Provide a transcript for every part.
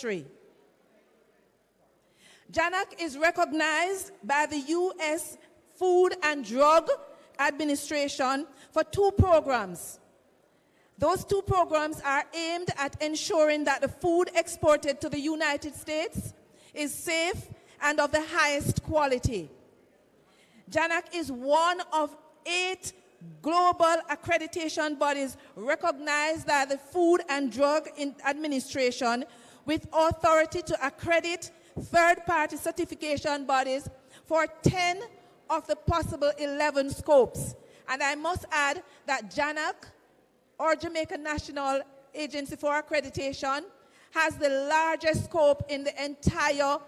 industry. JANAAC is recognized by the U.S. Food and Drug Administration for 2 programs. Those 2 programs are aimed at ensuring that the food exported to the United States is safe and of the highest quality. JANAAC is one of 8 global accreditation bodies recognized by the Food and Drug Administration with authority to accredit third-party certification bodies for 10 of the possible 11 scopes. And I must add that JANAAC, or Jamaica National Agency for Accreditation, has the largest scope in the entire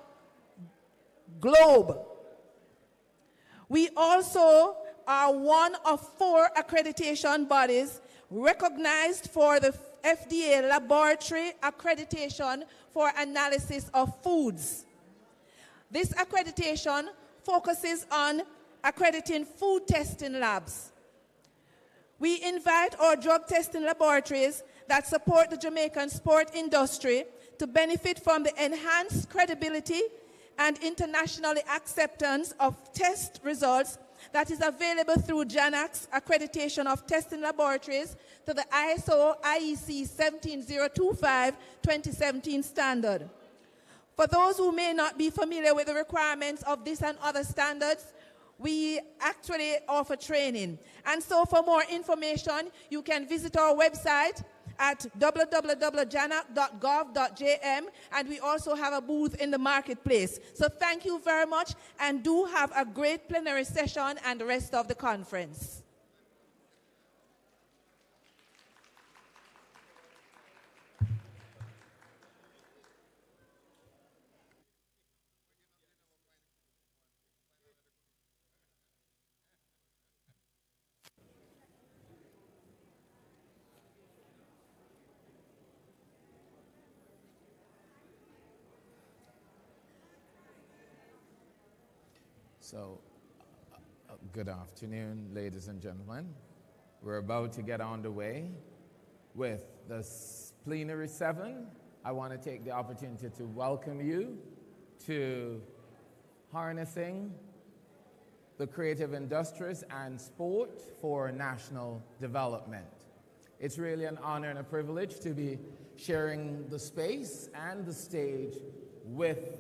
globe. We also are one of 4 accreditation bodies recognized for the FDA laboratory accreditation for analysis of foods. This accreditation focuses on accrediting food testing labs. We invite our drug testing laboratories that support the Jamaican sport industry to benefit from the enhanced credibility and international acceptance of test results that is available through JANAAC's accreditation of testing laboratories to the ISO IEC 17025-2017 standard. For those who may not be familiar with the requirements of this and other standards, we actually offer training. And so for more information, you can visit our website at www.janaac.gov.jm, and we also have a booth in the marketplace. So thank you very much, and do have a great plenary session and the rest of the conference. So, good afternoon, ladies and gentlemen. We're about to get on the way with the Plenary 7. I want to take the opportunity to welcome you to harnessing the creative industries and sport for national development. It's really an honor and a privilege to be sharing the space and the stage with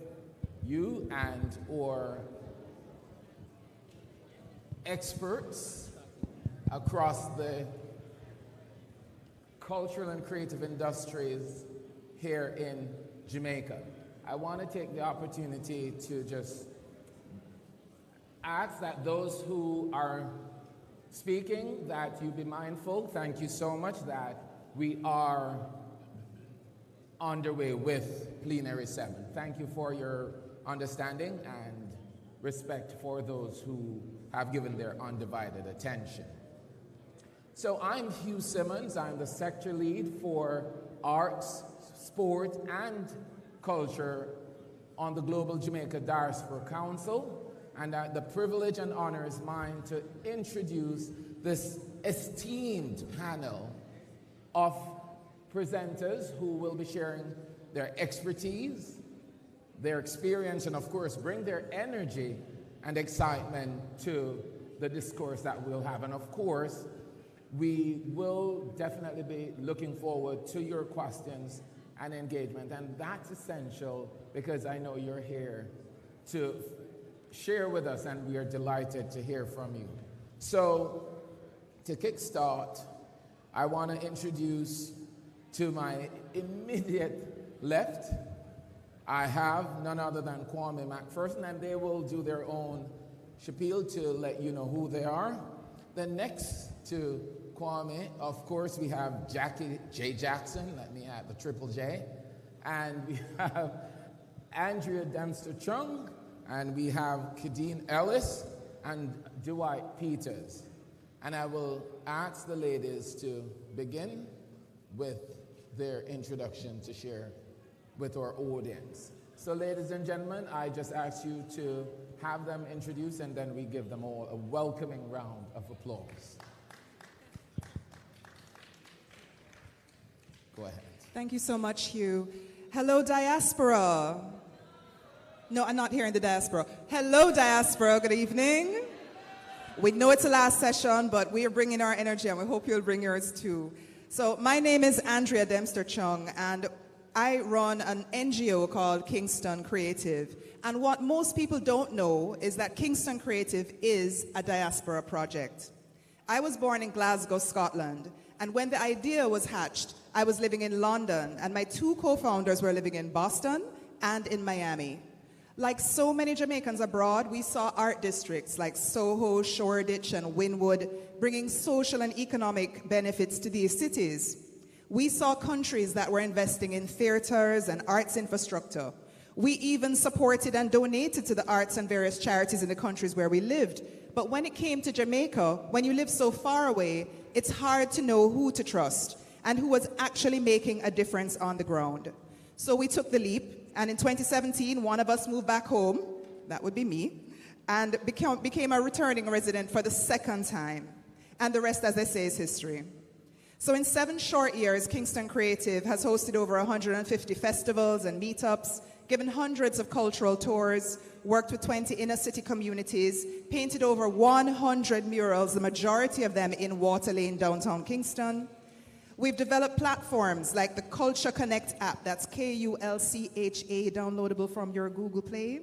you and or experts across the cultural and creative industries here in Jamaica. I want to take the opportunity to just ask that those who are speaking, that you be mindful. Thank you so much that we are underway with Plenary 7. Thank you for your understanding and respect for those who have given their undivided attention. So I'm Hugh Simmons. I'm the sector lead for arts, sport, and culture on the Global Jamaica Diaspora Council. And the privilege and honor is mine to introduce this esteemed panel of presenters who will be sharing their expertise, their experience, and of course bring their energy and excitement to the discourse that we'll have. And of course, we will definitely be looking forward to your questions and engagement. And that's essential because I know you're here to share with us, and we are delighted to hear from you. So to kickstart, I want to introduce to my immediate left, I have none other than Kwame McPherson, and they will do their own spiel to let you know who they are. Then next to Kwame, of course, we have Jackie J. Jackson, let me add the triple J, and we have Andrea Dempster-Chung, and we have Kadeen Ellis and Dwight Peters. And I will ask the ladies to begin with their introduction to share with our audience. So ladies and gentlemen, I just ask you to have them introduce, and then we give them all a welcoming round of applause. Go ahead. Thank you so much, Hugh. Hello, Diaspora. No, I'm not hearing the Diaspora. Hello, Diaspora. Good evening. We know it's the last session, but we are bringing our energy, and we hope you'll bring yours too. So my name is Andrea Dempster-Chung, and I run an NGO called Kingston Creative. And what most people don't know is that Kingston Creative is a diaspora project. I was born in Glasgow, Scotland, and when the idea was hatched, I was living in London, and my two co-founders were living in Boston and in Miami. Like so many Jamaicans abroad, we saw art districts like Soho, Shoreditch, and Wynwood bringing social and economic benefits to these cities. We saw countries that were investing in theaters and arts infrastructure. We even supported and donated to the arts and various charities in the countries where we lived. But when it came to Jamaica, when you live so far away, it's hard to know who to trust and who was actually making a difference on the ground. So we took the leap, and in 2017, one of us moved back home, that would be me, and became a returning resident for the second time. And the rest, as I say, is history. So in 7 short years, Kingston Creative has hosted over 150 festivals and meetups, given hundreds of cultural tours, worked with 20 inner city communities, painted over 100 murals, the majority of them in Water Lane, downtown Kingston. We've developed platforms like the Culture Connect app, that's KULCHA, downloadable from your Google Play,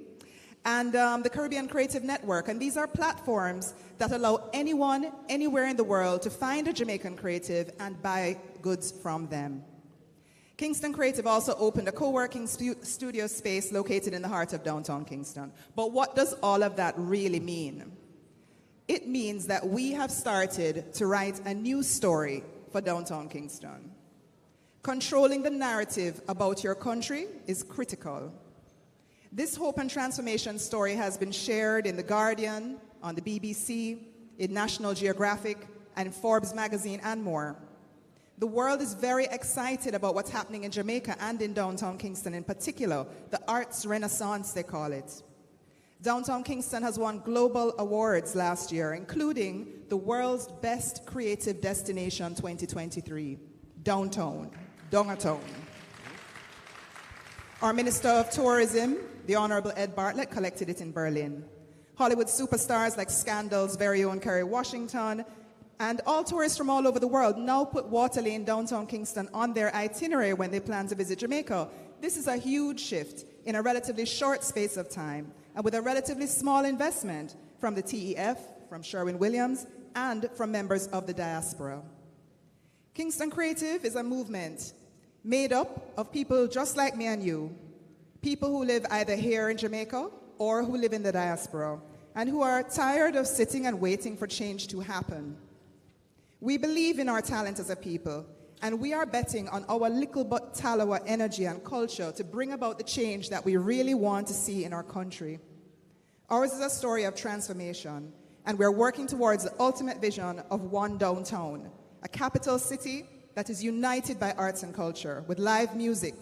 and the Caribbean Creative Network. And these are platforms that allow anyone, anywhere in the world to find a Jamaican creative and buy goods from them. Kingston Creative also opened a co-working studio space located in the heart of downtown Kingston. But what does all of that really mean? It means that we have started to write a new story for downtown Kingston. Controlling the narrative about your country is critical. This hope and transformation story has been shared in The Guardian, on the BBC, in National Geographic, and Forbes magazine, and more. The world is very excited about what's happening in Jamaica and in downtown Kingston in particular, the arts renaissance, they call it. Downtown Kingston has won global awards last year, including the World's Best Creative Destination 2023, Downtown. Our Minister of Tourism, the Honorable Ed Bartlett, collected it in Berlin. Hollywood superstars like Scandal's very own Kerry Washington, and all tourists from all over the world now put Water Lane, downtown Kingston on their itinerary when they plan to visit Jamaica. This is a huge shift in a relatively short space of time, and with a relatively small investment from the TEF, from Sherwin-Williams, and from members of the Diaspora. Kingston Creative is a movement made up of people just like me and you, people who live either here in Jamaica or who live in the Diaspora, and who are tired of sitting and waiting for change to happen. We believe in our talent as a people, and we are betting on our little but Talawa energy and culture to bring about the change that we really want to see in our country. Ours is a story of transformation, and we're working towards the ultimate vision of one downtown, a capital city that is united by arts and culture, with live music,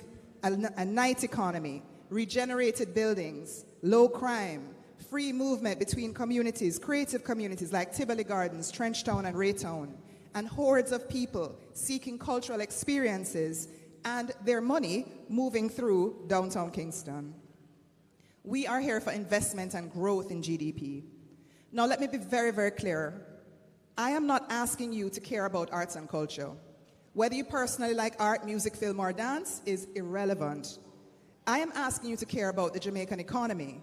a night economy, regenerated buildings, low crime, free movement between communities, creative communities like Tivoli Gardens, Trenchtown, and Raytown, and hordes of people seeking cultural experiences and their money moving through downtown Kingston. We are here for investment and growth in GDP. Now let me be very, very clear. I am not asking you to care about arts and culture. Whether you personally like art, music, film, or dance is irrelevant. I am asking you to care about the Jamaican economy.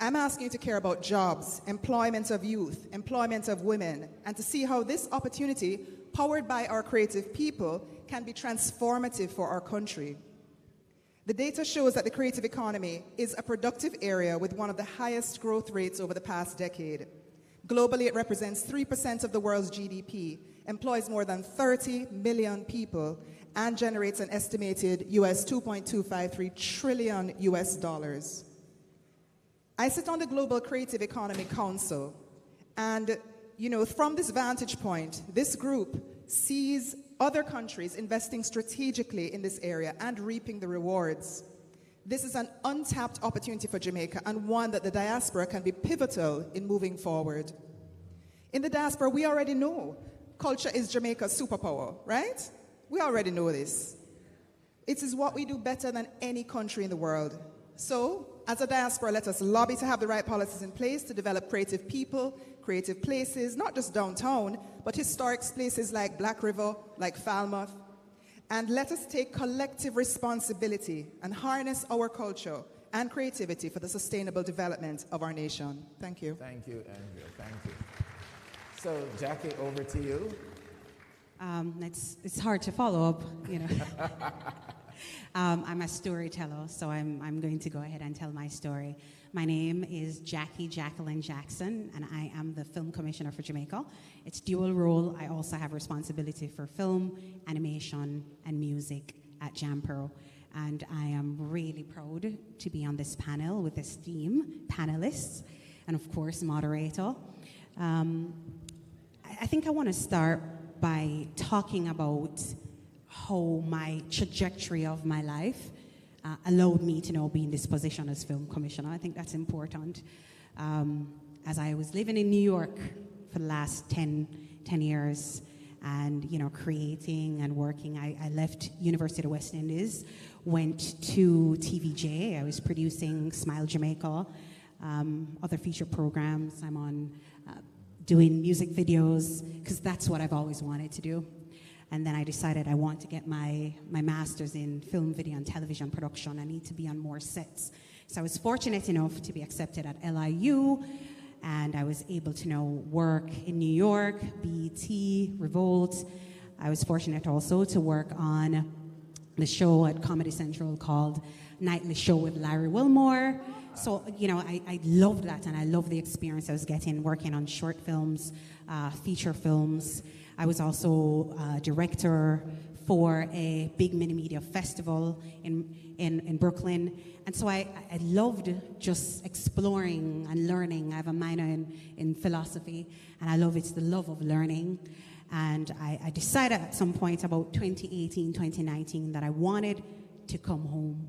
I'm asking you to care about jobs, employment of youth, employment of women, and to see how this opportunity, powered by our creative people, can be transformative for our country. The data shows that the creative economy is a productive area with one of the highest growth rates over the past decade. Globally, it represents 3% of the world's GDP, employs more than 30 million people, and generates an estimated US $2.253 trillion. I sit on the Global Creative Economy Council, and from this vantage point, this group sees other countries investing strategically in this area and reaping the rewards. This is an untapped opportunity for Jamaica, and one that the diaspora can be pivotal in moving forward. In the diaspora, we already know culture is Jamaica's superpower, right? We already know this. It is what we do better than any country in the world. So, as a diaspora, let us lobby to have the right policies in place to develop creative people, creative places, not just downtown, but historic places like Black River, like Falmouth. And let us take collective responsibility and harness our culture and creativity for the sustainable development of our nation. Thank you. Thank you, Andrea. Thank you. So, Jackie, over to you. It's hard to follow up, you know. I'm a storyteller, so I'm going to go ahead and tell my story. My name is Jackie Jacqueline Jackson, and I am the Film Commissioner for Jamaica. It's dual role. I also have responsibility for film, animation, and music at JANAAC. And I am really proud to be on this panel with esteemed panelists and, of course, moderator. I think I want to start by talking about how my trajectory of my life allowed me to now be in this position as film commissioner. I think that's important. As I was living in New York for the last 10 years and, you know, creating and working, I left University of the West Indies, went to TVJ. I was producing Smile Jamaica, other feature programs. I'm on doing music videos, because that's what I've always wanted to do. And then I decided I want to get my master's in film, video, and television production. I need to be on more sets. So I was fortunate enough to be accepted at LIU, and I was able to now work in New York, BET, Revolt. I was fortunate also to work on the show at Comedy Central called Nightly Show with Larry Wilmore. So, you know, I loved that, and I loved the experience I was getting working on short films, feature films. I was also director for a big mini media festival in Brooklyn. And so I loved just exploring and learning. I have a minor in philosophy, and I love it's the love of learning. And I decided at some point about 2018, 2019 that I wanted to come home.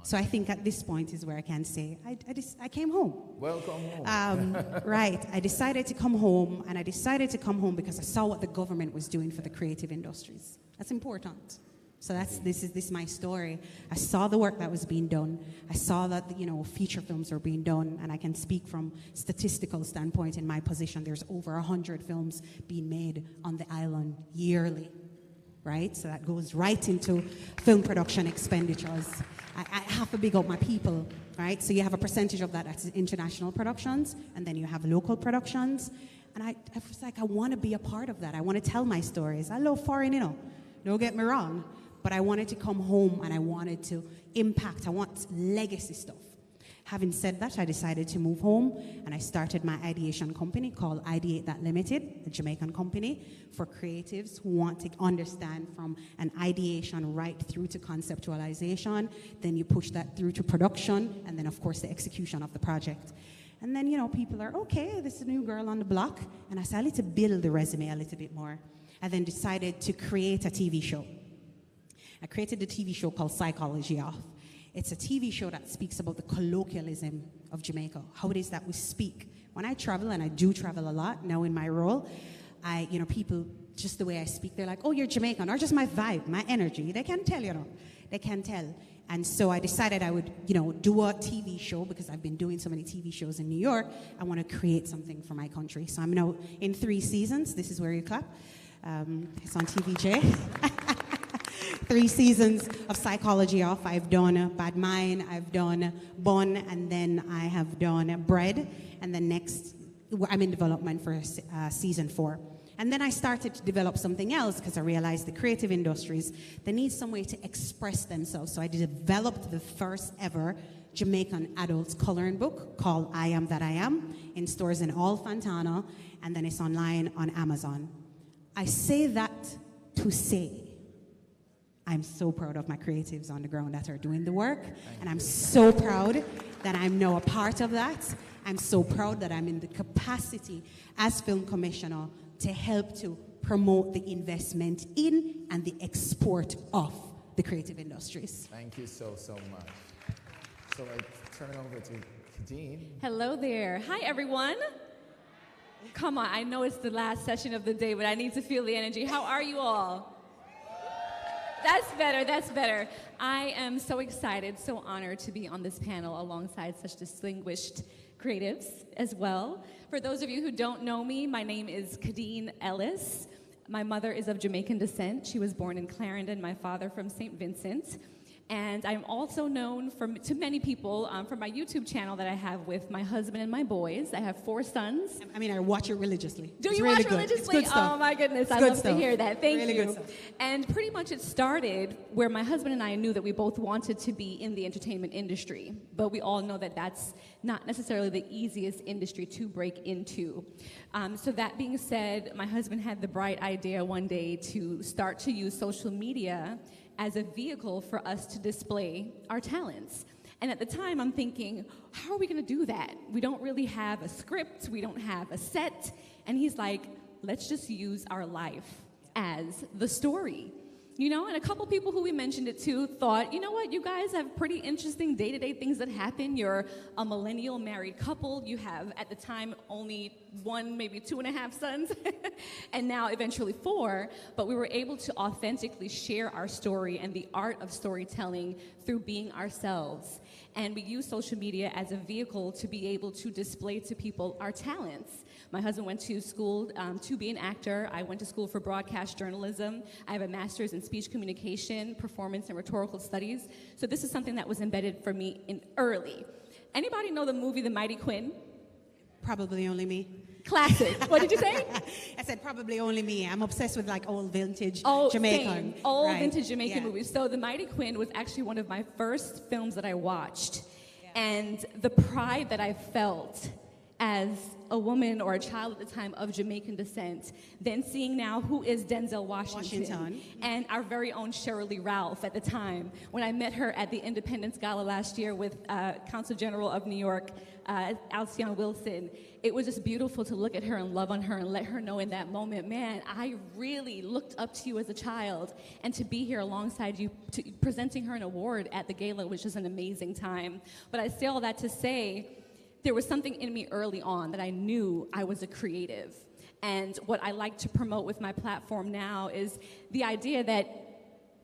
So I think at this point is where I can say, I came home. Welcome home. Right. I decided to come home, and I decided to come home because I saw what the government was doing for the creative industries. That's important. So this is my story. I saw the work that was being done. I saw that, you know, feature films are being done, and I can speak from statistical standpoint in my position. There's over 100 films being made on the island yearly, right? So that goes right into film production expenditures. I have to big up my people, right? So you have a percentage of that that's international productions, and then you have local productions. And I was like, I want to be a part of that. I want to tell my stories. I love foreign, you know, don't get me wrong. But I wanted to come home, and I wanted to impact. I want legacy stuff. Having said that, I decided to move home, and I started my ideation company called Ideate That Limited, a Jamaican company for creatives who want to understand from an ideation right through to conceptualization. Then you push that through to production, and then, of course, the execution of the project. And then, you know, people are, okay, this is a new girl on the block. And I said, I need to build the resume a little bit more. I then decided to create a TV show. I created a TV show called Psychology Off. It's a TV show that speaks about the colloquialism of Jamaica, how it is that we speak. When I travel, and I do travel a lot now in my role, you know, people, just the way I speak, they're like, oh, you're Jamaican, or just my vibe, my energy. They can tell, you know, they can tell. And so I decided I would, you know, do a TV show because I've been doing so many TV shows in New York. I want to create something for my country. So I'm now in 3 seasons. This is where you clap. It's on TVJ. 3 seasons of Psychology Off. I've done Bad Mind, I've done Bun, and then I have done Bread. And then next, I'm in development for season 4. And then I started to develop something else because I realized the creative industries, they need some way to express themselves. So I developed the first ever Jamaican adults coloring book called I Am That I Am, in stores in all Fontana, and then it's online on Amazon. I say that to say, I'm so proud of my creatives on the ground that are doing the work, and I'm so proud that I'm now a part of that. I'm so proud that I'm in the capacity as film commissioner to help to promote the investment in and the export of the creative industries. Thank you so much. So I turn over to Kadeen. Hello there. Hi, everyone. Come on, I know it's the last session of the day, but I need to feel the energy. How are you all? That's better, that's better. I am so excited, so honored to be on this panel alongside such distinguished creatives as well. For those of you who don't know me, my name is Kadeen Ellis. My mother is of Jamaican descent. She was born in Clarendon, my father from St. Vincent. And I'm also known to many people for my YouTube channel that I have with my husband and my boys. I have 4 sons. I mean, I watch it religiously. Do It's you really watch good. religiously? It's good stuff. Oh my goodness, It's I good love stuff. to hear that. Thank Really you. good stuff. And pretty much it started where my husband and I knew that we both wanted to be in the entertainment industry, but we all know that that's not necessarily the easiest industry to break into. So that being said, my husband had the bright idea one day to start to use social media as a vehicle for us to display our talents. And at the time, I'm thinking, how are we gonna do that? We don't really have a script, we don't have a set. And he's like, let's just use our life as the story. You know, and a couple people who we mentioned it to thought, you know what, you guys have pretty interesting day-to-day things that happen. You're a millennial married couple. You have, at the time, only 1, maybe 2.5 sons, and now eventually 4. But we were able to authentically share our story and the art of storytelling through being ourselves. And we use social media as a vehicle to be able to display to people our talents. My husband went to school to be an actor. I went to school for broadcast journalism. I have a master's in speech communication, performance, and rhetorical studies. So this is something that was embedded for me in early. Anybody know the movie The Mighty Quinn? Probably only me. Classic. What did you say? I said probably only me. I'm obsessed with like old vintage Oh, Jamaican. same. Old right? vintage Jamaican Yeah. movies. So The Mighty Quinn was actually one of my first films that I watched. And the pride that I felt as a woman or a child at the time of Jamaican descent, then seeing now who is Denzel Washington. And our very own Shirley Ralph at the time. When I met her at the Independence Gala last year with Consul General of New York, Alcyon Wilson, it was just beautiful to look at her and love on her and let her know in that moment, man, I really looked up to you as a child, and to be here alongside you, presenting her an award at the gala was just an amazing time. But I say all that to say, there was something in me early on that I knew I was a creative. And what I like to promote with my platform now is the idea that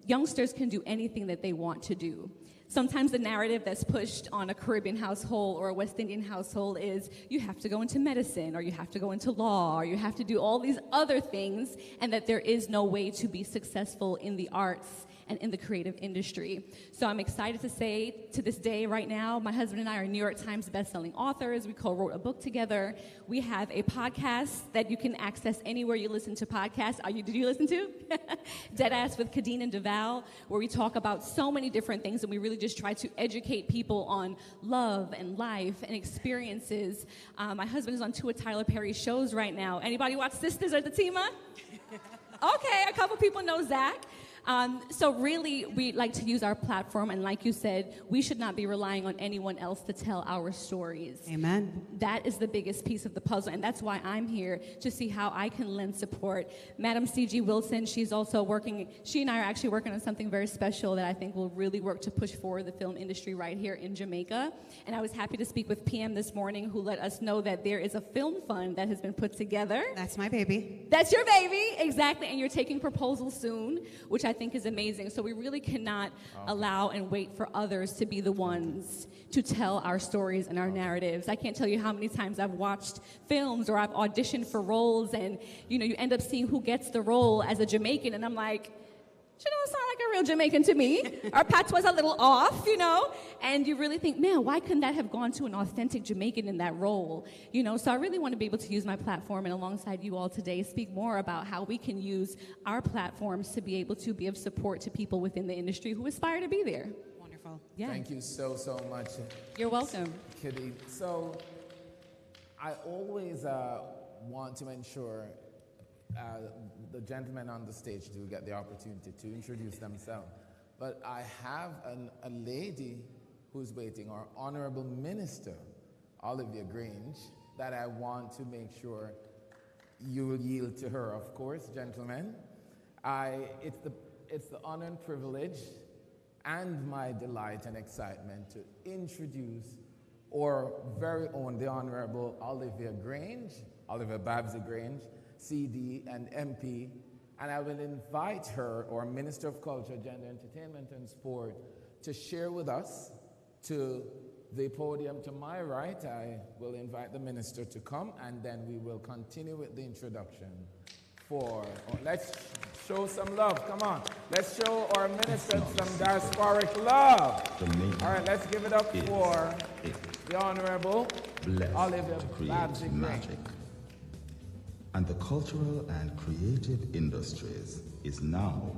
youngsters can do anything that they want to do. Sometimes the narrative that's pushed on a Caribbean household or a West Indian household is you have to go into medicine, or you have to go into law, or you have to do all these other things, and that there is no way to be successful in the arts and in the creative industry. So I'm excited to say, to this day right now, my husband and I are New York Times bestselling authors. We co-wrote a book together. We have a podcast that you can access anywhere you listen to podcasts. Did you listen to? Deadass with Kadeen and Deval, where we talk about so many different things, and we really just try to educate people on love and life and experiences. My husband is on 2 of Tyler Perry's shows right now. Anybody watch Sisters or The Tima? Okay, a couple people know Zach. So really, we like to use our platform, and like you said, we should not be relying on anyone else to tell our stories. Amen. That is the biggest piece of the puzzle, and that's why I'm here, to see how I can lend support. Madam C.G. Wilson, she and I are actually working on something very special that I think will really work to push forward the film industry right here in Jamaica. And I was happy to speak with PM this morning, who let us know that there is a film fund that has been put together. That's my baby. That's your baby, exactly, and you're taking proposals soon, which I think is amazing. So we really cannot allow and wait for others to be the ones to tell our stories and our narratives. I can't tell you how many times I've watched films or I've auditioned for roles, and you end up seeing who gets the role as a Jamaican, and I'm like, she don't sound like a real Jamaican to me. Our patois a little off, and you really think, man, why couldn't that have gone to an authentic Jamaican in that role? So I really want to be able to use my platform, and alongside you all today, speak more about how we can use our platforms to be able to be of support to people within the industry who aspire to be there. Wonderful. Yeah. Thank you so much. You're welcome. Kitty. So I always want to ensure the gentlemen on the stage do get the opportunity to introduce themselves. But I have a lady who's waiting, our Honorable Minister, Olivia Grange, that I want to make sure you will yield to her, of course, gentlemen. It's the honor and privilege and my delight and excitement to introduce our very own, the Honorable Olivia Babsy Grange, CD and MP And I will invite her, or Minister of Culture, Gender, Entertainment, and Sport, to share with us to the podium to my right. I will invite the minister to come, and then we will continue with the introduction. Let's show some love. Come on. Let's show our minister some diasporic love. All right, let's give it up for the Honorable Olivia Babsy Magic. And the cultural and creative industries is now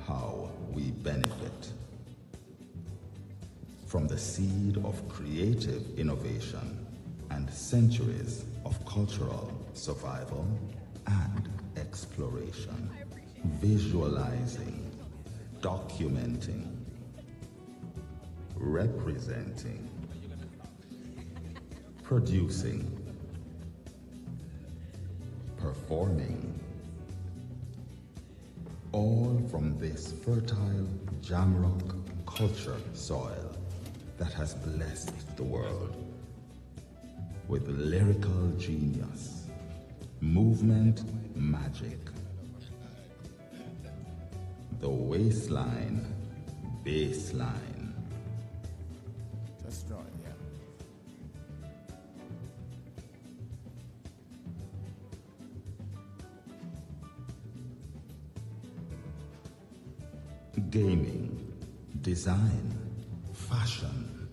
how we benefit. From the seed of creative innovation and centuries of cultural survival and exploration, visualizing, documenting, representing, producing, performing, all from this fertile Jamrock culture soil that has blessed the world with lyrical genius, movement magic, the waistline, baseline. Just draw it, yeah. Gaming, design, fashion,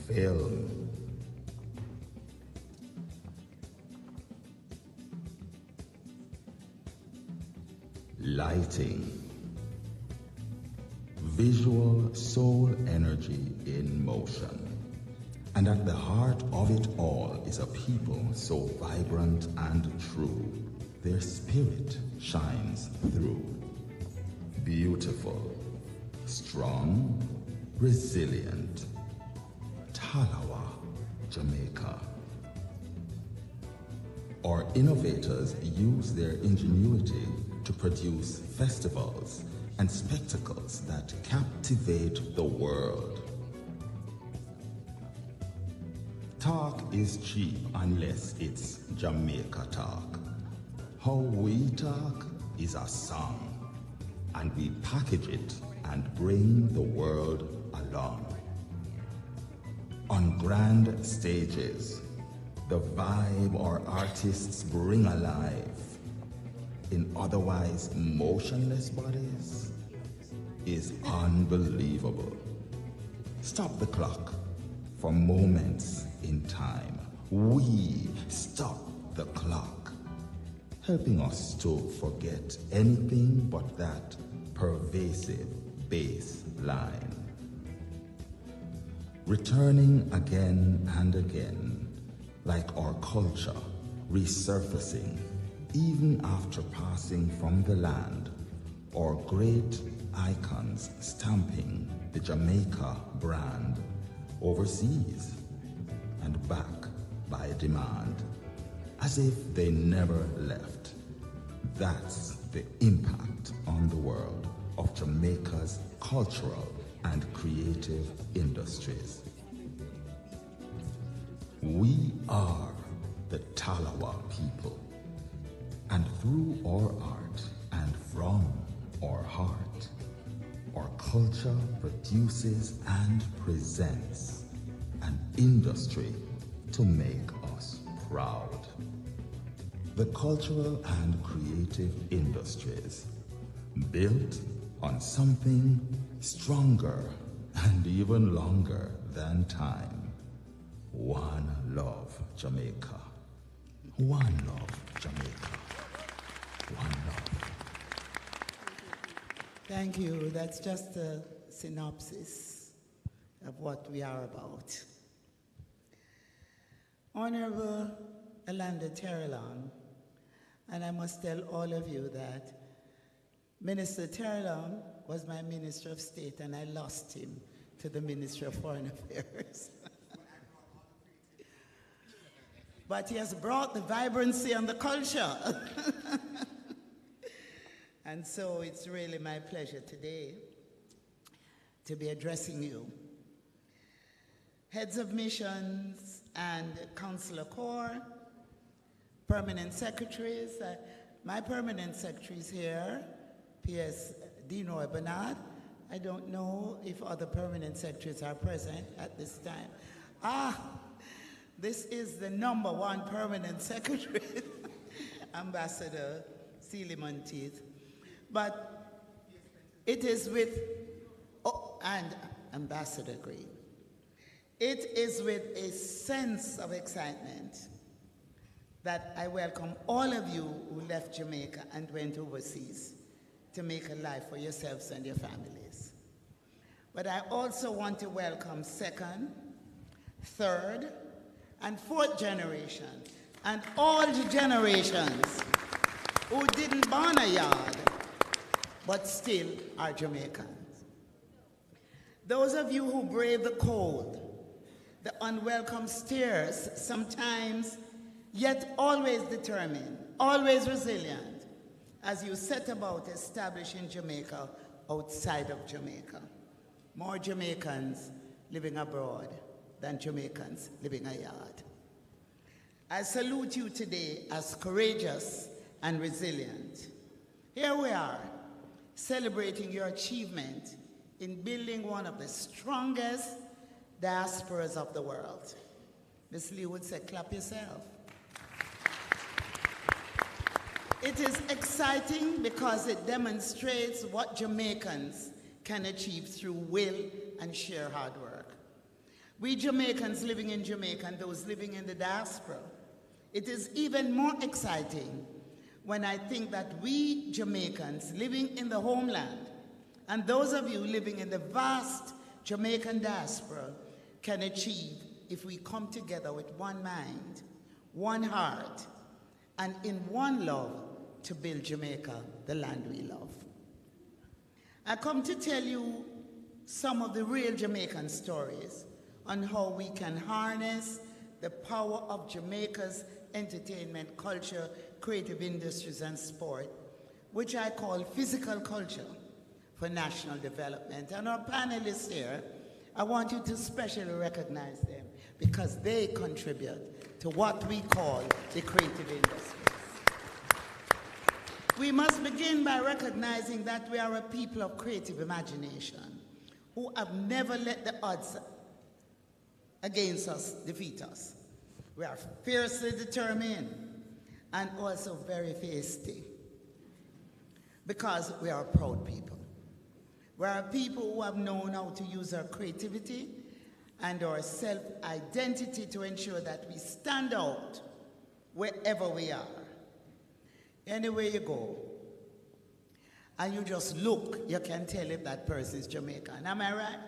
film, lighting, visual soul energy in motion. And at the heart of it all is a people so vibrant and true. Their spirit shines through. Beautiful, strong, resilient. Talawa, Jamaica. Our innovators use their ingenuity to produce festivals and spectacles that captivate the world. Talk is cheap unless it's Jamaica talk. How we talk is a song, and we package it and bring the world along. On grand stages, the vibe our artists bring alive in otherwise motionless bodies is unbelievable. Stop the clock for moments in time. We stop the clock, helping us to forget anything but that pervasive bass line. Returning again and again, like our culture resurfacing even after passing from the land, or great icons stamping the Jamaica brand overseas and back by demand, as if they never left. That's the impact on the world of Jamaica's cultural and creative industries. We are the Talawa people, and through our art and from our heart, our culture produces and presents an industry to make us proud. The cultural and creative industries built on something stronger and even longer than time. One love, Jamaica. One love, Jamaica. One love. Thank you. That's just a synopsis of what we are about. Honorable Alanda Terrelon, and I must tell all of you that Minister Terrelon was my Minister of State, and I lost him to the Ministry of Foreign Affairs. But he has brought the vibrancy and the culture. And so it's really my pleasure today to be addressing you. Heads of missions and Consular Corps, permanent secretaries, My permanent secretary is here, P.S. Dino Bernard. I don't know if other permanent secretaries are present at this time. This is the #1 permanent secretary, Ambassador Sealy Monteith. But it is with, and Ambassador Green. It is with a sense of excitement that I welcome all of you who left Jamaica and went overseas to make a life for yourselves and your families. But I also want to welcome second, third, and fourth generation, and all the generations who didn't born a yard, but still are Jamaicans. Those of you who brave the cold, the unwelcome stares, sometimes, yet always determined, always resilient, as you set about establishing Jamaica outside of Jamaica. More Jamaicans living abroad than Jamaicans living a yard. I salute you today as courageous and resilient. Here we are, celebrating your achievement in building one of the strongest diasporas of the world. Ms. Lee would say, clap yourself. It is exciting because it demonstrates what Jamaicans can achieve through will and sheer hard work. We Jamaicans living in Jamaica and those living in the diaspora, it is even more exciting when I think that we Jamaicans living in the homeland and those of you living in the vast Jamaican diaspora can achieve if we come together with one mind, one heart, and in one love to build Jamaica, the land we love. I come to tell you some of the real Jamaican stories on how we can harness the power of Jamaica's entertainment, culture, creative industries, and sport, which I call physical culture for national development. And our panelists here, I want you to specially recognize them because they contribute to what we call the creative industries. We must begin by recognizing that we are a people of creative imagination who have never let the odds against us defeat us. We are fiercely determined and also very feisty because we are a proud people. We are a people who have known how to use our creativity and our self-identity to ensure that we stand out wherever we are. Anywhere you go, and you just look, you can tell if that person is Jamaican. Am I right?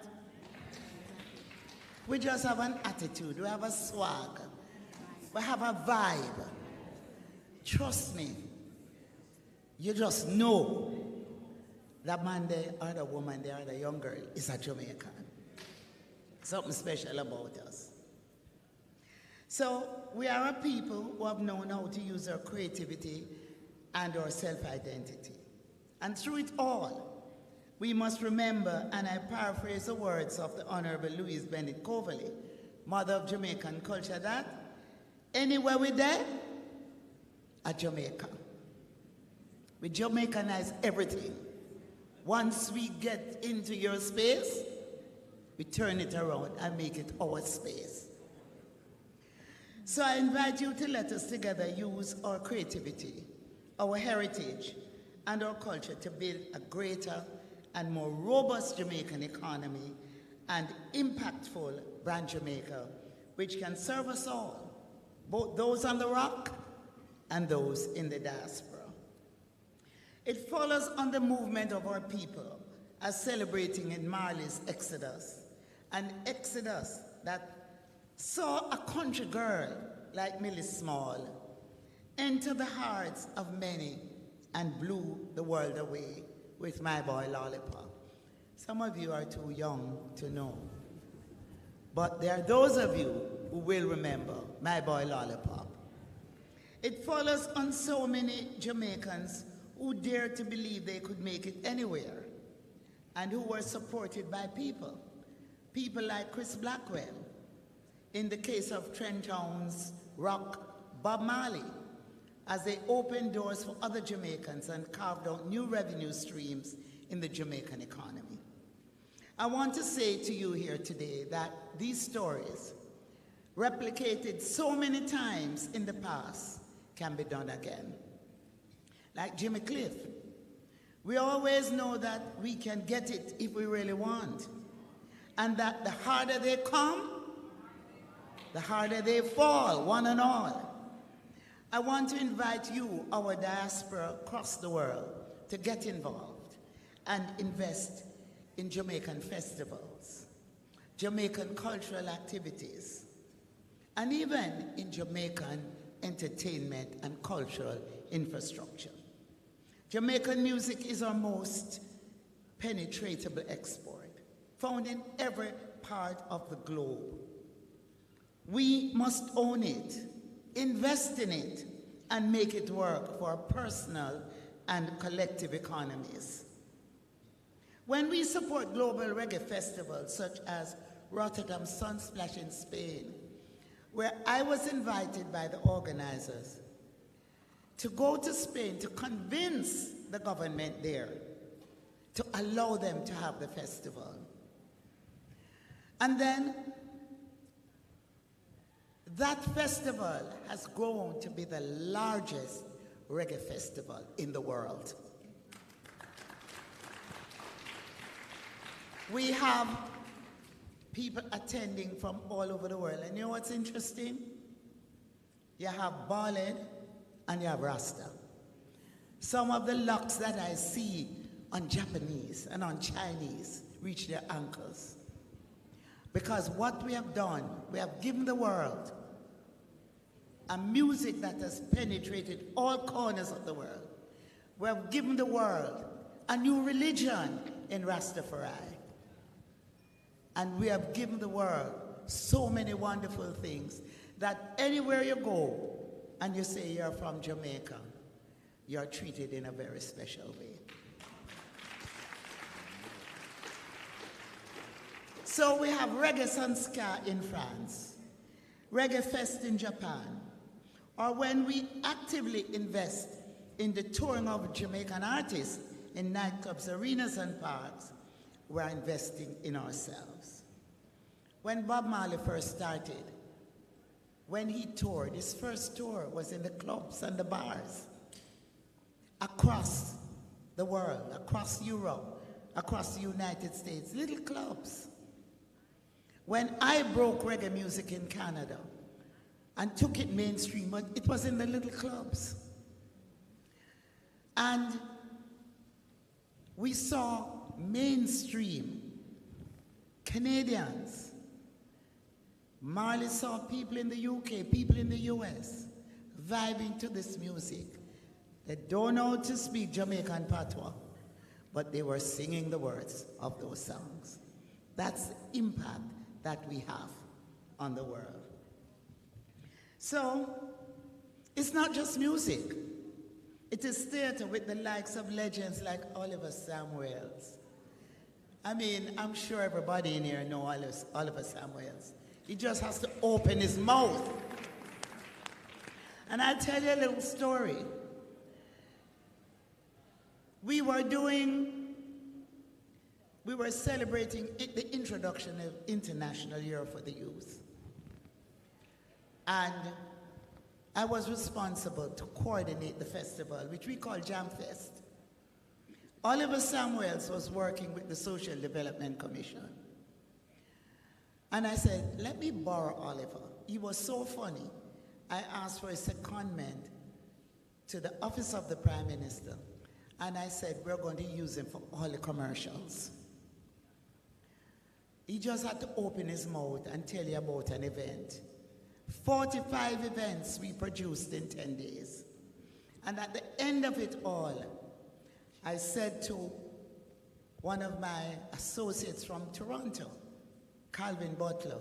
We just have an attitude, we have a swag, we have a vibe. Trust me, you just know that man there or the woman there or the young girl is a Jamaican. Something special about us. So we are a people who have known how to use our creativity and our self-identity. And through it all, we must remember, and I paraphrase the words of the Honorable Louise Bennett Coverley, mother of Jamaican culture, that anywhere we're there, at Jamaica. We Jamaicanize everything. Once we get into your space, we turn it around and make it our space. So I invite you to let us together use our creativity, our heritage, and our culture to build a greater and more robust Jamaican economy and impactful brand Jamaica, which can serve us all, both those on the rock and those in the diaspora. It follows on the movement of our people as celebrating in Marley's Exodus, an exodus that saw a country girl like Millie Small enter the hearts of many and blew the world away with My Boy Lollipop. Some of you are too young to know, but there are those of you who will remember My Boy Lollipop. It follows on so many Jamaicans who dared to believe they could make it anywhere and who were supported by people like Chris Blackwell, in the case of Trentown's rock Bob Marley, as they opened doors for other Jamaicans and carved out new revenue streams in the Jamaican economy. I want to say to you here today that these stories, replicated so many times in the past, can be done again. Like Jimmy Cliff, we always know that we can get it if we really want, and that the harder they come, the harder they fall, one and all. I want to invite you, our diaspora across the world, to get involved and invest in Jamaican festivals, Jamaican cultural activities, and even in Jamaican entertainment and cultural infrastructure. Jamaican music is our most penetratable export, found in every part of the globe. We must own it, invest in it, and make it work for our personal and collective economies. When we support global reggae festivals such as Rotterdam Sunsplash in Spain, where I was invited by the organizers to go to Spain to convince the government there to allow them to have the festival. And then that festival has grown to be the largest reggae festival in the world. We have people attending from all over the world. And you know what's interesting? You have bald and you have Rasta. Some of the locks that I see on Japanese and on Chinese reach their ankles. Because what we have done, we have given the world a music that has penetrated all corners of the world. We have given the world a new religion in Rastafari. And we have given the world so many wonderful things that anywhere you go and you say you're from Jamaica, you're treated in a very special way. So we have Reggae Sanska in France, Reggae Fest in Japan, or when we actively invest in the touring of Jamaican artists in nightclubs, arenas, and parks, we're investing in ourselves. When Bob Marley first started, when he toured, his first tour was in the clubs and the bars across the world, across Europe, across the United States, little clubs. When I broke reggae music in Canada and took it mainstream, but it was in the little clubs. And we saw mainstream Canadians. Marley saw people in the UK, people in the US, vibing to this music. They don't know how to speak Jamaican patois, but they were singing the words of those songs. That's the impact that we have on the world. So, it's not just music. It is theater with the likes of legends like Oliver Samuels. I mean, I'm sure everybody in here knows Oliver Samuels. He just has to open his mouth. And I'll tell you a little story. We were celebrating the introduction of International Year for the Youth. And I was responsible to coordinate the festival, which we call Jam Fest. Oliver Samuels was working with the Social Development Commission. And I said, let me borrow Oliver. He was so funny. I asked for a secondment to the Office of the Prime Minister. And I said, we're going to use him for all the commercials. He just had to open his mouth and tell you about an event. 45 events we produced in 10 days. And at the end of it all, I said to one of my associates from Toronto, Calvin Butler,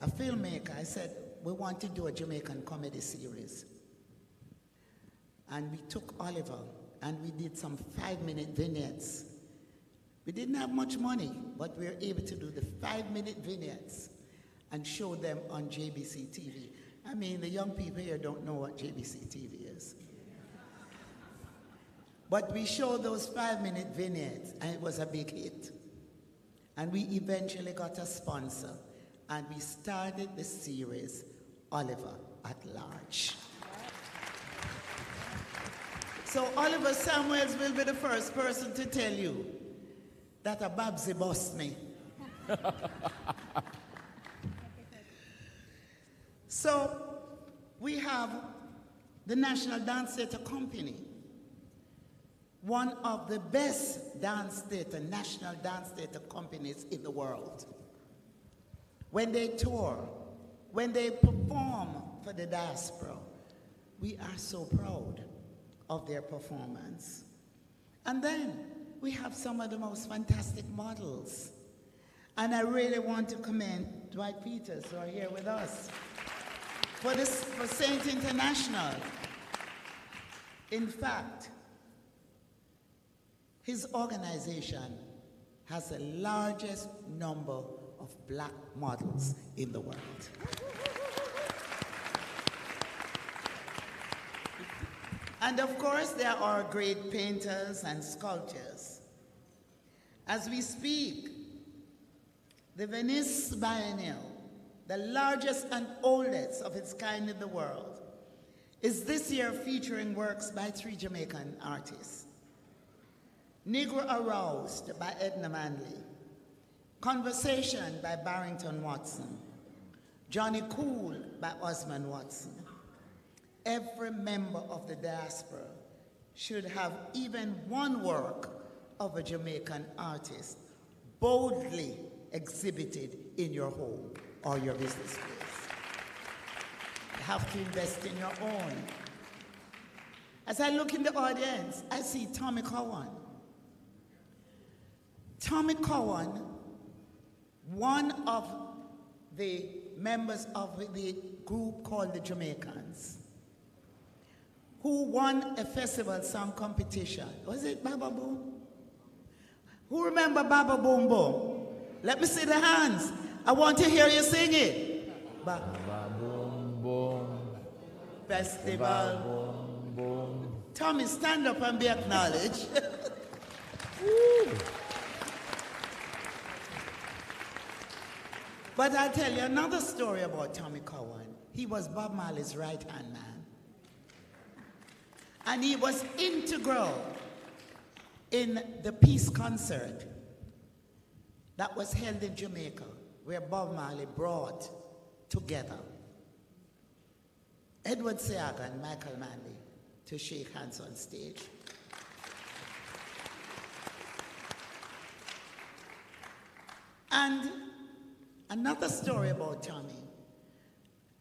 a filmmaker, I said, we want to do a Jamaican comedy series. And we took Oliver and we did some 5-minute vignettes. We didn't have much money, but we were able to do the 5-minute vignettes and show them on JBC TV. I mean, the young people here don't know what JBC TV is. But we showed those 5-minute vignettes, and it was a big hit. And we eventually got a sponsor, and we started the series Oliver at Large. So Oliver Samuels will be the first person to tell you that a Babsy bust me. So we have the National Dance Theatre Company, one of the best dance theatre, national dance theatre companies in the world. When they tour, when they perform for the diaspora, we are so proud of their performance. And then we have some of the most fantastic models. And I really want to commend Dwight Peters, who are here with us, for Saint International. In fact, his organization has the largest number of black models in the world. And of course, there are great painters and sculptors. As we speak, the Venice Biennial, the largest and oldest of its kind in the world, is this year featuring works by 3 Jamaican artists. Negro Aroused by Edna Manley, Conversation by Barrington Watson, Johnny Cool by Osmond Watson. Every member of the diaspora should have even one work of a Jamaican artist boldly exhibited in your home or your business place. You have to invest in your own. As I look in the audience, I see Tommy Cowan. Tommy Cowan, one of the members of the group called the Jamaicans, who won a festival song competition. Was it Baba Boom? Who remember Baba Boom Boom? Let me see the hands. I want to hear you sing it. Baba Boom Boom Festival. Baba Boom Boom. Tommy, stand up and be acknowledged. But I'll tell you another story about Tommy Cowan. He was Bob Marley's right-hand man. And he was integral in the peace concert that was held in Jamaica, where Bob Marley brought together Edward Seaga and Michael Manley to shake hands on stage. And another story about Tommy.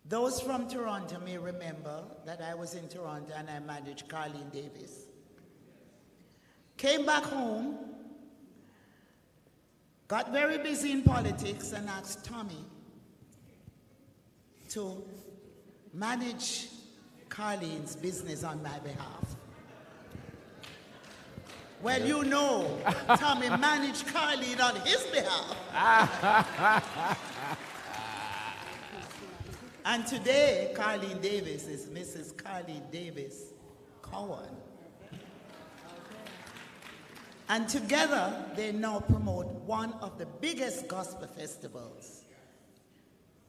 Those from Toronto may remember that I was in Toronto and I managed Carleen Davis. Came back home, got very busy in politics, and asked Tommy to manage Carleen's business on my behalf. Well, you know, Tommy managed Carleen on his behalf. And today, Carleen Davis is Mrs. Carleen Davis Cowan. And together, they now promote one of the biggest gospel festivals.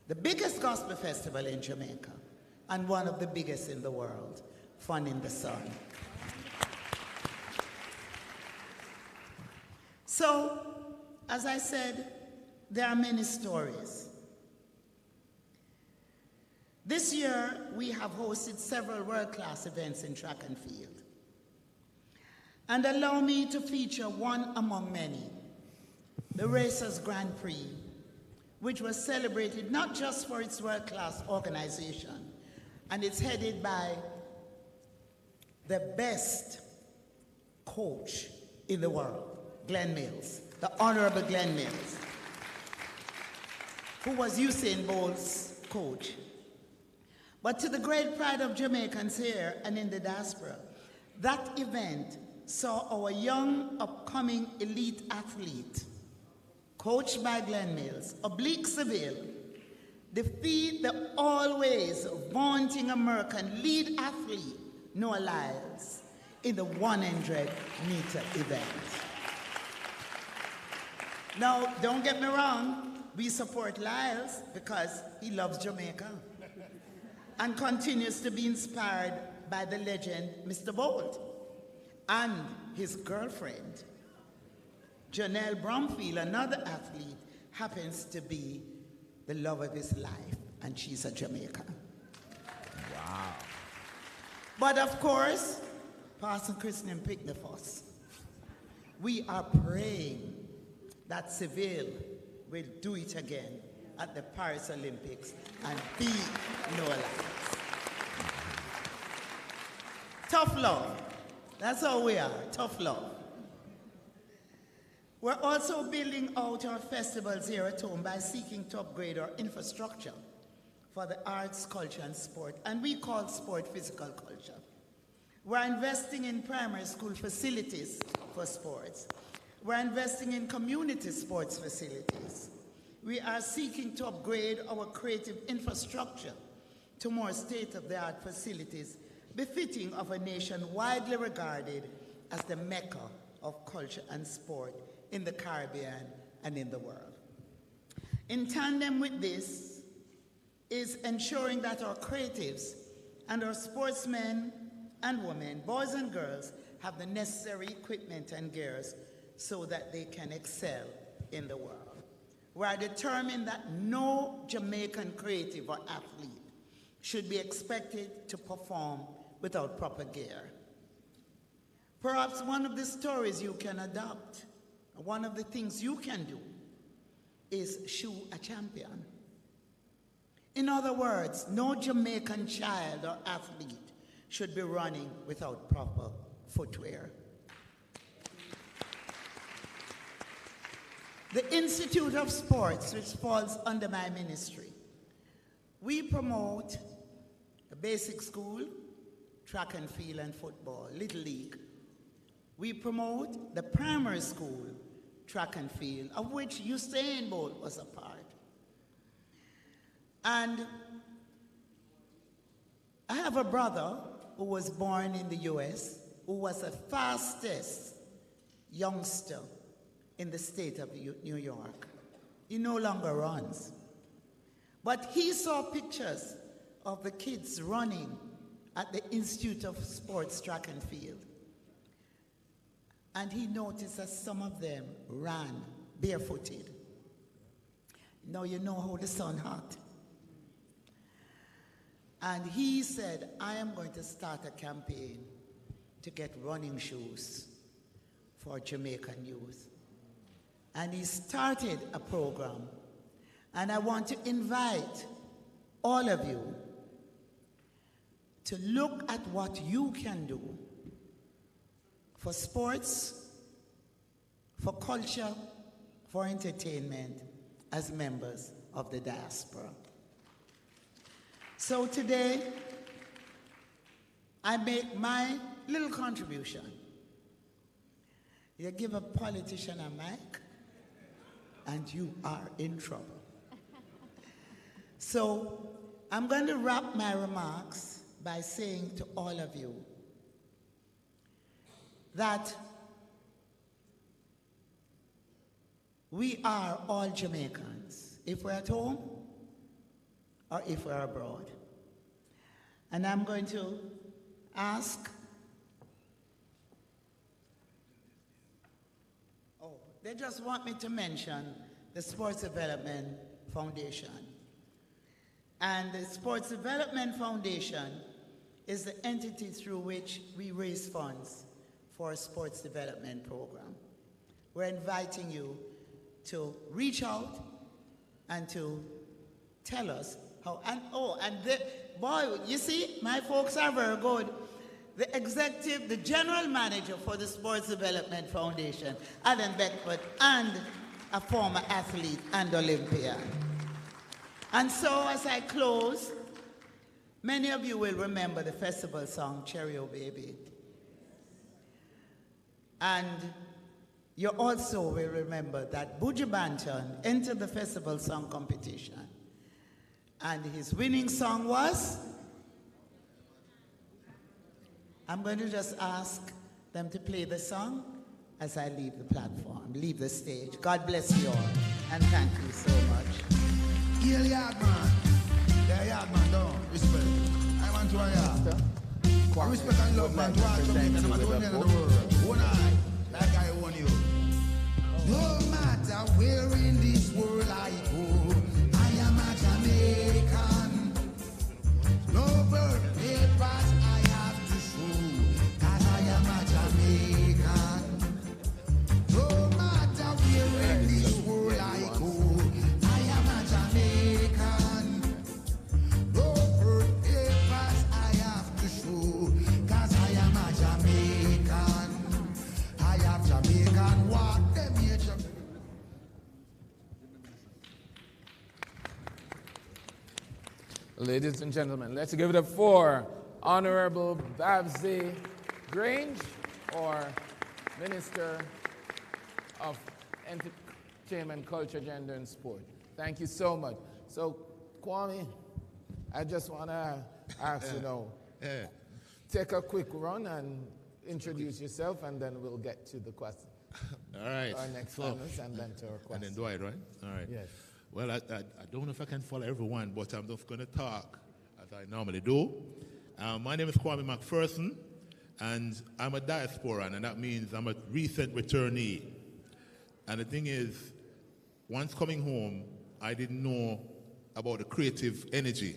The biggest gospel festival in Jamaica, and one of the biggest in the world, Fun in the Sun. So, as I said, there are many stories. This year, we have hosted several world-class events in track and field. And allow me to feature one among many, the Racers Grand Prix, which was celebrated not just for its world-class organization, and it's headed by the best coach in the world, Glenn Mills, the Honorable Glenn Mills, who was Usain Bolt's coach. But to the great pride of Jamaicans here and in the diaspora, that event saw our young, upcoming elite athlete, coached by Glenn Mills, Oblique Seville, defeat the always vaunting American lead athlete, Noah Lyles, in the 100-meter event. Now, don't get me wrong, we support Lyles because he loves Jamaica and continues to be inspired by the legend Mr. Bolt and his girlfriend. Janelle Bromfield, another athlete, happens to be the love of his life, and she's a Jamaican. Wow. But of course, Pastor Christian picked the fuss. We are praying that Seville will do it again at the Paris Olympics and beat Noah Lyles. Tough love. That's how we are, tough love. We're also building out our festivals here at home by seeking to upgrade our infrastructure for the arts, culture, and sport. And we call sport physical culture. We're investing in primary school facilities for sports. We're investing in community sports facilities. We are seeking to upgrade our creative infrastructure to more state-of-the-art facilities befitting of a nation widely regarded as the Mecca of culture and sport in the Caribbean and in the world. In tandem with this is ensuring that our creatives and our sportsmen and women, boys and girls, have the necessary equipment and gears so that they can excel in the world. We are determined that no Jamaican creative or athlete should be expected to perform without proper gear. Perhaps one of the stories you can adopt, one of the things you can do, is shoe a champion. In other words, no Jamaican child or athlete should be running without proper footwear. The Institute of Sports, which falls under my ministry, we promote the basic school, track and field and football, Little League. We promote the primary school, track and field, of which Usain Bolt was a part. And I have a brother who was born in the US, who was the fastest youngster in the state of New York. He no longer runs. But he saw pictures of the kids running at the Institute of Sports Track and Field. And he noticed that some of them ran barefooted. Now you know how the sun hot. And he said, I am going to start a campaign to get running shoes for Jamaican youth. And he started a program. And I want to invite all of you to look at what you can do for sports, for culture, for entertainment as members of the diaspora. So today, I make my little contribution. You give a politician a mic, and you are in trouble. So I'm going to wrap my remarks by saying to all of you that we are all Jamaicans, if we're at home or if we're abroad. And I'm going to ask, they just want me to mention the Sports Development Foundation. And the Sports Development Foundation is the entity through which we raise funds for a sports development program. We're inviting you to reach out and to tell us how, boy, you see, my folks are very good. The general manager for the Sports Development Foundation, Alan Beckford, and a former athlete and Olympian. And so as I close, many of you will remember the festival song, Cherry O Baby. And you also will remember that Buju Banton entered the festival song competition And his winning song was? I'm going to just ask them to play the song as I leave the platform, leave the stage. God bless you all, and thank you so much. Yell yard man. Yeah, yard man, no. Respect. I want to yard. I respect and love man to all Jamaica, no matter where in the world. One eye, like I want you. No matter where in this world I go, I am a Jamaican. No birth papers I have to show, 'cause I am a Jamaican. No matter where in this world I go, I am a Jamaican. No birth papers I have to show, 'cause I am a Jamaican. I have Jamaican walk, them here Jamaican. Ladies and gentlemen, let's give it up for Honorable Babsy Grange, or Minister of Entertainment, Culture, Gender, and Sport. Thank you so much. So, Kwame, I just want to ask you now, take a quick run and introduce yourself, and then we'll get to the question. All right. Our next panelist, and then to our question. And then Dwight, right? All right. Yes. Well, I don't know if I can follow everyone, but I'm just going to talk as I normally do. My name is Kwame McPherson, and I'm a diasporan, and that means I'm a recent returnee. And the thing is, once coming home, I didn't know about the creative energy.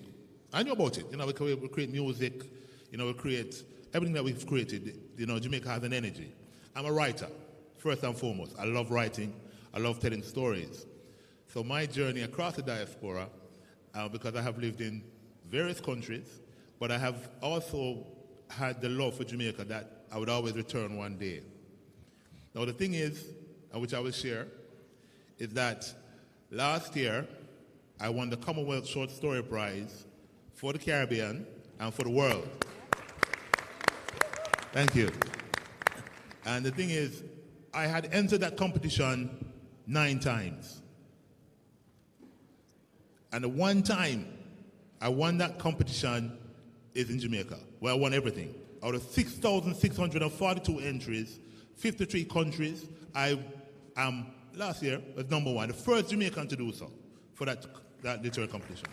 I knew about it. You know, we create music, you know, we create everything that we've created. You know, Jamaica has an energy. I'm a writer, first and foremost. I love writing. I love telling stories. So my journey across the diaspora, because I have lived in various countries, but I have also had the love for Jamaica that I would always return one day. Now the thing is, which I will share, is that last year I won the Commonwealth Short Story Prize for the Caribbean and for the world. Thank you. And the thing is, I had entered that competition 9 times. And the one time I won that competition is in Jamaica, where I won everything. Out of 6,642 entries, 53 countries, I am, last year, was #1, the first Jamaican to do so for that literary competition.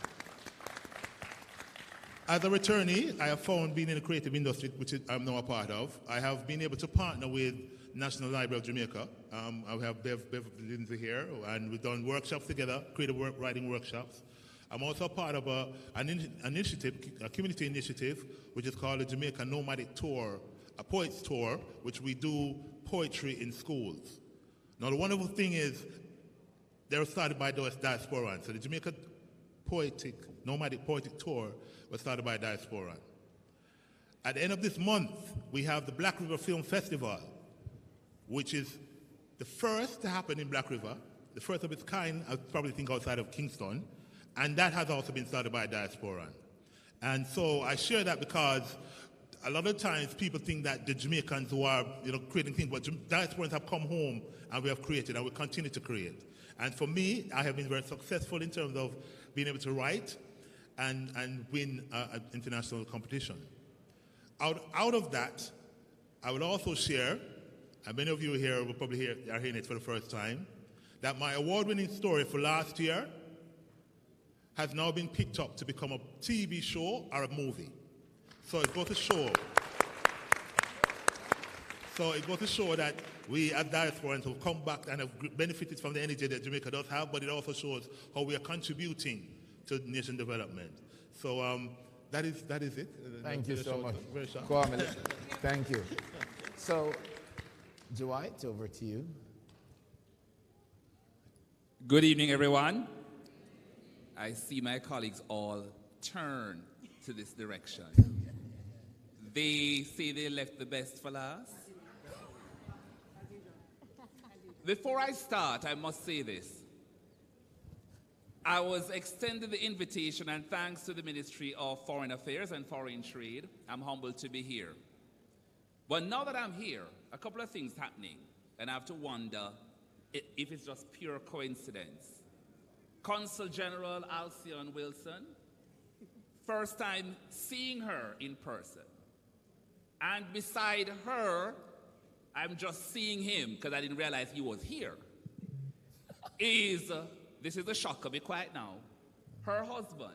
As a returnee, I have found being in the creative industry, which I'm now a part of, I have been able to partner with National Library of Jamaica. I have Bev Lindsay here, and we've done workshops together, creative writing workshops. I'm also a part of an initiative, a community initiative, which is called the Jamaica Nomadic Tour, a poets tour, which we do poetry in schools. Now, the wonderful thing is, they were started by those diasporans. So the Jamaica Nomadic Poetic Tour was started by a diasporan. At the end of this month, we have the Black River Film Festival, which is the first to happen in Black River, the first of its kind, I probably think outside of Kingston, and that has also been started by a diasporan. And so I share that because a lot of times people think that the Jamaicans who are creating things, but diasporans have come home and we have created and we continue to create. And for me, I have been very successful in terms of being able to write and win an international competition. Out of that, I will also share, and many of you here will probably are hearing it for the first time, that my award-winning story for last year has now been picked up to become a TV show or a movie. So it goes to show. That we as diasporans have come back and have benefited from the energy that Jamaica does have, but it also shows how we are contributing to nation development. So that is it. Thank you so much. Kwame, thank you. So, Dwight, over to you. Good evening, everyone. I see my colleagues all turn to this direction. They say they left the best for last. Before I start, I must say this. I was extended the invitation, and thanks to the Ministry of Foreign Affairs and Foreign Trade, I'm humbled to be here. But now that I'm here, a couple of things happening, and I have to wonder if it's just pure coincidence. Consul General Alcyon Wilson. First time seeing her in person. And beside her, I'm just seeing him because I didn't realize he was here. This is a shocker, be quiet now, her husband,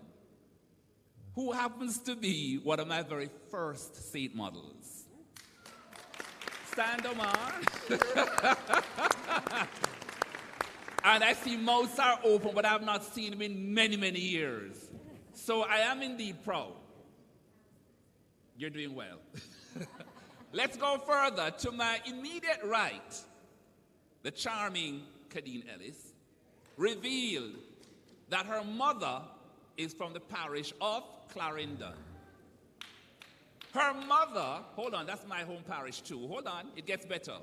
who happens to be one of my very first Saint models. Stand, Omar. And I see mouths are open, but I have not seen him in many, many years. So I am indeed proud. You're doing well. Let's go further. To my immediate right, the charming Kadeen Ellis revealed that her mother is from the parish of Clarendon. Her mother, hold on, that's my home parish too. Hold on, it gets better.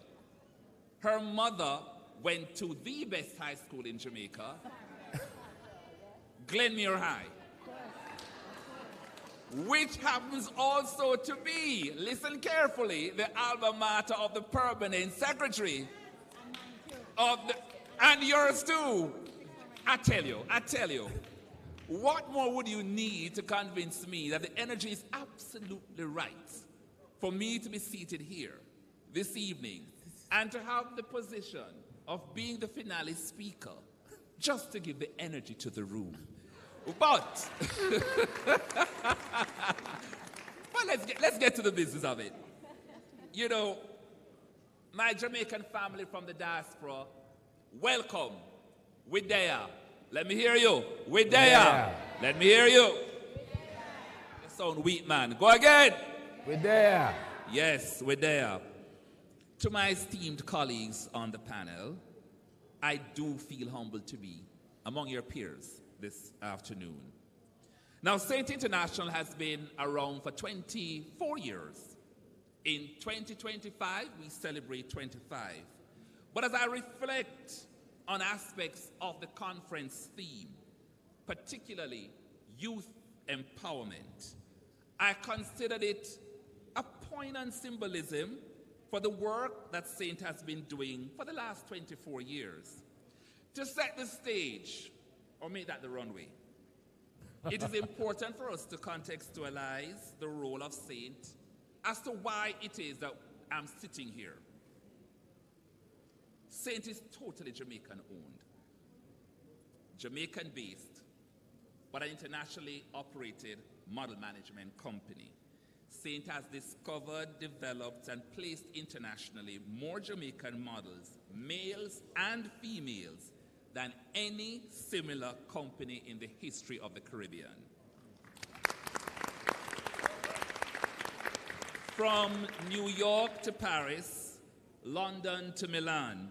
Her mother went to the best high school in Jamaica, Glenmuir High, which happens also to be, listen carefully, the alma mater of the permanent secretary of the, and yours too. I tell you, what more would you need to convince me that the energy is absolutely right for me to be seated here this evening and to have the position of being the finale speaker, just to give the energy to the room. But let's get to the business of it. You know, my Jamaican family from the diaspora, welcome. We're there. Let me hear you. We're there. Yeah. Let me hear you. You sound weak, man. Go again. We're there. Yes, we're there. To my esteemed colleagues on the panel, I do feel humbled to be among your peers this afternoon. Now, Saint International has been around for 24 years. In 2025, we celebrate 25. But as I reflect on aspects of the conference theme, particularly youth empowerment, I considered it a poignant symbolism for the work that Saint has been doing for the last 24 years. To set the stage, or make that the runway, it is important for us to contextualize the role of Saint as to why it is that I'm sitting here. Saint is totally Jamaican-owned, Jamaican-based, but an internationally operated model management company. Saint has discovered, developed, and placed internationally more Jamaican models, males and females, than any similar company in the history of the Caribbean. From New York to Paris, London to Milan,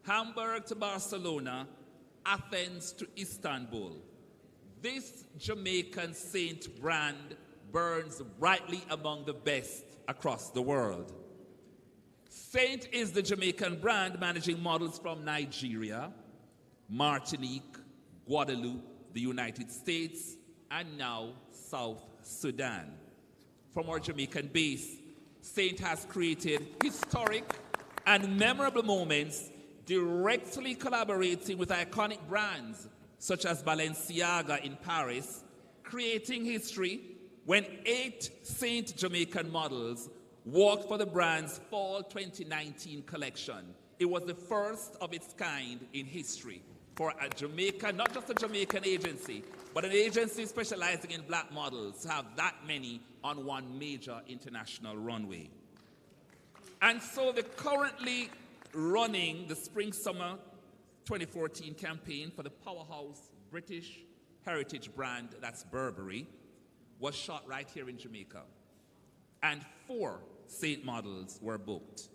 Hamburg to Barcelona, Athens to Istanbul, this Jamaican Saint brand burns brightly among the best across the world. Saint is the Jamaican brand managing models from Nigeria, Martinique, Guadeloupe, the United States, and now South Sudan. From our Jamaican base, Saint has created historic and memorable moments directly collaborating with iconic brands such as Balenciaga in Paris, creating history when 8 Saint Jamaican models walked for the brand's Fall 2019 collection. It was the first of its kind in history for a Jamaican, not just a Jamaican agency, but an agency specializing in black models to have that many on one major international runway. And so they're currently running the Spring-Summer 2014 campaign for the powerhouse British heritage brand, that's Burberry, was shot right here in Jamaica. And 4 Saint models were booked.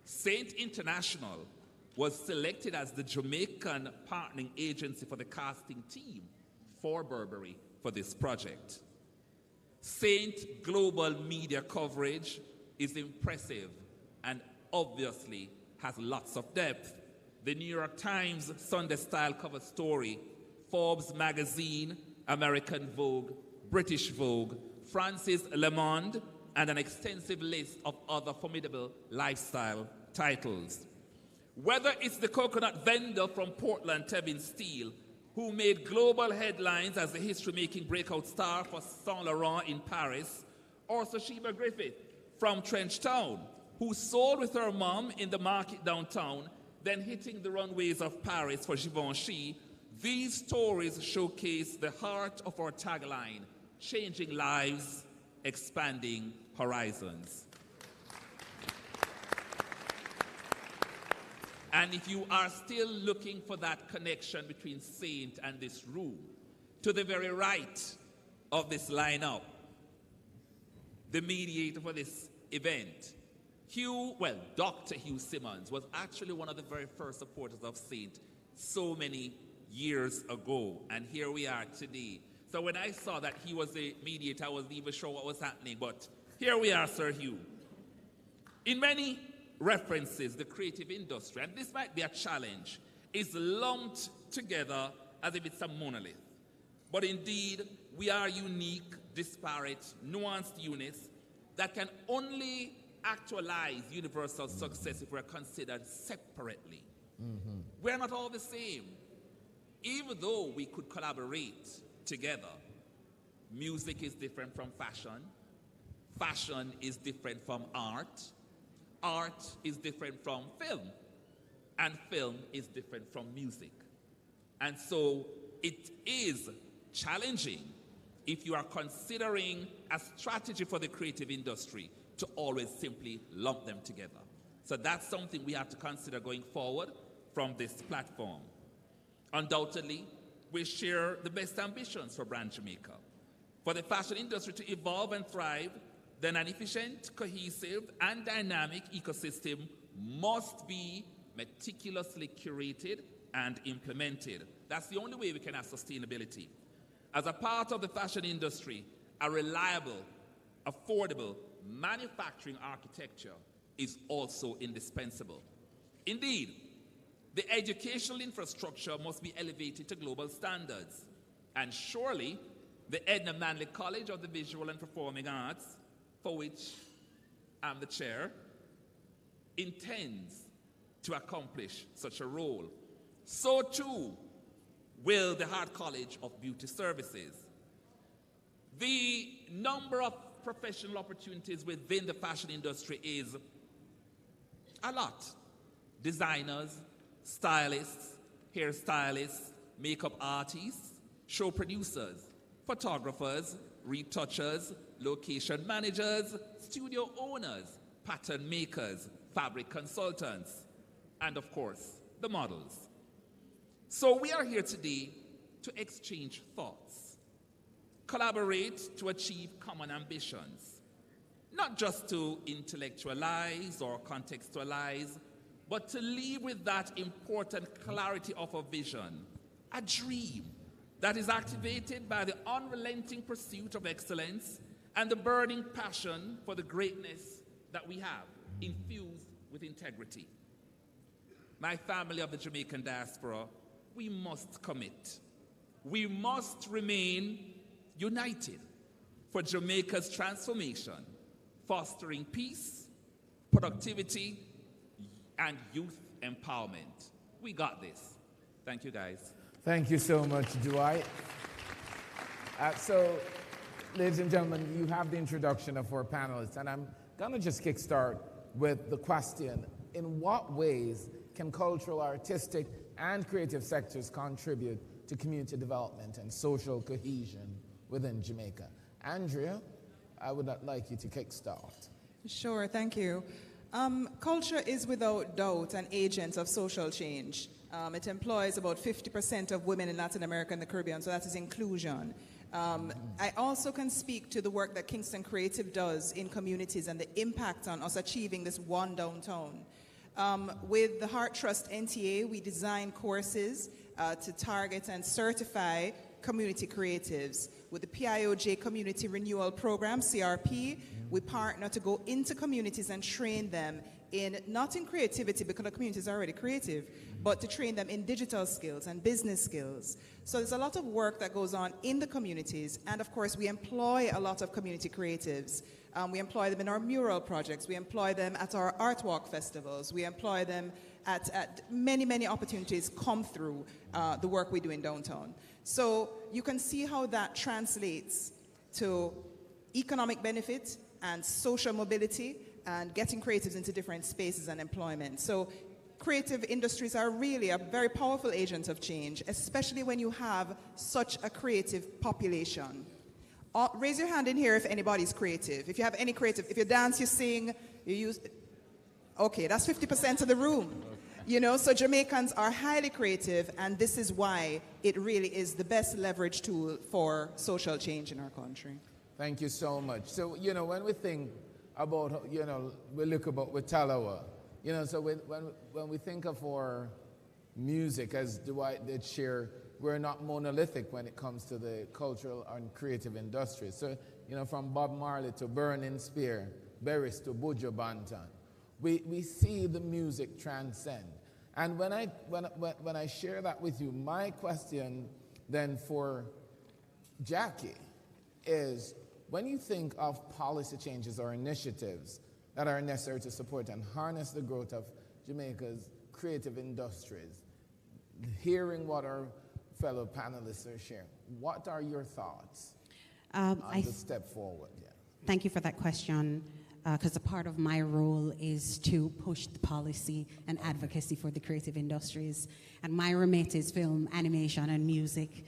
Saint International was selected as the Jamaican partnering agency for the casting team for Burberry for this project. Saint global media coverage is impressive and obviously has lots of depth. The New York Times Sunday Style cover story, Forbes magazine, American Vogue, British Vogue, France's Le Monde, and an extensive list of other formidable lifestyle titles. Whether it's the coconut vendor from Portland, Tevin Steele, who made global headlines as the history-making breakout star for Saint Laurent in Paris, or Sheba Griffith from Trenchtown, who sold with her mom in the market downtown, then hitting the runways of Paris for Givenchy. These stories showcase the heart of our tagline, changing lives, expanding horizons. And if you are still looking for that connection between Saint and this room, to the very right of this lineup, the mediator for this event, Dr. Hugh Simmons was actually one of the very first supporters of Saint so many years ago. And here we are today. So when I saw that he was the mediator, I wasn't even sure what was happening. But here we are, Sir Hugh. In many references, the creative industry, and this might be a challenge, is lumped together as if it's a monolith. But indeed, we are unique, disparate, nuanced units that can only actualize universal success if we're considered separately. We're not all the same. Even though we could collaborate together, music is different from fashion. Fashion is different from art. Art is different from film. And film is different from music. And so it is challenging if you are considering a strategy for the creative industry to always simply lump them together. So that's something we have to consider going forward from this platform. Undoubtedly, we share the best ambitions for Brand Jamaica. For the fashion industry to evolve and thrive, then an efficient, cohesive, and dynamic ecosystem must be meticulously curated and implemented. That's the only way we can have sustainability. As a part of the fashion industry, a reliable, affordable manufacturing architecture is also indispensable. Indeed, the educational infrastructure must be elevated to global standards. And surely, the Edna Manley College of the Visual and Performing Arts, for which I'm the chair, intends to accomplish such a role. So too will the Hart College of Beauty Services. The number of professional opportunities within the fashion industry is a lot. Designers, stylists, hairstylists, makeup artists, show producers, photographers, retouchers, location managers, studio owners, pattern makers, fabric consultants, and of course, the models. So we are here today to exchange thoughts, collaborate to achieve common ambitions, not just to intellectualize or contextualize, but to leave with that important clarity of a vision, a dream that is activated by the unrelenting pursuit of excellence and the burning passion for the greatness that we have, infused with integrity. My family of the Jamaican diaspora, we must commit. We must remain united for Jamaica's transformation, fostering peace, productivity, and youth empowerment. We got this. Thank you, guys. Thank you so much, Dwight. So, ladies and gentlemen, you have the introduction of our panelists, and I'm going to just kickstart with the question, in what ways can cultural, artistic, and creative sectors contribute to community development and social cohesion within Jamaica? Andrea, I would like you to kickstart. Sure, thank you. Culture is without doubt an agent of social change. It employs about 50% of women in Latin America and the Caribbean, so that is inclusion. I also can speak to the work that Kingston Creative does in communities and the impact on us achieving this one downtown. With the Heart Trust NTA, we design courses to target and certify community creatives. With the PIOJ Community Renewal Program, CRP, we partner to go into communities and train them not in creativity, because the community is already creative, but to train them in digital skills and business skills. So there's a lot of work that goes on in the communities, and of course we employ a lot of community creatives. We employ them in our mural projects, we employ them at our art walk festivals, we employ them at many, many opportunities come through the work we do in downtown. So you can see how that translates to economic benefit and social mobility and getting creatives into different spaces and employment. So creative industries are really a very powerful agent of change, especially when you have such a creative population. Raise your hand in here if anybody's creative. If you have any creative, if you dance, you sing, you use, okay, that's 50% of the room. You know, so Jamaicans are highly creative, and this is why it really is the best leverage tool for social change in our country. Thank you so much. So, you know, when we think about, you know, we look about with Talawa, you know, so when we think of our music, as Dwight did share, we're not monolithic when it comes to the cultural and creative industry. So, you know, from Bob Marley to Burning Spear, Berries to Buju Banton, we see the music transcend. And when I share that with you, my question then for Jackie is, when you think of policy changes or initiatives that are necessary to support and harness the growth of Jamaica's creative industries, hearing what our fellow panelists are sharing, what are your thoughts on the step forward? Yeah. Thank you for that question, because a part of my role is to push the policy and advocacy for the creative industries. And my remit is film, animation, and music.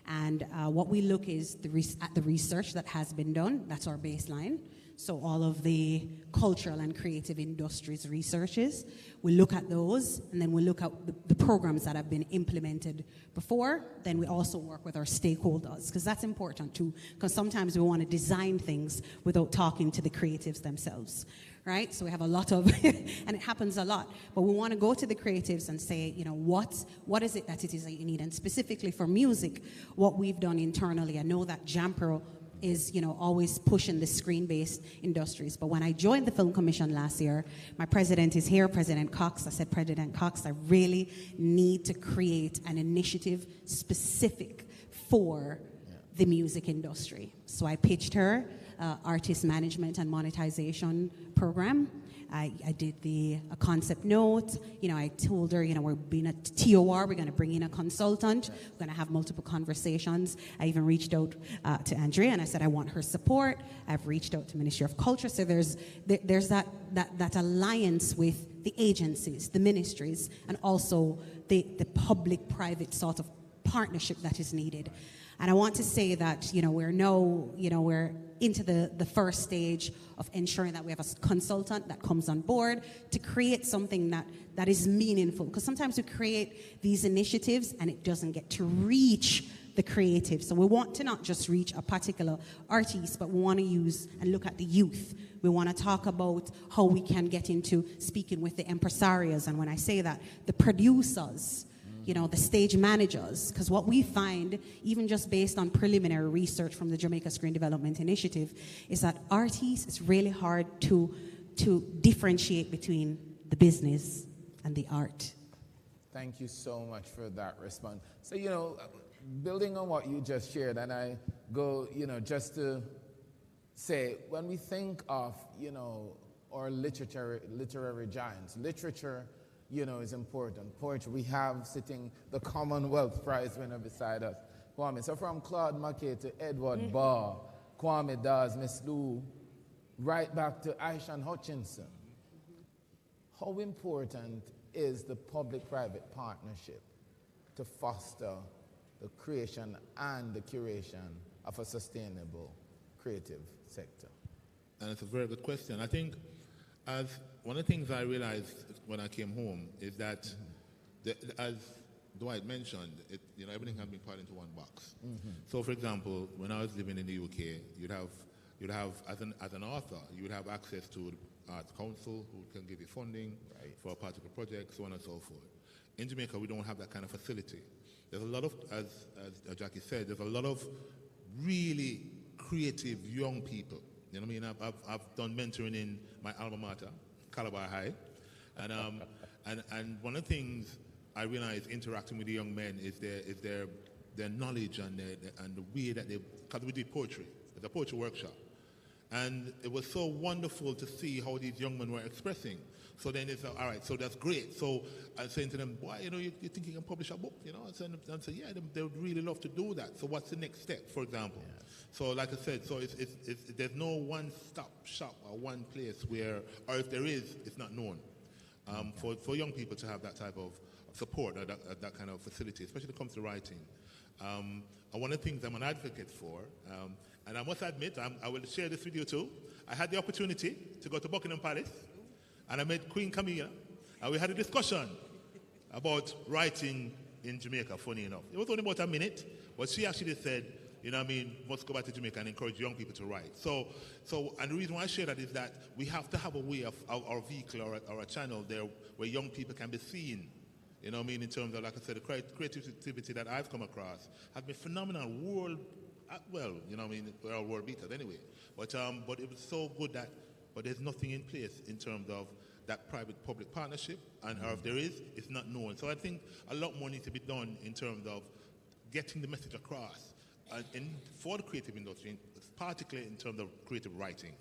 And what we look is at the research that has been done. That's our baseline. So all of the cultural and creative industries researches, we look at those, and then we look at the programs that have been implemented before. Then we also work with our stakeholders, because that's important too, because sometimes we want to design things without talking to the creatives themselves, right? So we have a lot of, and it happens a lot, but we want to go to the creatives and say, you know, what is it that you need? And specifically for music, what we've done internally, I know that JANAAC is, you know, always pushing the screen-based industries. But when I joined the Film Commission last year, my president is here, President Cox. I said, President Cox, I really need to create an initiative specific for the music industry. So I pitched her artist management and monetization program. I did a concept note. You know, I told her, you know, we're being a TOR, we're going to bring in a consultant, we're going to have multiple conversations. I even reached out to Andrea, and I said I want her support. I've reached out to Ministry of Culture. So there's that alliance with the agencies, the ministries, and also the public-private sort of partnership that is needed. And I want to say that, you know, we're into the first stage of ensuring that we have a consultant that comes on board to create something that is meaningful. Because sometimes we create these initiatives and it doesn't get to reach the creative. So we want to not just reach a particular artist, but we want to use and look at the youth. We want to talk about how we can get into speaking with the impresarios. And when I say that, the producers, you know, the stage managers, because what we find, even just based on preliminary research from the Jamaica Screen Development Initiative, is that artists, it's really hard to differentiate between the business and the art. Thank you so much for that response. So, you know, building on what you just shared, and I go, you know, just to say, when we think of, you know, our literary giants, literature, you know, is important. Poetry, we have sitting the Commonwealth Prize winner beside us, Kwame. So from Claude McKay to Edward Barr, Kwame Dawes, Miss Lou, right back to Aishan Hutchinson. How important is the public-private partnership to foster the creation and the curation of a sustainable creative sector? And it's a very good question. I think as one of the things I realized when I came home is that, as Dwight mentioned, you know, everything has been put into one box. So, for example, when I was living in the UK, you'd have as an author, you would have access to the Arts Council, who can give you funding for a particular project, so on and so forth. In Jamaica, we don't have that kind of facility. There's a lot of, as Jackie said, there's a lot of really creative young people. You know what I mean? I've done mentoring in my alma mater, Calabar High, and one of the things I realized interacting with the young men is their knowledge and the way that they, because we did poetry, it's a poetry workshop, And it was so wonderful to see how these young men were expressing. So then it's all right, so that's great. So I was saying to them, boy, you think you can publish a book, I said, yeah, they would really love to do that. So what's the next step, for example? Yes. So like I said, so there's no one-stop shop or one place where, or if there is, it's not known. For young people to have that type of support or that kind of facility, especially when it comes to writing. And one of the things I'm an advocate for, and I must admit, I will share this with you too. I had the opportunity to go to Buckingham Palace, and I met Queen Camilla, and we had a discussion about writing in Jamaica, funny enough. It was only about a minute, but she actually said, must go back to Jamaica and encourage young people to write. And the reason why I share that is that we have to have a way of our vehicle or a channel there where young people can be seen. In terms of, like I said, the creativity that I've come across has been phenomenal. We're all world beaters anyway. But it was so good but there's nothing in place in terms of that private-public partnership, or if there is, it's not known. So I think a lot more needs to be done in terms of getting the message across for the creative industry, particularly in terms of creative writing.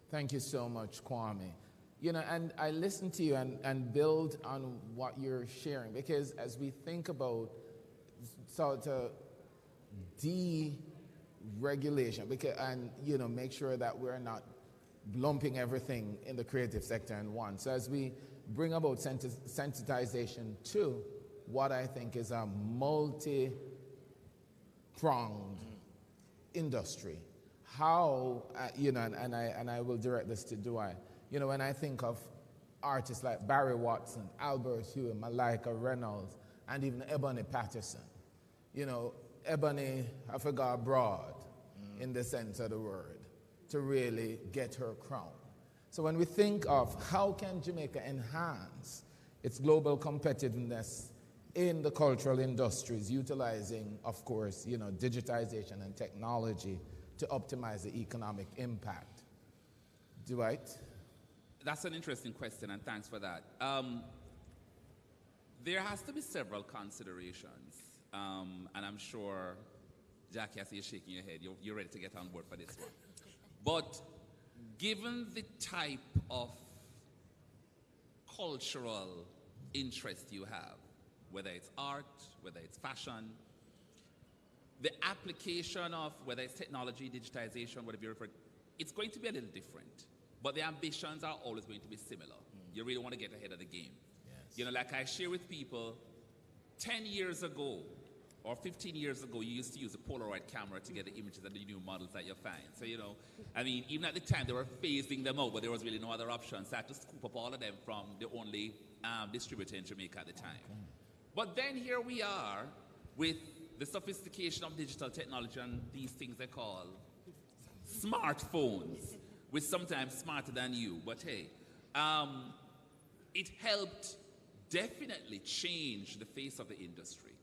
Thank you so much, Kwame. And I listen to you and build on what you're sharing, because as we think about deregulation, make sure that we're not lumping everything in the creative sector in one. So as we bring about sensitization to what I think is a multi-pronged industry, how, and I will direct this to Dwight. When I think of artists like Barry Watson, Albert Hewitt, Malika Reynolds, and even Ebony Patterson, Ebony, I forgot broad in the sense of the word, to really get her crown. So when we think of how can Jamaica enhance its global competitiveness in the cultural industries, utilizing, of course, digitization and technology to optimize the economic impact. Dwight? That's an interesting question, and thanks for that. There has to be several considerations, and I'm sure, Jackie, I see you shaking your head. You're ready to get on board for this one. But given the type of cultural interest you have, whether it's art, whether it's fashion, the application of whether it's technology, digitization, whatever you refer, it's going to be a little different. But the ambitions are always going to be similar. You really want to get ahead of the game. Yes. Like I share with people, 10 years ago or 15 years ago, you used to use a Polaroid camera to get the images of the new models that you find. So, even at the time, they were phasing them out, but there was really no other option. So I had to scoop up all of them from the only distributor in Jamaica at the time. Okay. But then here we are with the sophistication of digital technology and these things they call smartphones, which sometimes smarter than you. But hey, it helped definitely change the face of the industry,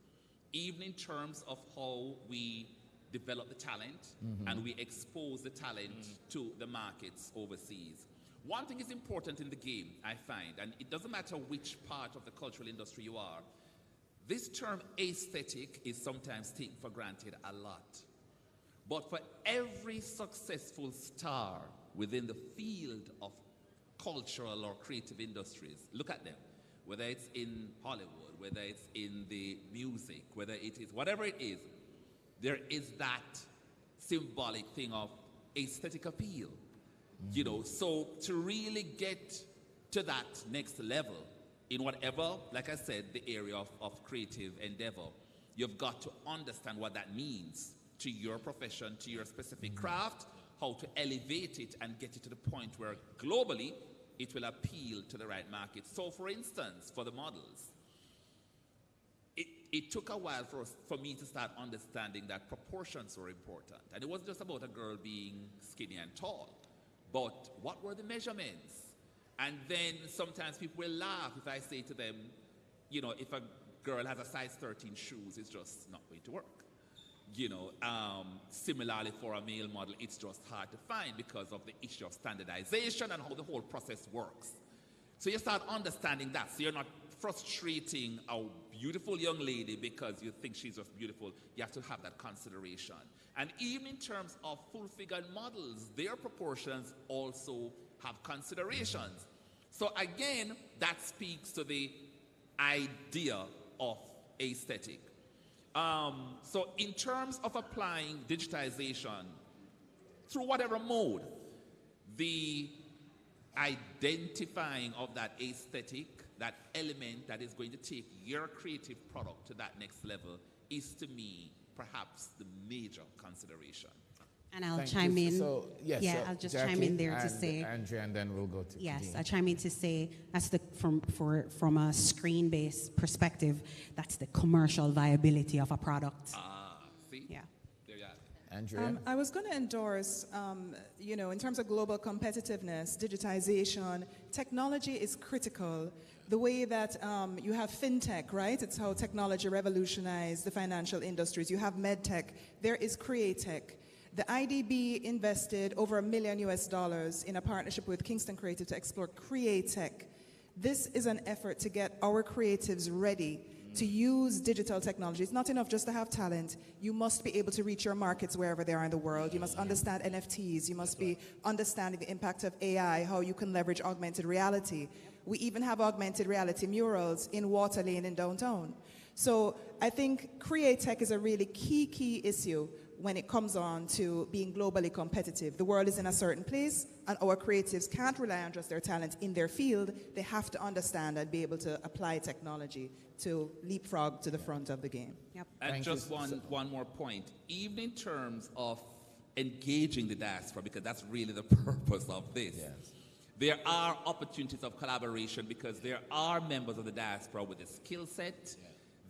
even in terms of how we develop the talent and we expose the talent to the markets overseas. One thing is important in the game, I find, and it doesn't matter which part of the cultural industry you are, this term aesthetic is sometimes taken for granted a lot. But for every successful star within the field of cultural or creative industries, look at them, whether it's in Hollywood, whether it's in the music, whether it is, whatever it is, there is that symbolic thing of aesthetic appeal. So to really get to that next level in whatever, like I said, the area of creative endeavor, you've got to understand what that means to your profession, to your specific craft, how to elevate it and get it to the point where globally it will appeal to the right market. So for instance, for the models, it took a while for me to start understanding that proportions were important. And it wasn't just about a girl being skinny and tall, but what were the measurements? And then sometimes people will laugh if I say to them, if a girl has a size 13 shoes, it's just not going to work. Similarly for a male model, it's just hard to find because of the issue of standardization and how the whole process works. So you start understanding that. So you're not frustrating a beautiful young lady because you think she's just beautiful. You have to have that consideration. And even in terms of full-figured models, their proportions also have considerations. So again, that speaks to the idea of aesthetic. So in terms of applying digitization through whatever mode, the identifying of that aesthetic, that element that is going to take your creative product to that next level is, to me, perhaps the major consideration. And I'll chime in. So, yes, yeah, so I'll just Jackie chime in there to and say. Andrea, and then we'll go to Yes, Kadeen. I chime in to say that's from a screen-based perspective, that's the commercial viability of a product. See? Yeah. There you are. Andrea? I was going to endorse, in terms of global competitiveness, digitization, technology is critical. The way that you have fintech, right? It's how technology revolutionized the financial industries. You have medtech. There is createch. The IDB invested over $1 million in a partnership with Kingston Creative to explore createch. This is an effort to get our creatives ready to use digital technology. It's not enough just to have talent. You must be able to reach your markets wherever they are in the world. You must understand NFTs. You must be understanding the impact of AI, how you can leverage augmented reality. We even have augmented reality murals in Water Lane in downtown. So I think createch is a really key issue when it comes on to being globally competitive. The world is in a certain place, and our creatives can't rely on just their talent in their field. They have to understand and be able to apply technology to leapfrog to the front of the game. Yep. And just one more point. Even in terms of engaging the diaspora, because that's really the purpose of this. Yes. There are opportunities of collaboration because there are members of the diaspora with the skill set,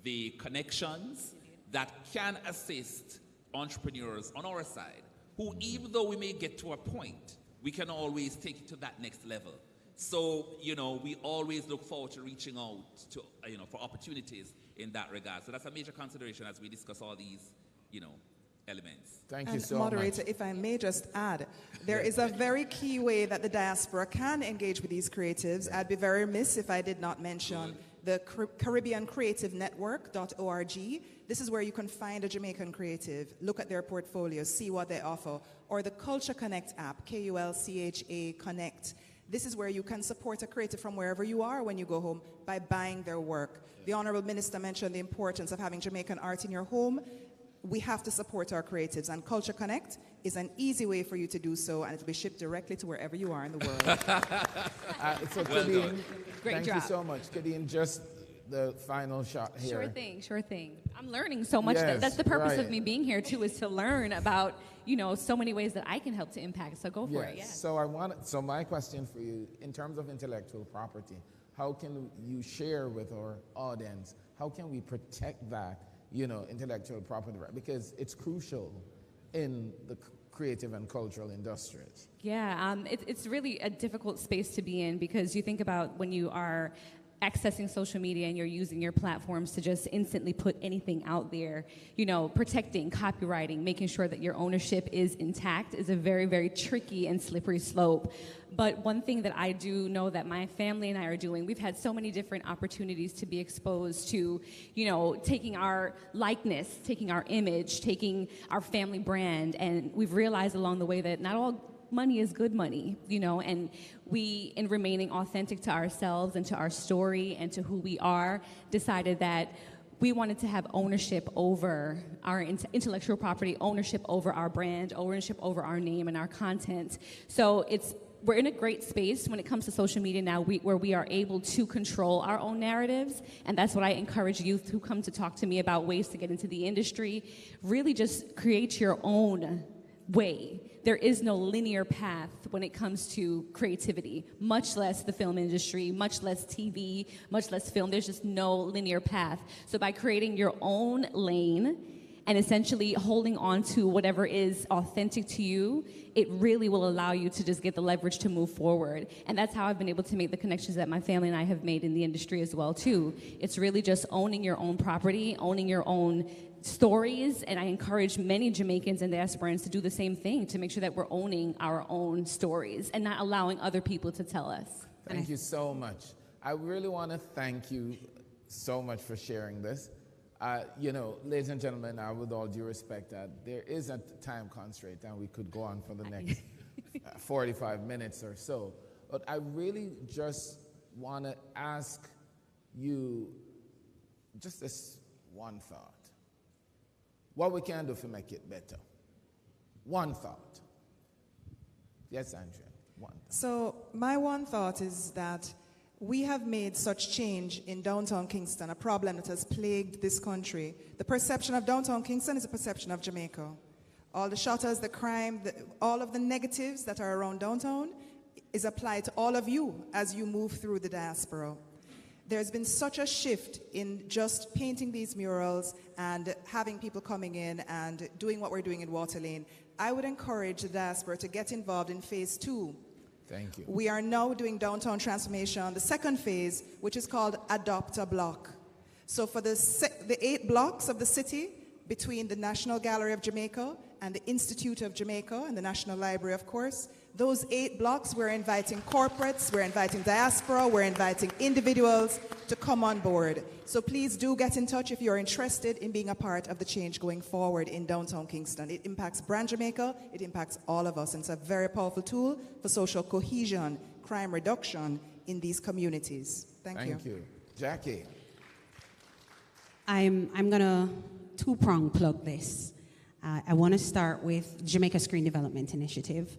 the connections that can assist entrepreneurs on our side, who, even though we may get to a point, we can always take it to that next level. So, we always look forward to reaching out to, for opportunities in that regard. So that's a major consideration as we discuss all these, elements. Thank you so Moderator, much. if I may just add, there is a very key way that the diaspora can engage with these creatives. I'd be very remiss if I did not mention the Caribbean Creative Network.org. This is where you can find a Jamaican creative, look at their portfolios, see what they offer, or the Culture Connect app, KULCHA Connect. This is where you can support a creative from wherever you are when you go home by buying their work. The Honorable Minister mentioned the importance of having Jamaican art in your home. We have to support our creatives, and Culture Connect is an easy way for you to do so, and it'll be shipped directly to wherever you are in the world. So Well Kadeen, done. Great thank job. you so much. Kadeen, just the final shot here. Sure thing. I'm learning so much. Yes, That's the purpose right. of me being here, too, is to learn about, so many ways that I can help to impact. So go for it, yeah. So my question for you, in terms of intellectual property, how can you share with our audience, how can we protect that, intellectual property right? Because it's crucial in the creative and cultural industries. Yeah, it's really a difficult space to be in because you think about when you are accessing social media and you're using your platforms to just instantly put anything out there, protecting, copywriting, making sure that your ownership is intact is a very, very tricky and slippery slope. But one thing that I do know that my family and I are doing, we've had so many different opportunities to be exposed to, taking our likeness, taking our image, taking our family brand, and we've realized along the way that not all money is good money, and we, in remaining authentic to ourselves and to our story and to who we are, decided that we wanted to have ownership over our intellectual property, ownership over our brand, ownership over our name and our content. So we're in a great space when it comes to social media now where we are able to control our own narratives, and that's what I encourage youth who come to talk to me about ways to get into the industry. Really just create your own way. There is no linear path when it comes to creativity, much less the film industry, much less TV, much less film. There's just no linear path. So by creating your own lane and essentially holding on to whatever is authentic to you, it really will allow you to just get the leverage to move forward. And that's how I've been able to make the connections that my family and I have made in the industry as well, too. It's really just owning your own property, owning your own stories, and I encourage many Jamaicans and diasporans to do the same thing, to make sure that we're owning our own stories and not allowing other people to tell us. Thank you so much. I really want to thank you so much for sharing this. Ladies and gentlemen, with all due respect, there is a time constraint, and we could go on for the next 45 minutes or so. But I really just want to ask you just this one thought. What we can do to make it better. One thought. Yes, Andrea, one thought. So my one thought is that we have made such change in downtown Kingston, a problem that has plagued this country. The perception of downtown Kingston is a perception of Jamaica. All the shutters, the crime, all of the negatives that are around downtown is applied to all of you as you move through the diaspora. There's been such a shift in just painting these murals and having people coming in and doing what we're doing in Water Lane. I would encourage the diaspora to get involved in phase 2. Thank you. We are now doing downtown transformation, the second phase, which is called Adopt a Block. So for the 8 blocks of the city, between the National Gallery of Jamaica and the Institute of Jamaica and the National Library, of course, those 8 blocks, we're inviting corporates, we're inviting diaspora, we're inviting individuals to come on board. So please do get in touch if you're interested in being a part of the change going forward in downtown Kingston. It impacts Brand Jamaica, it impacts all of us, and it's a very powerful tool for social cohesion, crime reduction in these communities. Thank you. Thank you. Jackie. I'm going to two-prong plug this. I want to start with Jamaica Screen Development Initiative.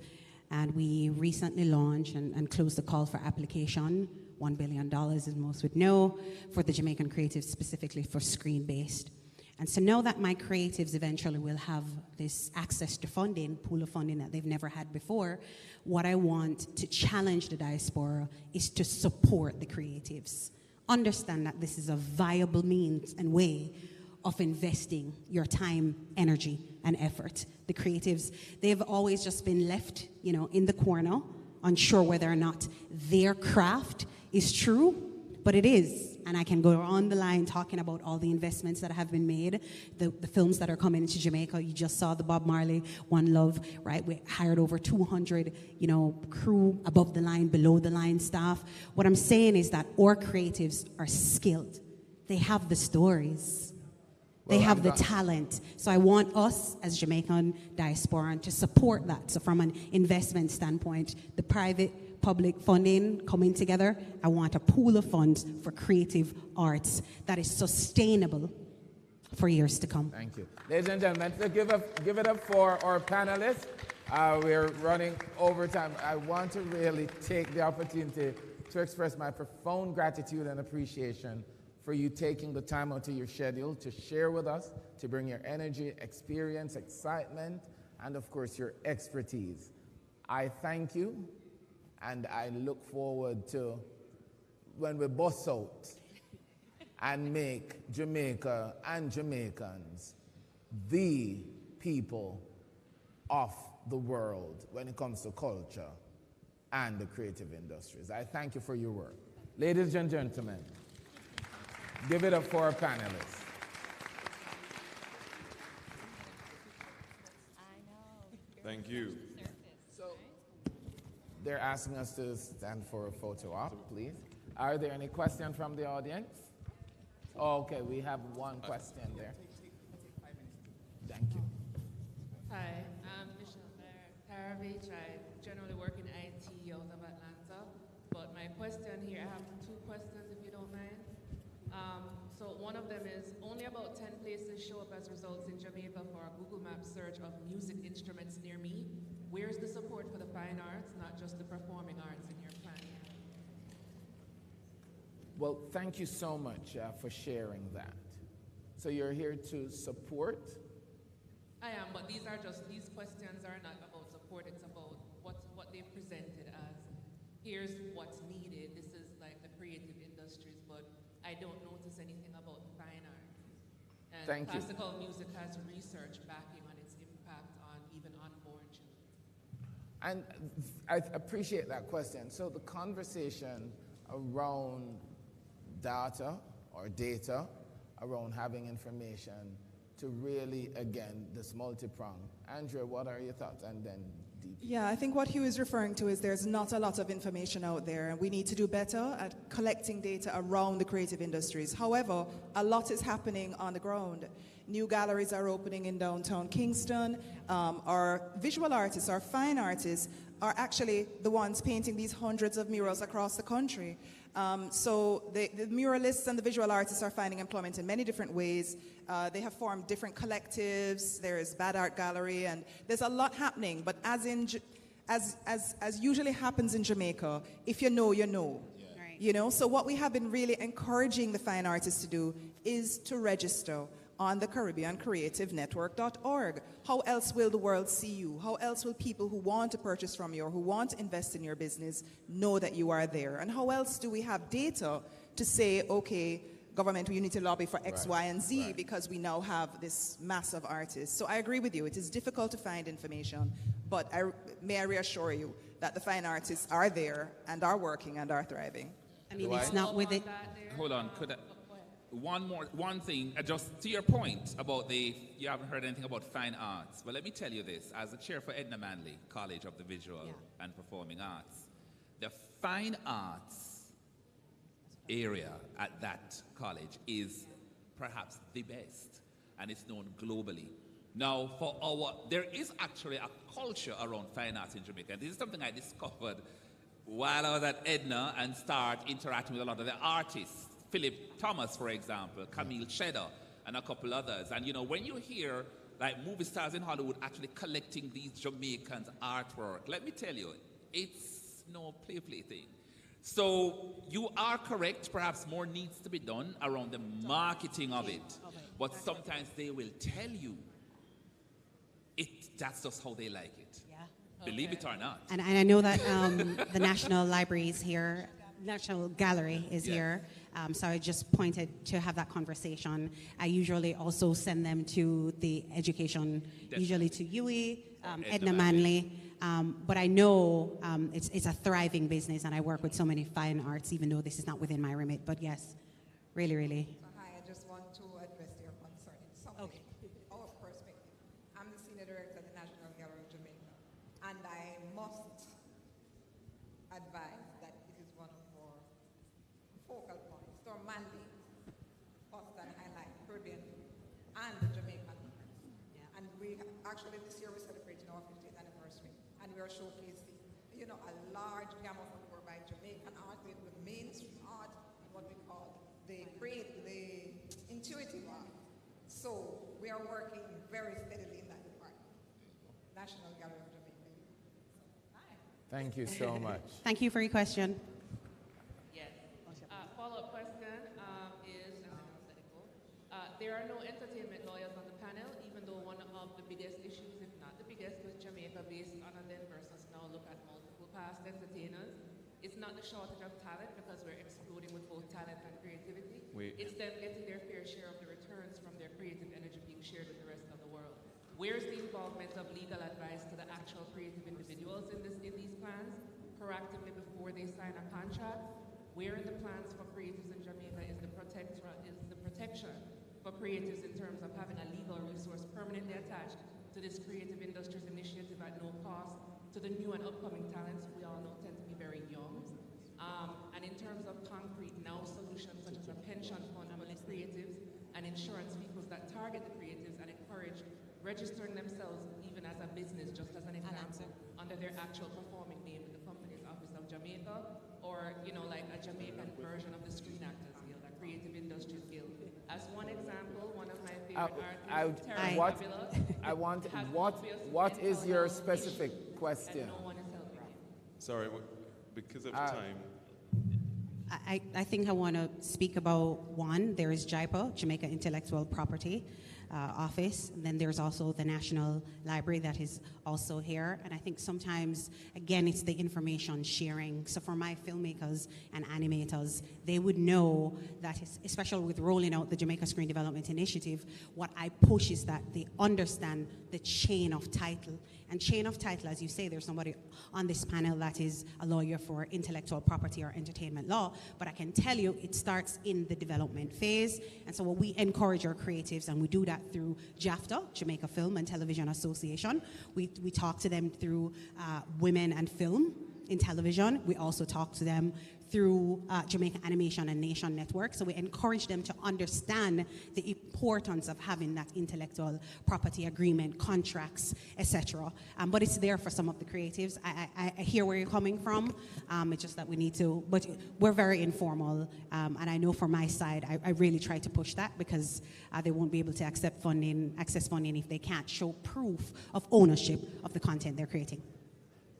And we recently launched and closed the call for application, $1 billion, as most would know, for the Jamaican creatives, specifically for screen-based. And so now that my creatives eventually will have this access to funding, pool of funding that they've never had before, what I want to challenge the diaspora is to support the creatives. Understand that this is a viable means and way of investing your time, energy, and effort. The creatives, they've always just been left, in the corner, unsure whether or not their craft is true, but it is. And I can go on the line talking about all the investments that have been made, the films that are coming into Jamaica. You just saw the Bob Marley, One Love, right? We hired over 200, crew above the line, below the line staff. What I'm saying is that our creatives are skilled. They have the stories. They have the talent. So I want us as Jamaican diaspora to support that. So from an investment standpoint, the private, public funding coming together, I want a pool of funds for creative arts that is sustainable for years to come. Thank you. Ladies and gentlemen, so give it up for our panelists. We're running over time. I want to really take the opportunity to express my profound gratitude and appreciation for you taking the time out of your schedule to share with us, to bring your energy, experience, excitement, and of course your expertise. I thank you, and I look forward to when we bust out and make Jamaica and Jamaicans the people of the world when it comes to culture and the creative industries. I thank you for your work. Ladies and gentlemen, give it up for our panelists. Thank you. So, they're asking us to stand for a photo op, please. Are there any questions from the audience? Oh, okay, we have one question there. Thank you. Hi, I'm Michelle Paravich. I generally work in IT out of Atlanta. But my question here, I have 2 questions if you don't mind. So one of them is, only about 10 places show up as results in Jamaica for a Google Maps search of music instruments near me. Where's the support for the fine arts, not just the performing arts in your plan? Well, thank you so much for sharing that. So you're here to support? I am, but these questions are not about support, it's about what they've presented as, here's what's needed, this is like the creative industries, but I don't notice anything about the fine arts. And thank classical you. music has research backing on its impact on even unborn children. And I appreciate that question. So the conversation around data, around having information to really, again, this multi-prong. Andrea, what are your thoughts? And then Yeah, I think what Hugh is referring to is there's not a lot of information out there, and we need to do better at collecting data around the creative industries. However, a lot is happening on the ground. New galleries are opening in downtown Kingston. Our visual artists, our fine artists, are actually the ones painting these hundreds of murals across the country. So the muralists and the visual artists are finding employment in many different ways. They have formed different collectives. There's Bad Art Gallery, and there's a lot happening. But as usually happens in Jamaica, if you know, you know. Yeah. Right. You know. So what we have been really encouraging the fine artists to do is to register on the CaribbeanCreativeNetwork.org. How else will the world see you? How else will people who want to purchase from you or who want to invest in your business know that you are there? And how else do we have data to say, okay, government, you need to lobby for X, Y, and Z because we now have this mass of artists. So I agree with you. It is difficult to find information, but may I reassure you that the fine artists are there and are working and are thriving. I mean, it's not with it. Hold on. One thing, just to your point about you haven't heard anything about fine arts. Well, let me tell you this. As the chair for Edna Manley College of the Visual and Performing Arts, the fine arts area at that college is perhaps the best, and it's known globally. Now, there is actually a culture around fine arts in Jamaica, and this is something I discovered while I was at Edna and started interacting with a lot of the artists. Philip Thomas, for example, Camille Cheddar, and a couple others. And, you know, when you hear, like, movie stars in Hollywood actually collecting these Jamaicans' artwork, let me tell you, it's no play thing. So you are correct. Perhaps more needs to be done around the marketing of it. But sometimes they will tell you that's just how they like it. Yeah. Believe it or not. And I know that the National Library is here. National Gallery is here. So I just pointed to have that conversation. I usually also send them to the education, usually to UE, Edna Manley. But I know it's a thriving business, and I work with so many fine arts, even though this is not within my remit. But yes, really, really. So hi, I just want to address your concern in some way. Our perspective. I'm the senior director of the National Gallery of Jamaica, and I must advise that it is one of our focal points. So Manley, Boston, highlight Caribbean, and the Jamaican. Yeah. And we actually this year we're celebrating our 50th anniversary, and we are showcasing, you know, a large gamut of work by Jamaican art with mainstream art, and what we call the intuitive art. So we are working very steadily in that department. National Gallery of Jamaica. Hi. Thank you so much. Thank you for your question. Yes. Follow-up question is, there are no entertainment lawyers on the panel, even though one of the biggest issues, if not the biggest, with Jamaica based on a then versus now look at multiple past entertainers. It's not the shortage of talent, because we're exploding with both talent and creativity. It's them getting their fair share of the returns from their creative energy being shared with the rest of the world. Where's the involvement of legal advice to the actual creative individuals in these plans, proactively before they sign a contract? Where in the plans for creatives in Jamaica is the protection for creatives in terms of having a legal resource permanently attached to this creative industries initiative at no cost to the new and upcoming talents who we all know tend to be very young? And in terms of concrete now solutions such as a pension fund for the creatives and insurance vehicles that target the creatives and encourage registering themselves even as a business, just as an example, under their actual performing name in the Companies Office of Jamaica, or, you know, like a Jamaican version of the Screen Actors Guild, a Creative Industries Guild. As one example, one of my favorite artists, what is your specific question? No one is helping him. Sorry, because of time. I think I want to speak about one. There is JIPA, Jamaica Intellectual Property Office. And then there's also the National Library that is also here. And I think sometimes, again, it's the information sharing. So for my filmmakers and animators, they would know that, especially with rolling out the Jamaica Screen Development Initiative, what I push is that they understand the chain of title. And chain of title, as you say, there's somebody on this panel that is a lawyer for intellectual property or entertainment law, but I can tell you it starts in the development phase. And so what we encourage our creatives, and we do that through JAFTA, Jamaica Film and Television Association. We talk to them through Women and Film in television. We also talk to them through Jamaica Animation and Nation Network. So we encourage them to understand the importance of having that intellectual property agreement, contracts, etc. But it's there for some of the creatives. I hear where you're coming from. It's just that we need to, but we're very informal. And I know from my side, I really try to push that because they won't be able to access funding if they can't show proof of ownership of the content they're creating.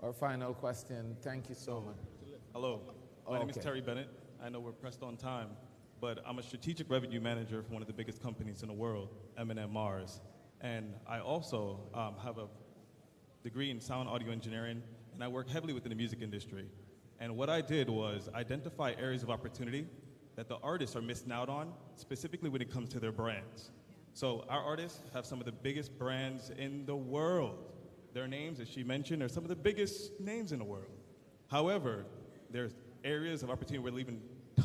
Our final question. Thank you so much. Hello. My name is Terry Bennett. I know we're pressed on time, but I'm a strategic revenue manager for one of the biggest companies in the world, M&M Mars. And I also have a degree in sound audio engineering, and I work heavily within the music industry. And what I did was identify areas of opportunity that the artists are missing out on, specifically when it comes to their brands. So our artists have some of the biggest brands in the world. Their names, as she mentioned, are some of the biggest names in the world. However, there's areas of opportunity where we're leaving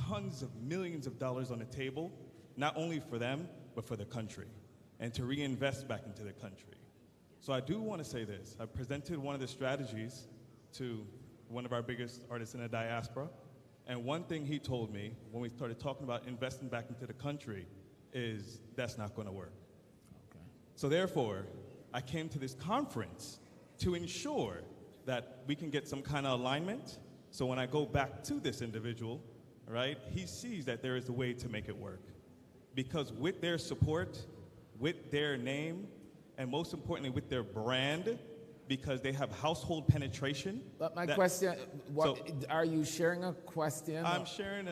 tons of millions of dollars on the table, not only for them, but for the country, and to reinvest back into the country. So I do want to say this. I presented one of the strategies to one of our biggest artists in the diaspora, and one thing he told me when we started talking about investing back into the country is that's not going to work. Okay. So therefore, I came to this conference to ensure that we can get some kind of alignment. So when I go back to this individual, right, he sees that there is a way to make it work. Because with their support, with their name, and most importantly, with their brand, because they have household penetration. But my question, are you sharing a question? I'm sharing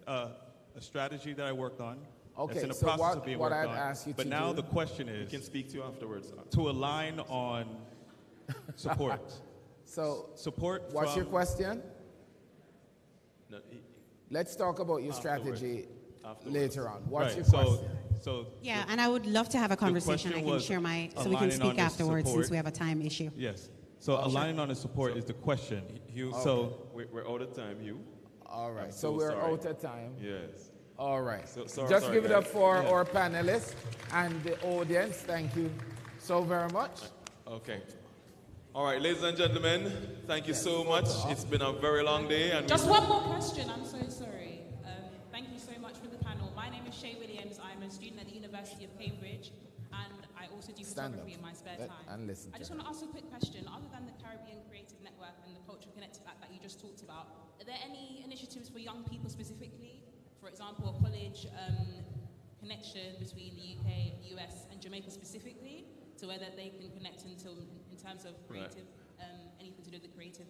a strategy that I worked on. Okay, it's in the so process of being what worked I'd on. ask you but to now do, the question is, We can speak to you afterwards. to align on support. So, support. What's your question? No, Let's talk about your strategy later on. What's your so, question? So yeah, and I would love to have a conversation. I can share my, so we can speak afterwards since we have a time issue. Yes. So aligning on the support is the question. Hugh, so we're out of time, Hugh. All right. So we're out of time. Yes. All right. Sorry, Just give it up guys. for our panelists and the audience. Thank you so very much. Okay. All right, ladies and gentlemen, thank you so much. It's been a very long day. And just one more question. I'm so sorry. Thank you so much for the panel. My name is Shay Williams. I'm a student at the University of Cambridge, and I also do photography in my spare time. And listen. I just want to ask a quick question. Other than the Caribbean Creative Network and the Culture Connected that you just talked about, are there any initiatives for young people specifically? For example, a college connection between the UK, US, and Jamaica specifically, to where that they can connect in terms of creative, anything to do with the creative.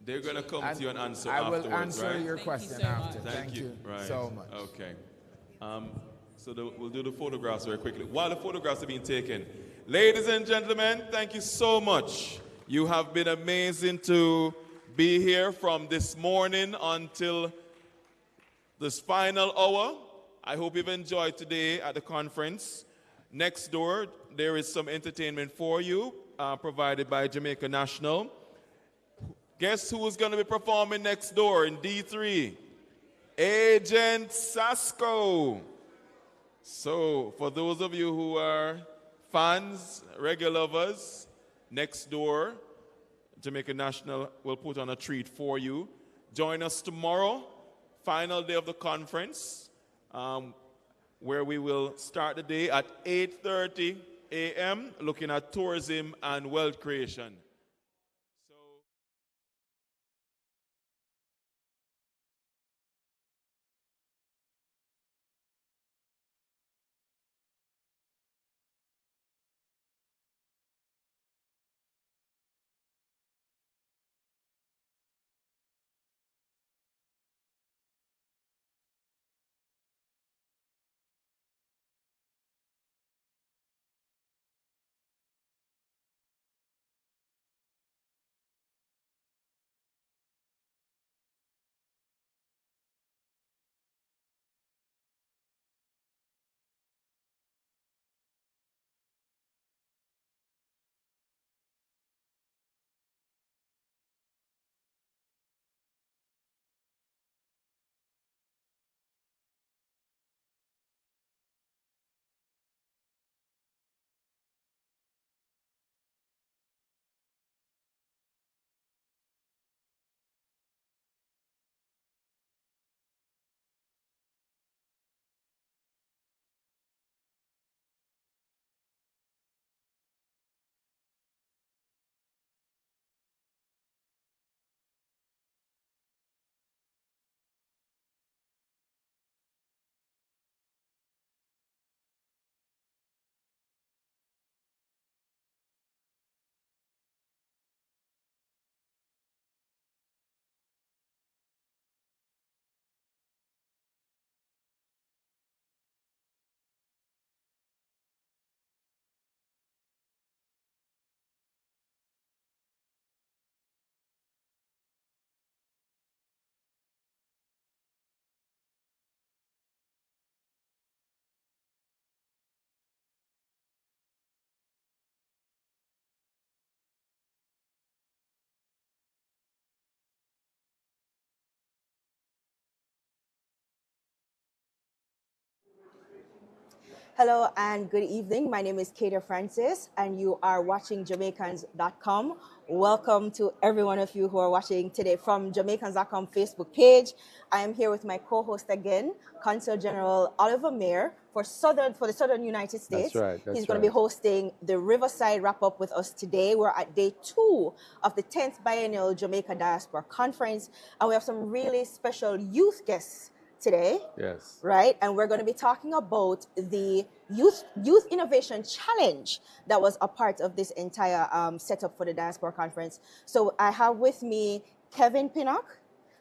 They're going to come to you and answer I afterwards, will answer right? your question after. Thank you right. so much. Okay. We'll do the photographs very quickly. While the photographs are being taken, ladies and gentlemen, thank you so much. You have been amazing to be here from this morning until this final hour. I hope you've enjoyed today at the conference. Next door, there is some entertainment for you, provided by Jamaica National. Guess who's going to be performing next door in D3? Agent Sasko. So, for those of you who are fans, regular lovers, next door, Jamaica National will put on a treat for you. Join us tomorrow, final day of the conference, where we will start the day at 8:30 a.m. looking at tourism and wealth creation. Hello and good evening. My name is Katie Francis, and you are watching Jamaicans.com. Welcome to every one of you who are watching today from Jamaicans.com Facebook page. I am here with my co-host again, Consul General Oliver Mayer for the Southern United States. That's right. He's going to be hosting the Riverside wrap-up with us today. We're at day 2 of the 10th Biennial Jamaica Diaspora Conference, and we have some really special youth guests today. Yes. Right? And we're going to be talking about the Youth Innovation Challenge that was a part of this entire setup for the Diaspora Conference. So I have with me Kevin Pinnock.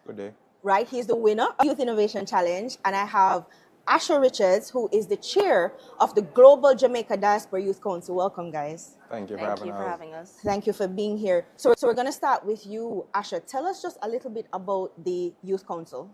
Good day. Right? He's the winner of Youth Innovation Challenge. And I have Asher Richards, who is the chair of the Global Jamaica Diaspora Youth Council. Welcome, guys. Thank you for having us. Thank you for being here. So we're going to start with you, Asher. Tell us just a little bit about the Youth Council.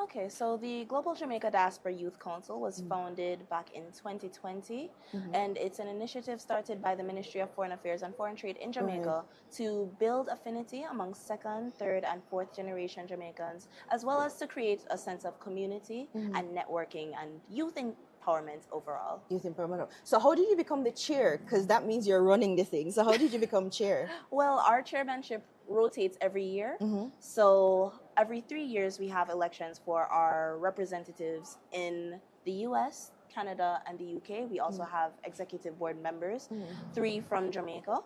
Okay, so the Global Jamaica Diaspora Youth Council was founded back in 2020, and it's an initiative started by the Ministry of Foreign Affairs and Foreign Trade in Jamaica to build affinity among second, third, and fourth generation Jamaicans, as well as to create a sense of community and networking and youth empowerment overall. Youth empowerment. So how did you become the chair? Because that means you're running the thing. So how did you become chair? Well, our chairmanship rotates every year. So every 3 years we have elections for our representatives in the US, Canada, and the UK. We also have executive board members, 3 from Jamaica.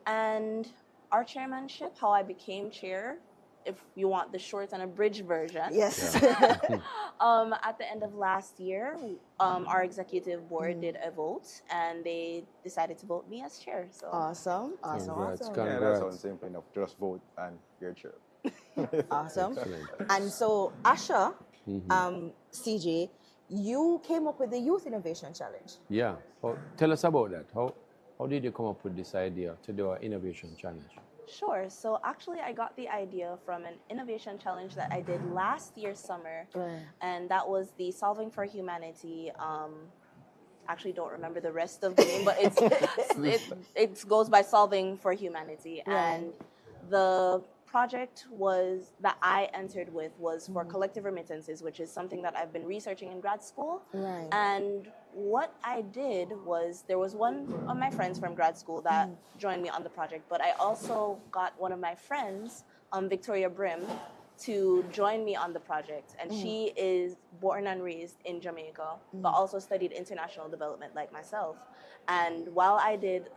And our chairmanship, how I became chair, if you want the short and abridged version. Yes. At the end of last year, our executive board did a vote, and they decided to vote me as chair. So awesome. Yeah, that sounds simple enough. Just vote and you're chair. Awesome. And so, Asha, CJ, you came up with the Youth Innovation Challenge. Yeah. Well, tell us about that. How did you come up with this idea to do an innovation challenge? Sure. So actually, I got the idea from an innovation challenge that I did last year summer, and that was the Solving for Humanity. Actually, don't remember the rest of the name, but it goes by Solving for Humanity, and the project that I entered with was for collective remittances, which is something that I've been researching in grad school. Right. And what I did was, there was one of my friends from grad school that joined me on the project, but I also got one of my friends, Victoria Brim, to join me on the project. And she is born and raised in Jamaica, but also studied international development like myself. And while I did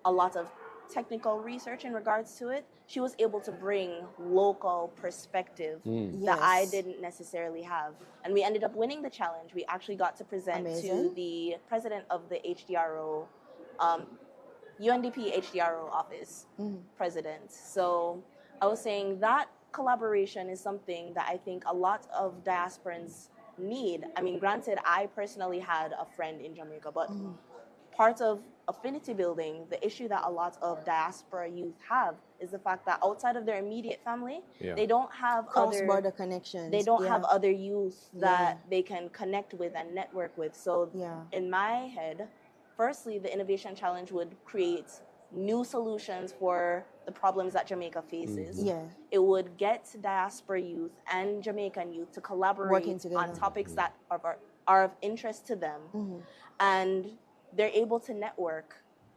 a lot of technical research in regards to it, she was able to bring local perspective that I didn't necessarily have. And we ended up winning the challenge. We actually got to present to the president of the HDRO, UNDP HDRO office president. So I was saying that collaboration is something that I think a lot of diasporans need. I mean, granted, I personally had a friend in Jamaica, but part of affinity building, the issue that a lot of diaspora youth have is the fact that outside of their immediate family, they don't have cross-border connections. They don't have other youth that they can connect with and network with. So in my head, firstly, the Innovation Challenge would create new solutions for the problems that Jamaica faces. It would get diaspora youth and Jamaican youth to collaborate on topics that are of interest to them. And they're able to network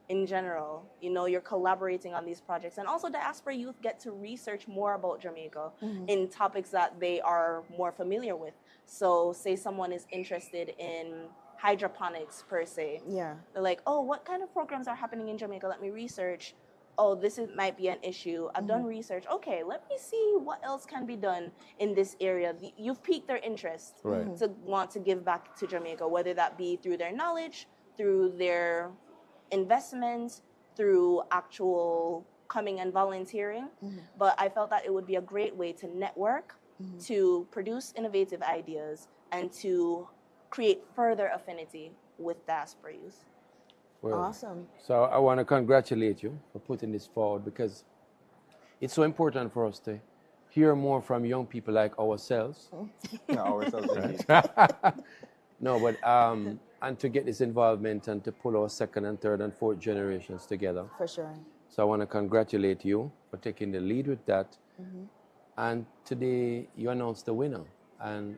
in general. You know, you're collaborating on these projects. And also diaspora youth get to research more about Jamaica in topics that they are more familiar with. So say someone is interested in hydroponics per se. They're like, oh, what kind of programs are happening in Jamaica? Let me research. Oh, might be an issue. I've done research. Okay, let me see what else can be done in this area. You've piqued their interest to want to give back to Jamaica, whether that be through their knowledge, through their investment, through actual coming and volunteering. But I felt that it would be a great way to network, to produce innovative ideas, and to create further affinity with diaspora youth. Well, awesome. So I want to congratulate you for putting this forward, because it's so important for us to hear more from young people like ourselves. No, but and to get this involvement and to pull our second and third and fourth generations together. For sure. So I want to congratulate you for taking the lead with that. And today you announced the winner. And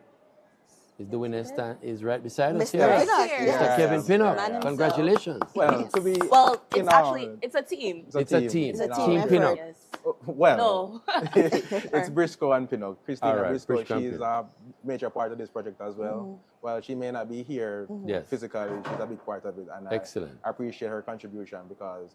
Is the winner is right beside us Mr. here. Pinnock, Mr. yes. Kevin Pinnock. Man himself. Congratulations. Well, to be Well, it's in actually, our- it's a team. It's a team. It's a Team team effort. Pinnock. Yes. Well, No. it's Briscoe and Pinnock. Christina All right, Briscoe, Briscoe and she's a major part of this project as well. Well, she may not be here Yes. physically, she's a big part of it. And Excellent. I appreciate her contribution because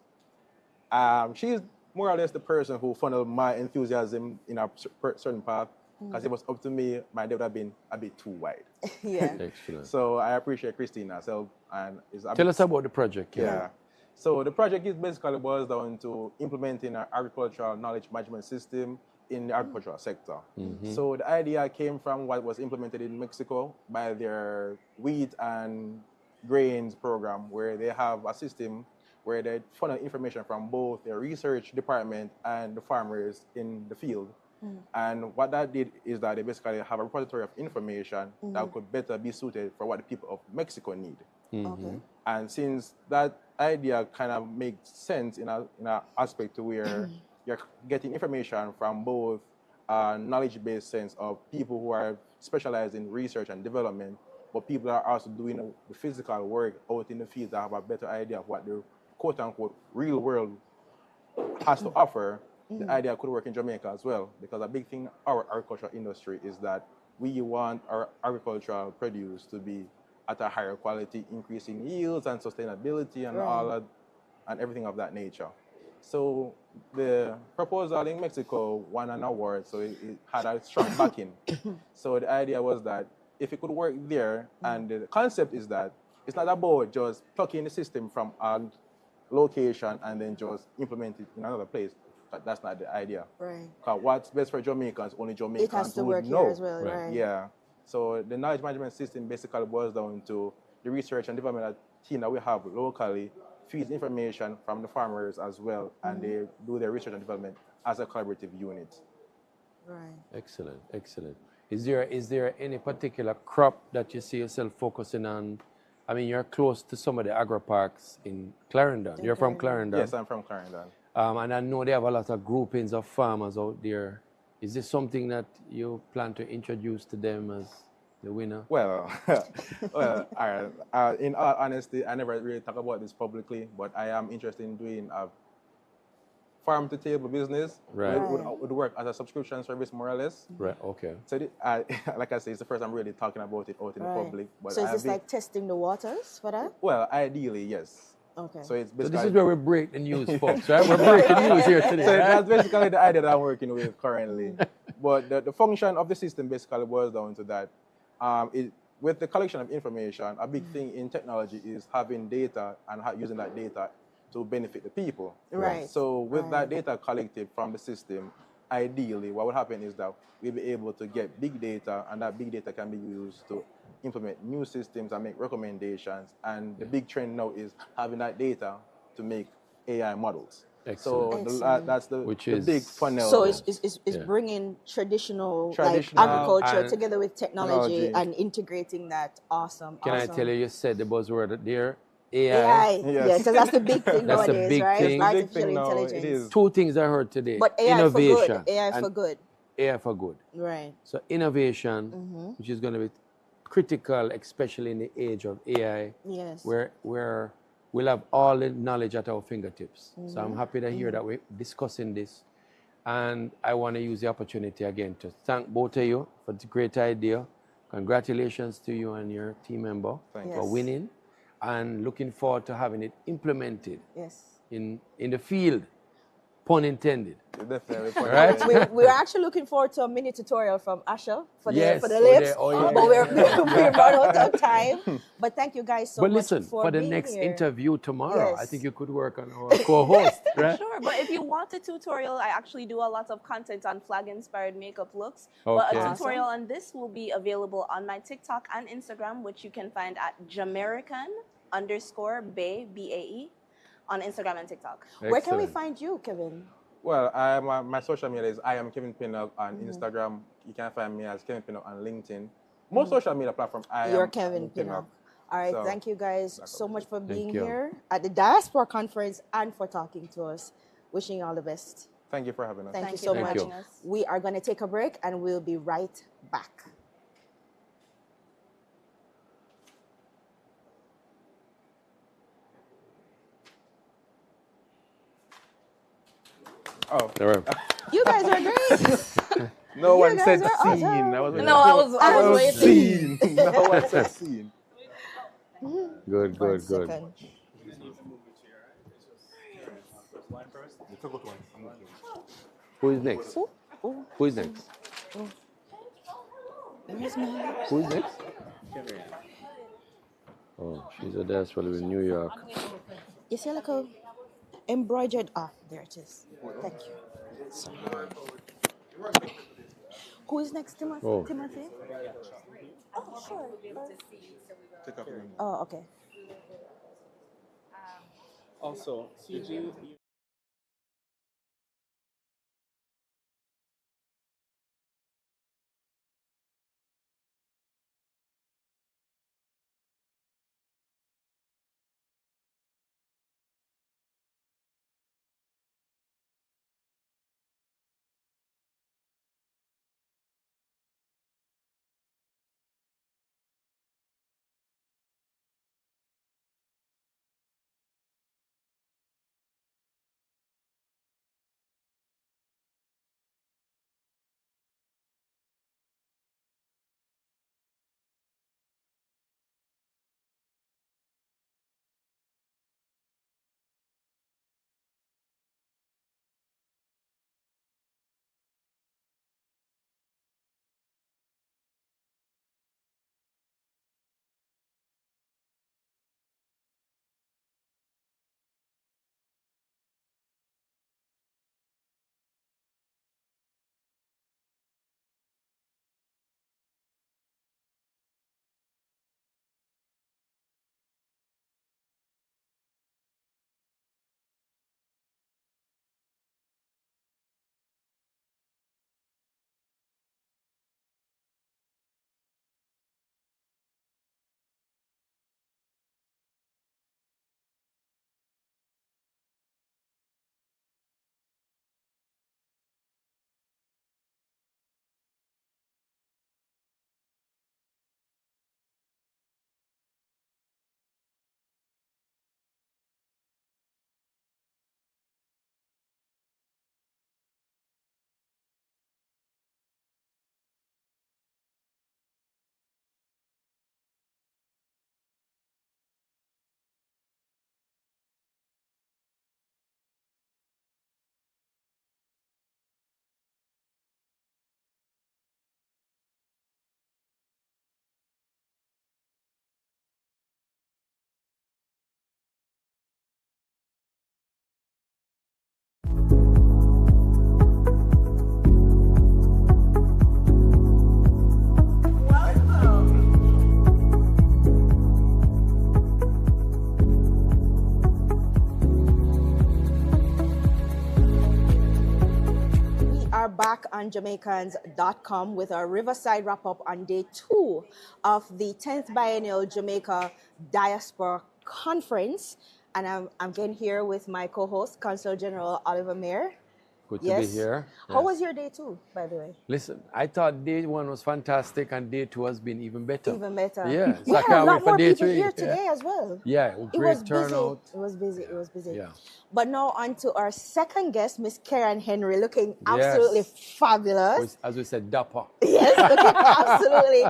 she's more or less the person who funneled my enthusiasm in a certain path. Because it was up to me, my day would have been a bit too wide. Yeah. Excellent. So I appreciate Christina. Tell us about the project. Yeah. So the project is basically boils down to implementing an agricultural knowledge management system in the agricultural sector. So the idea came from what was implemented in Mexico by their wheat and grains program, where they have a system where they funnel information from both their research department and the farmers in the field. And what that did is that they basically have a repository of information that could better be suited for what the people of Mexico need. Okay. And since that idea kind of makes sense in an aspect to where you're getting information from both a knowledge-based sense of people who are specialized in research and development, but people are also doing the physical work out in the field that have a better idea of what the quote-unquote real world has to offer. The idea could work in Jamaica as well, because a big thing our agricultural industry is that we want our agricultural produce to be at a higher quality, increasing yields and sustainability and all that, and everything of that nature. So the proposal in Mexico won an award, so it had a strong backing. So the idea was that if it could work there, and the concept is that it's not about just plucking the system from a location and then just implement it in another place. But that's not the idea. Right. Because what's best for Jamaicans, only Jamaicans It has to would work know. here as well, right. Yeah. So the knowledge management system basically boils down to the research and development team that we have locally feeds information from the farmers as well, and they do their research and development as a collaborative unit. Right. Excellent, excellent. Is there any particular crop that you see yourself focusing on? I mean, you're close to some of the agro parks in Clarendon. You're from Clarendon. Yes, I'm from Clarendon. And I know they have a lot of groupings of farmers out there. Is this something that you plan to introduce to them as the winner? Well, well, all right. In all honesty, I never really talk about this publicly, but I am interested in doing a farm-to-table business. Right. Would work as a subscription service, more or less. Right, okay. So, like I say, it's the first I'm really talking about it out in the public. But So is this like testing the waters for that? Well, ideally, yes. Okay. So it's So basically... this is where we break the news, folks, right? We're breaking news here today, So right? that's basically the idea that I'm working with currently. But the function of the system basically boils down to that. With the collection of information, a big thing in technology is having data and using that data to benefit the people. Right. So with that data collected from the system, ideally what would happen is that we'll be able to get big data, and that big data can be used to implement new systems and make recommendations. And the big trend now is having that data to make AI models. Excellent. So that's the big funnel. So it's bringing traditional like agriculture together with technology and integrating that. Awesome. Can awesome. I tell you said the buzzword there? AI. AI. Yes, because that's the big thing That's nowadays, a big right? thing. Artificial intelligence. Two things I heard today. But AI innovation for good. AI for and good. AI for good. Right. So innovation, which is going to be critical, especially in the age of AI, Yes. where we'll have all the knowledge at our fingertips. So I'm happy to hear that we're discussing this. And I want to use the opportunity again to thank both of you for the great idea. Congratulations to you and your team member for winning. And looking forward to having it implemented in the field, pun intended. Definitely. Right? We're actually looking forward to a mini tutorial from Asha for the Yes, lips, yeah. but we've run out of time. But thank you guys so But much listen, for the being next here. interview tomorrow, I Yes. think you could work on our co-host, right? Sure, but if you want a tutorial, I actually do a lot of content on flag-inspired makeup looks. But Okay. a tutorial on this will be available on my TikTok and Instagram, which you can find at Jamaican_Bae, B-A-E, on Instagram and TikTok. Where can we find you, Kevin? Well, my social media is I am Kevin Pinnock on Instagram. You can find me as Kevin Pinnock on LinkedIn. Most social media platforms, You're Kevin Pinnock. All right, So, thank you guys so much for being you. here at the Diaspora Conference and for talking to us. Wishing you all the best. Thank you for having us. Thank you so Thank much. you. We are going to take a break and we'll be right back. Oh. All right. You guys are great. No You one guys said are scene. awesome. I was waiting. Scene. No one said scene. Good, One good, good. second. Who is next? Who is next? Who is next? Oh, she's a diaspora in New York. You see, like a embroidered. Ah, there it is. Thank you. Sorry. Who is next, Timothy? Oh. Timothy? Oh, sure. Oh, okay. Also, did you? Back on Jamaicans.com with our Riverside wrap-up on day 2 of the 10th Biennial Jamaica Diaspora Conference. And I'm again here with my co-host, Consul General Oliver Mayer. Good to be here. How was your day 2, by the way? Listen, I thought day 1 was fantastic and day 2 has been even better. Even better. Yeah, We so I had a can't lot wait for more day people 3. here today as well. Yeah, great turnout. Busy. It was busy. It was busy. Yeah. But now on to our second guest, Miss Karen Henry, looking absolutely fabulous. As we said, dapper. Yes, looking absolutely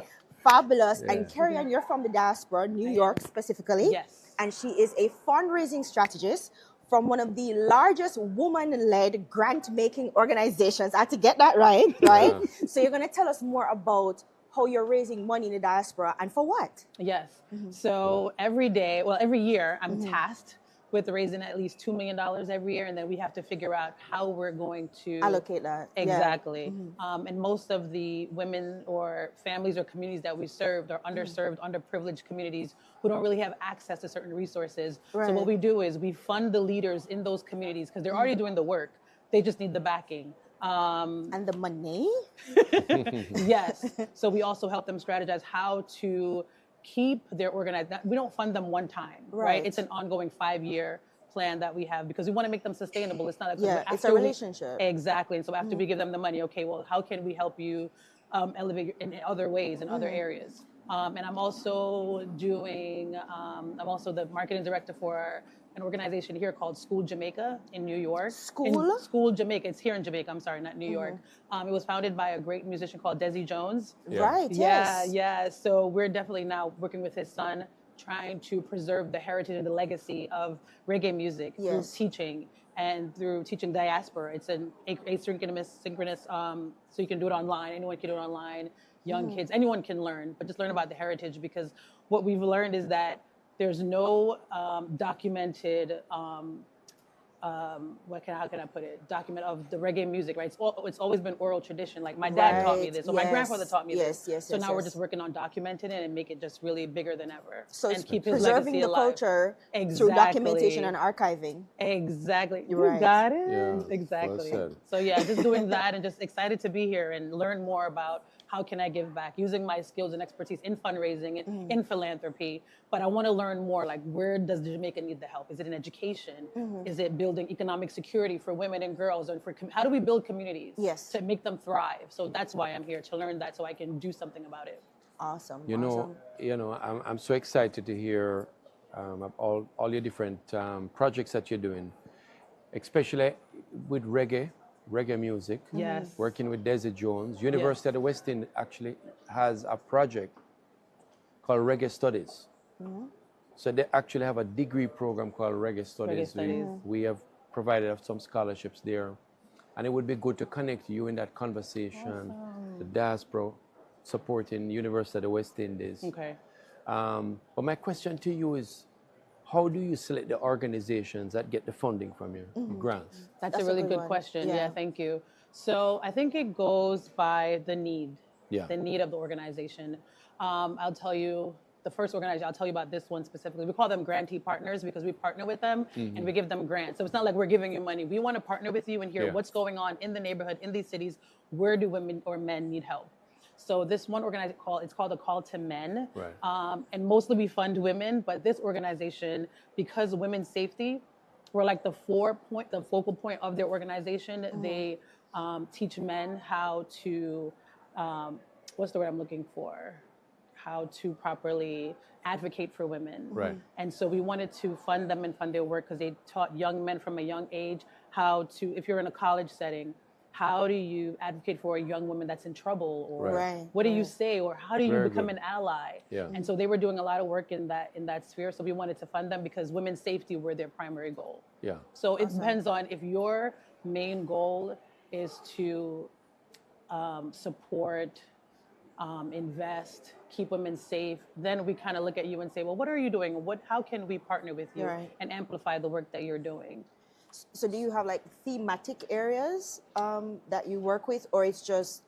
fabulous. Yeah. And Karen, you're from the diaspora, New York specifically. Yes. And she is a fundraising strategist from one of the largest woman-led grant-making organizations. I had to get that right? Yeah. So you're going to tell us more about how you're raising money in the diaspora and for what? Yes. So every year, I'm tasked with raising at least $2 million every year, and then we have to figure out how we're going to allocate that. Exactly. And most of the women or families or communities that we served are underserved, underprivileged communities who don't really have access to certain resources. Right. So what we do is we fund the leaders in those communities because they're already doing the work. They just need the backing. And the money? Yes. So we also help them strategize how to keep their organized. We don't fund them one time, right? It's an ongoing 5-year plan that we have because we want to make them sustainable. It's not it's a relationship. Exactly. And so after we give them the money, okay, well, how can we help you elevate in other ways, in other areas? And I'm also the marketing director for our an organization here called School Jamaica in New York. School? School Jamaica. It's here in Jamaica. I'm sorry, not New York. It was founded by a great musician called Desi Jones. Right, yes. Yeah. So we're definitely now working with his son, trying to preserve the heritage and the legacy of reggae music through teaching and through teaching Diaspora. It's an asynchronous, synchronous, so you can do it online. Anyone can do it online. Young kids, anyone can learn, but just learn about the heritage, because what we've learned is that there's no documented, how can I put it? Document of the reggae music, right? It's always been oral tradition. Like my dad taught me this, or my grandfather taught me this. So now we're just working on documenting it and make it just really bigger than ever. So and it's keep his preserving legacy the alive. culture through documentation and archiving. Exactly. You Right. got it. Yeah, Exactly. well said. So yeah, just doing that and just excited to be here and learn more about how can I give back, using my skills and expertise in fundraising, in philanthropy. But I want to learn more, like, where does Jamaica need the help? Is it in education? Is it building economic security for women and girls? And how do we build communities to make them thrive? So that's why I'm here, to learn that so I can do something about it. Awesome. You know, I'm so excited to hear of all your different projects that you're doing, especially with reggae music. Yes. Working with Desi Jones. University of the West Indies actually has a project called Reggae Studies. So they actually have a degree program called Reggae Studies. We have provided some scholarships there. And it would be good to connect you in that conversation. The Diaspora supporting University of the West Indies. Okay. But my question to you is, how do you select the organizations that get the funding from your grants? That's a really good question. Yeah, thank you. So I think it goes by the need, the need of the organization. I'll tell you, the first organization, I'll tell you about this one specifically. We call them grantee partners because we partner with them and we give them grants. So it's not like we're giving you money. We want to partner with you and hear what's going on in the neighborhood, in these cities. Where do women or men need help? So this one organization it's called a Call to Men. Right. And mostly we fund women, but this organization, because women's safety, we're like the focal point of their organization. They teach men how to, what's the word I'm looking for? How to properly advocate for women. Right. And so we wanted to fund them and fund their work because they taught young men from a young age how to, if you're in a college setting, how do you advocate for a young woman that's in trouble, or what do you say, or how do you become an ally? And so they were doing a lot of work in that sphere. So we wanted to fund them because women's safety were their primary goal. So it depends on if your main goal is to support, invest, keep women safe, then we kind of look at you and say, well, what are you doing? How can we partner with you and amplify the work that you're doing? So do you have like thematic areas that you work with, or it's just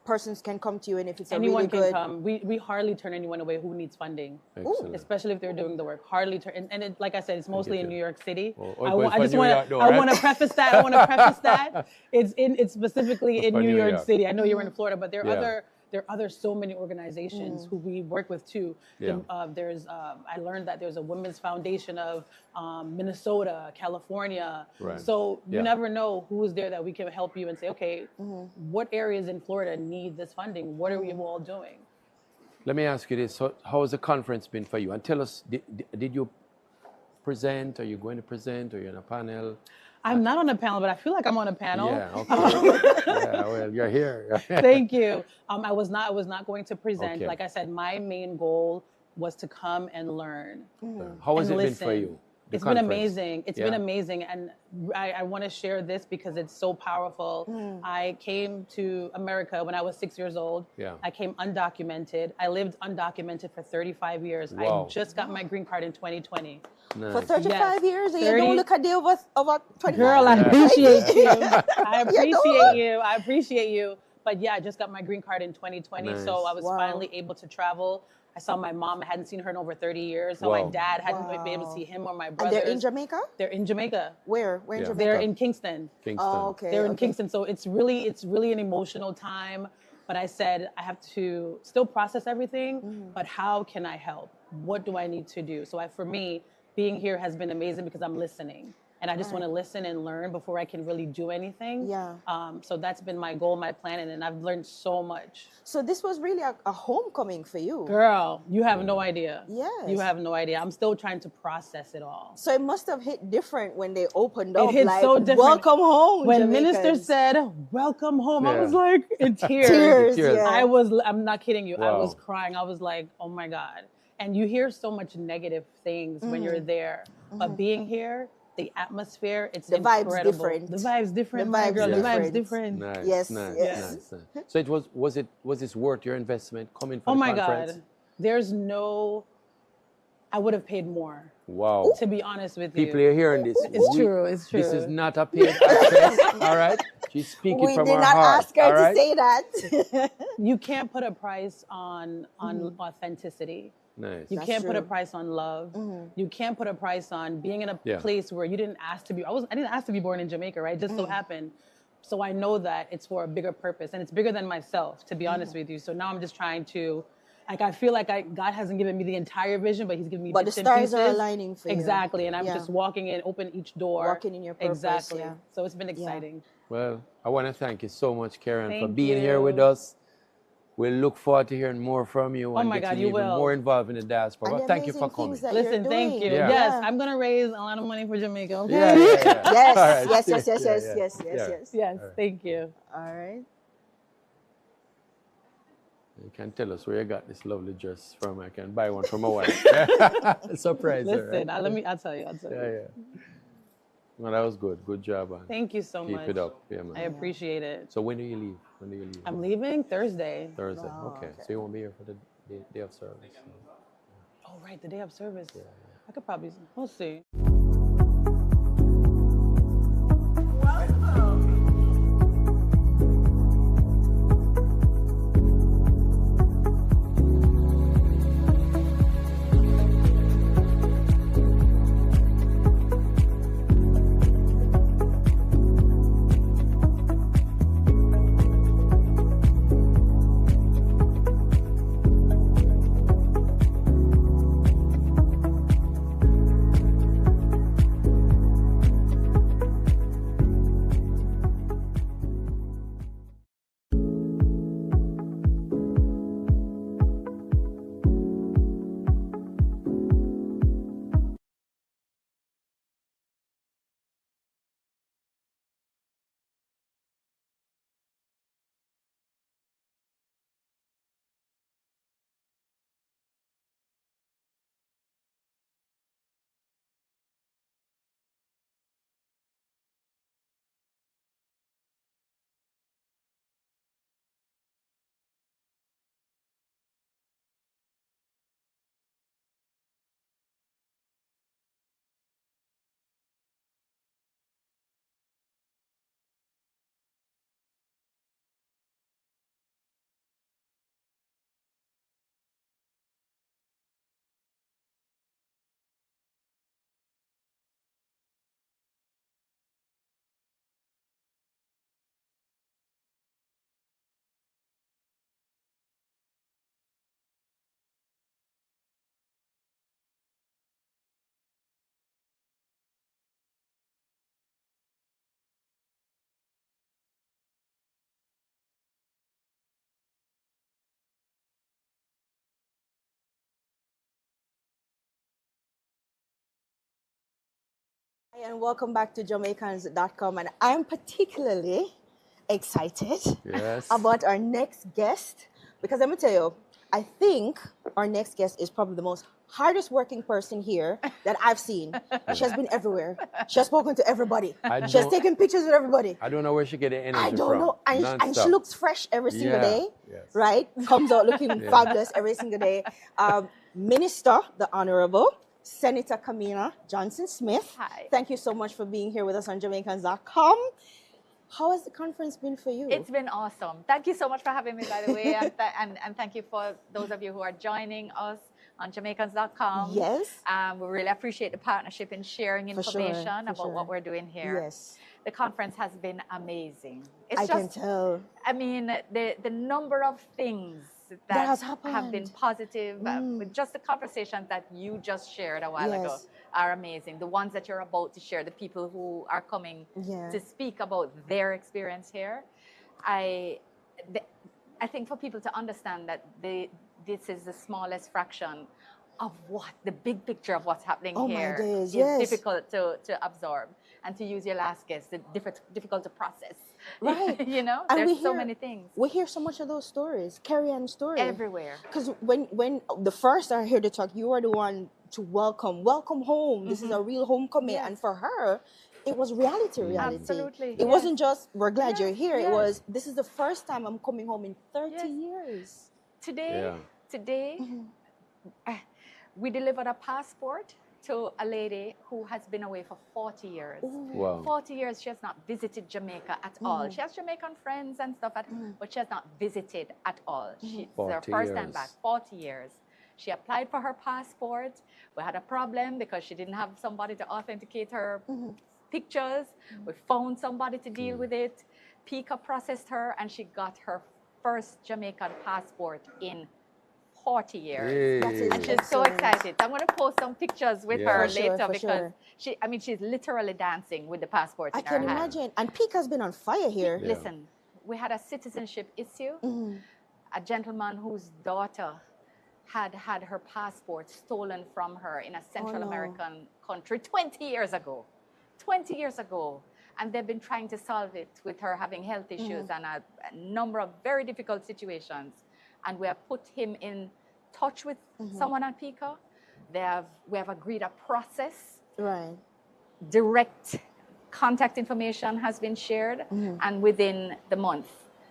persons can come to you, and if it's anyone a really can come. We hardly turn anyone away who needs funding, especially if they're doing the work. Hardly turn, and like I said, it's mostly in New York City. I want to preface that. It's specifically in New York City. I know you're in Florida, but there are other so many organizations who we work with too. I learned that there's a women's foundation of Minnesota, California. So you never know who's there that we can help you and say, okay, what areas in Florida need this funding? What are we all doing? Let me ask you this. So how has the conference been for you? And tell us, did you present? Are you going to present? Are you on a panel? I'm not on a panel, but I feel like I'm on a panel. Yeah, okay. Well, you're here. Thank you. I was not going to present. Like I said, my main goal was to come and learn. How has it been for you? It's been amazing. It's been amazing. And I want to share this because it's so powerful. I came to America when I was 6 years old. I came undocumented. I lived undocumented for 35 years. Wow. I just got my green card in 2020. Nice. For 35 years, and you don't look a day over 25. Girl, I appreciate you. I appreciate you. But yeah, I just got my green card in 2020. Nice. So I was finally able to travel. I saw my mom. I hadn't seen her in over 30 years. So my dad hadn't been able to see him or my brothers. And they're in Jamaica? They're in Jamaica. Where in Jamaica? They're in Kingston. Oh, okay. They're in Kingston. So it's really an emotional time. But I said, I have to still process everything, but how can I help? What do I need to do? So for me, being here has been amazing because I'm listening. and I just want to listen and learn before I can really do anything. Yeah. So that's been my goal, my plan, and I've learned so much. So this was really a homecoming for you. Girl, you have no idea. Yes. You have no idea. I'm still trying to process it all. So it must have hit different when they opened up. It hit like, so different. Welcome home, When Jamaicans. Minister said, welcome home, I Yeah. was like in tears. Tears, yeah. I'm not kidding you. I Wow. was crying. I was like, oh my God. And you hear so much negative things when you're there. But being here, the atmosphere, it's The vibe's incredible. different. The vibe's different, The my vibe's girl. The vibe's different. different. Nice, Yes, nice, yes. nice. So was this worth your investment coming for Oh the my conference? God. There's no, I would have paid more. Wow. To be honest with you. People are hearing this. It's true, it's This true. is not a paid access, all right? She's speaking We from did her not heart, ask her all to right? say that. You can't put a price on authenticity. Nice. You That's can't put a true. price on love. You can't put a price on being in a Yeah. place where you didn't ask to be. I didn't ask to be born in Jamaica, right? It just so happened. So I know that it's for a bigger purpose, and it's bigger than myself, to be honest with you. So now I'm just trying to, like, I feel like God hasn't given me the entire vision, but He's given me But the bits and stars are pieces. aligning for you. Exactly, and I'm Yeah. just walking in, open each door. Walking in your purpose, Exactly. yeah. So it's been exciting. Well, I want to thank you so much, Karen, for Thank being here you. with us. We'll look forward to hearing more from you Oh and my God, getting you even will. more involved in the diaspora. And Well, the thank you for amazing coming. things that Listen, you're thank doing. you. Yeah. Yes, I'm gonna raise a lot of money for Jamaica. Okay? Yeah, yeah, yeah. Yes, All right. yes, yes, yes, Yeah, yes, yeah. yes, yes, Yeah. yes. Yes, thank you. All right. You can tell us where you got this lovely dress from. I can buy one for my wife. Surprise her, Listen, right? I'll tell you. Yeah, yeah. Well, that was good. Good job, man. Thank you so Keep much. it up. Yeah, man. I appreciate it. So when do you leave? When do you leave? I'm leaving Thursday. Thursday. Okay. So you won't be here for the day of service. Oh, right, the day of service. I could probably, we'll see. Hi, and welcome back to Jamaicans.com. And I'm particularly excited about our next guest because let me tell you, I think our next guest is probably the most hardest working person here that I've seen. She has been everywhere. She has spoken to everybody. She has taken pictures with everybody. I don't know where she get the energy I don't from. know. And she looks fresh every single day, Yes. right? Comes out looking fabulous every single day. Minister, the Honorable Senator Kamina Johnson-Smith. Hi. Thank you so much for being here with us on Jamaicans.com. How has the conference been for you? It's been awesome. Thank you so much for having me, by the way. And thank you for those of you who are joining us on Jamaicans.com. Yes. We really appreciate the partnership in sharing information about what we're doing here. Yes. The conference has been amazing. I can tell. I mean, the number of things that has have happened. been positive. With just the conversations that you just shared a while ago are amazing. The ones that you're about to share, the people who are coming to speak about their experience here. I think for people to understand that this is the smallest fraction of what the big picture of what's happening here is difficult to absorb, and to use your last guess, difficult to process. Right. You know, and there's we hear, so many things. We hear so much of those stories, carry-on stories. Everywhere. Because when the first I heard the talk, you were the one to welcome home. This is a real homecoming. Yes. And for her, it was reality. Absolutely. It wasn't just, we're glad you're here. Yes. It was, this is the first time I'm coming home in 30 years. Today, we delivered a passport to a lady who has been away for 40 years. Wow. 40 years she has not visited Jamaica at all. She has Jamaican friends and stuff, but she has not visited at all. It's her first time back, 40 years. She applied for her passport. We had a problem because she didn't have somebody to authenticate her pictures. We found somebody to deal with it. PICA processed her, and she got her first Jamaican passport in 40 years. And she's so excited. I'm going to post some pictures with her later because she's literally dancing with the passport in her hand. I can imagine. And PICA's been on fire here. Listen, we had a citizenship issue. A gentleman whose daughter had her passport stolen from her in a Central American country 20 years ago. 20 years ago. And they've been trying to solve it with her having health issues and a number of very difficult situations. And we have put him in touch with someone at PICA. We have agreed a process. Right. Direct contact information has been shared, and within the month,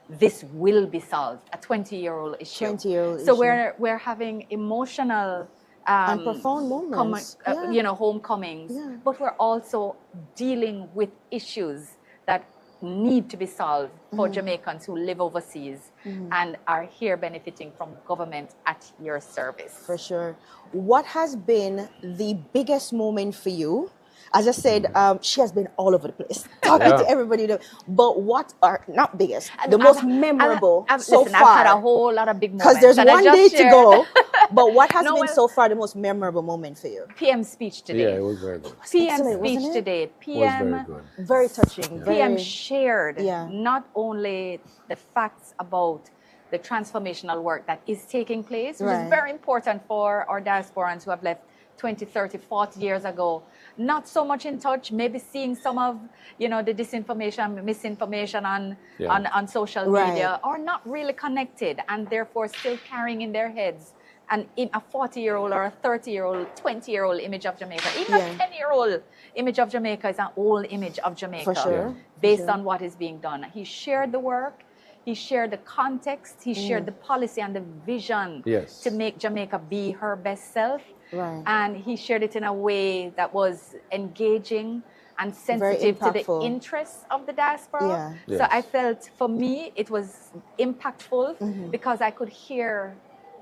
this will be solved. A 20-year-old issue. 20-year-old so issue. we're having emotional and profound moments. Homecomings, but we're also dealing with issues that need to be solved for Jamaicans who live overseas and are here benefiting from government at your service. For sure. What has been the biggest moment for you? As I said, she has been all over the place, talking to everybody. But what are, not biggest, the most memorable so far? I've had a whole lot of big moments. Because there's one day to go. But what has been so far the most memorable moment for you? PM speech today. Yeah, it was very good. PM speech today. PM was very good. Very touching. PM shared not only the facts about the transformational work that is taking place, which is very important for our diasporans who have left 20, 30, 40 years ago, not so much in touch, maybe seeing some of, the disinformation, misinformation on social media, or not really connected, and therefore still carrying in their heads a 40-year-old or a 30-year-old, 20-year-old image of Jamaica. Even a 10-year-old image of Jamaica is an old image of Jamaica. For sure. Based on what is being done. He shared the work. He shared the context. He shared the policy and the vision to make Jamaica be her best self. Right. And he shared it in a way that was engaging and sensitive to the interests of the diaspora. So I felt, for me, it was impactful because I could hear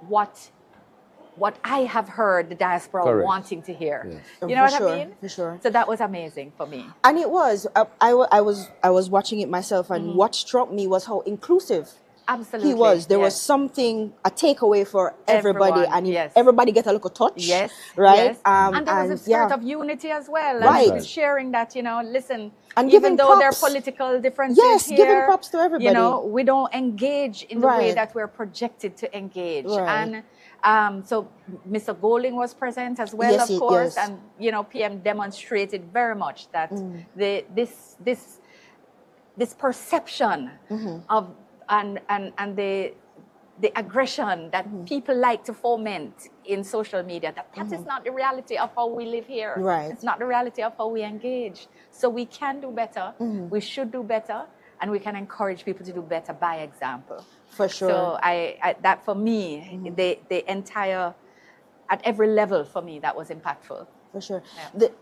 what I have heard the diaspora wanting to hear. You know what I mean? For sure. So that was amazing for me. And it was. I was watching it myself, and what struck me was how inclusive Absolutely. he was. There was something, a takeaway for everybody, Everyone, and everybody get a little touch. Yes. Right? Yes. And there was a spirit of unity as well. Right. And sharing that, listen, and even though there are props. political differences here, giving props to everybody. We don't engage in the way that we're projected to engage. Right. And so Mr. Golding was present as well, of course. And, PM demonstrated very much that this perception of and the aggression that people like to foment in social media, that is not the reality of how we live here. Right. It's not the reality of how we engage. So we can do better, we should do better, and we can encourage people to do better by example. For sure. So that for me, the entire, at every level for me, that was impactful. For sure.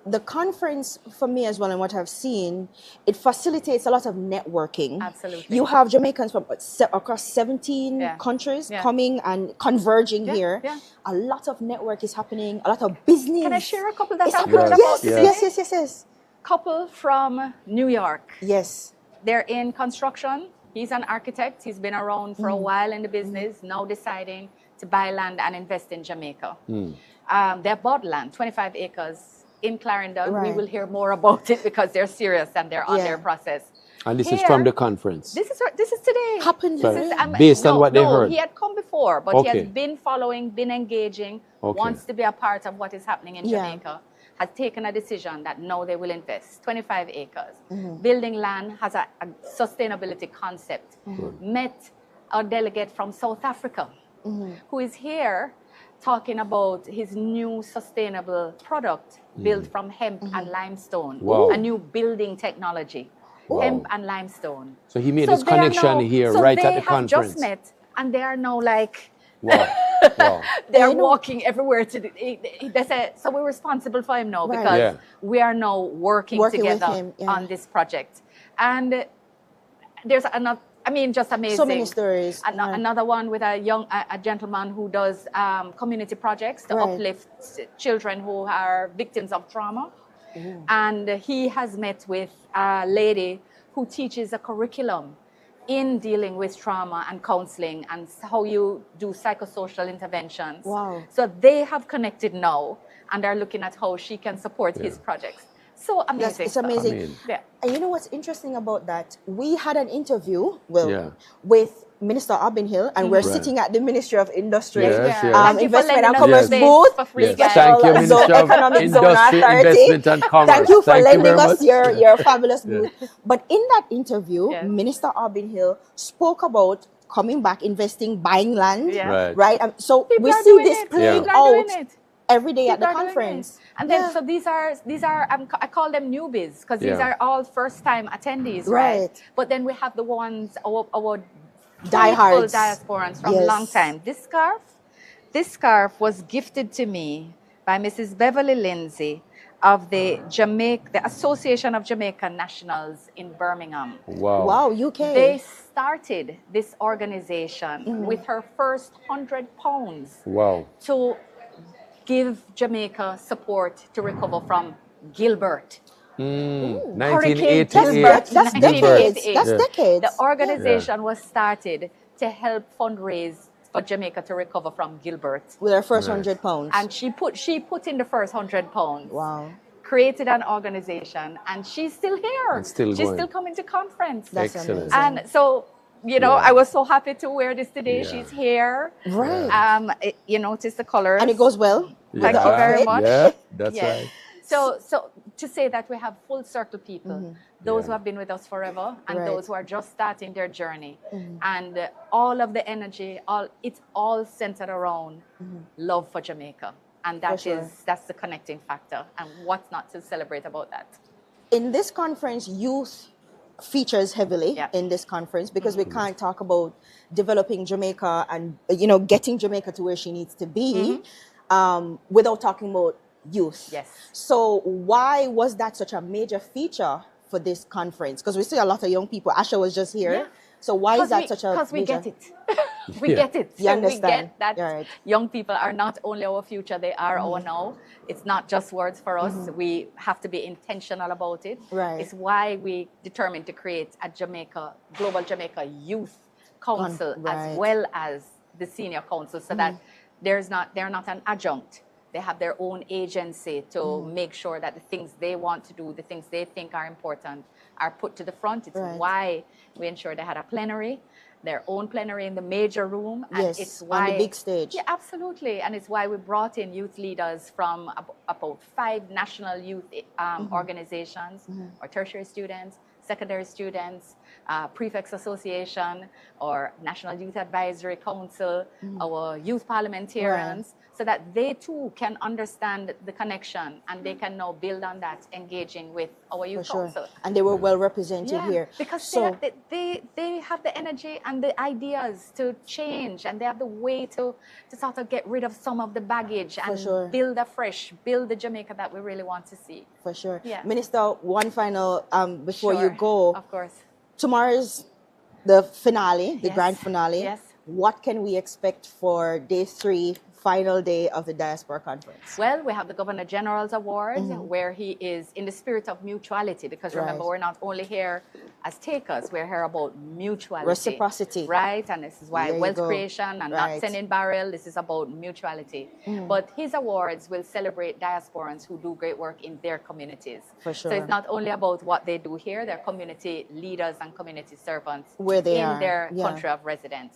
The conference, for me as well, and what I've seen, it facilitates a lot of networking. Absolutely. You have Jamaicans from across 17 countries coming and converging here. Yeah. A lot of network is happening, a lot of business. Can I share a couple that I've happening? heard about today? Yes. Couple from New York. Yes. They're in construction. He's an architect. He's been around for a while in the business, now deciding to buy land and invest in Jamaica. They bought land, 25 acres in Clarendon. We will hear more about it because they're serious and they're on their process. And this is from the conference. This is today. Happened based on what they heard. He had come before, but he has been following, been engaging, wants to be a part of what is happening in Jamaica. Has taken a decision that now they will invest 25 acres. Building land has a sustainability concept. Met a delegate from South Africa who is here talking about his new sustainable product built from hemp and limestone, a new building technology, hemp and limestone. So he made this connection here right at the conference. They have just met and they are now like, wow. They're walking everywhere to they say, so we're responsible for him now because we are now working together on this project. And there's another, I mean, just amazing. So many stories. Another one with a gentleman who does community projects to uplift children who are victims of trauma. And he has met with a lady who teaches a curriculum in dealing with trauma and counseling and how you do psychosocial interventions. Wow. So they have connected now and are looking at how she can support his projects. So amazing. It's amazing. And you know what's interesting about that? We had an interview with Minister Biennial, and we're sitting at the Ministry of Industry, Investment and Commerce booth. Thank you, Minister of Economic Zone Industry, Authority. Investment and Commerce. Thank you for lending us your fabulous booth. But in that interview, Minister Biennial spoke about coming back, investing, buying land, right? So People we are see doing this it. playing People are out doing it. every day at People the are doing conference. And then, so these are I call them newbies because these are all first-time attendees, right? But then we have the ones, our diehards, diasporans from a long time. This scarf was gifted to me by Mrs. Beverly Lindsay of the Association of Jamaican Nationals in Birmingham. Wow. Wow, UK. They started this organization with her first £100 to give Jamaica support to recover from Gilbert. 1988. That's decades. The organization was started to help fundraise for Jamaica to recover from Gilbert. With her first £100. And she put in the first £100. Wow. Created an organization, and she's still here. It's still she's going. still coming to conference. That's excellent. And so, you know, I was so happy to wear this today. She's here. Right. You notice the colors. And it goes well. Thank you very much. Yeah, that's right. So to say that we have full circle people, those who have been with us forever and those who are just starting their journey. And all of the energy, it's all centered around love for Jamaica. And that's the connecting factor. And what's not to celebrate about that? In this conference, youth features heavily in this conference because we can't talk about developing Jamaica and, you know, getting Jamaica to where she needs to be without talking about youth. Yes. So why was that such a major feature for this conference? Because we see a lot of young people. Asha was just here. Yeah. So why is that such a Because we major... get it. We get it. You understand. We get that young people are not only our future, they are our now. It's not just words for us. We have to be intentional about it. Right. It's why we determined to create a Global Jamaica Youth Council as well as the Senior Council so that they're not an adjunct. They have their own agency to make sure that the things they want to do, the things they think are important, are put to the front. It's why we ensured they had a plenary, their own plenary in the major room. And it's why, on the big stage. Yeah, absolutely. And it's why we brought in youth leaders from about 5 national youth organizations, or tertiary students, secondary students, Prefects Association, or National Youth Advisory Council, our youth parliamentarians, so that they too can understand the connection and they can now build on that, engaging with our youth council. And they were well represented here. Because they have the energy and the ideas to change, and they have the way to sort of get rid of some of the baggage and build afresh, build the Jamaica that we really want to see. For sure. Yeah. Minister, one final, before you go. Of course. Tomorrow's the finale, the grand finale. Yes. What can we expect for day 3 final day of the Diaspora Conference? Well, we have the Governor General's Award, where he is in the spirit of mutuality, because remember, we're not only here as takers, we're here about mutuality. Reciprocity. Right, and this is why There you wealth go. creation and not sending barrel, this is about mutuality. But his awards will celebrate diasporans who do great work in their communities. For sure. So it's not only about what they do here, they're community leaders and community servants Where they in are, their yeah. country of residence.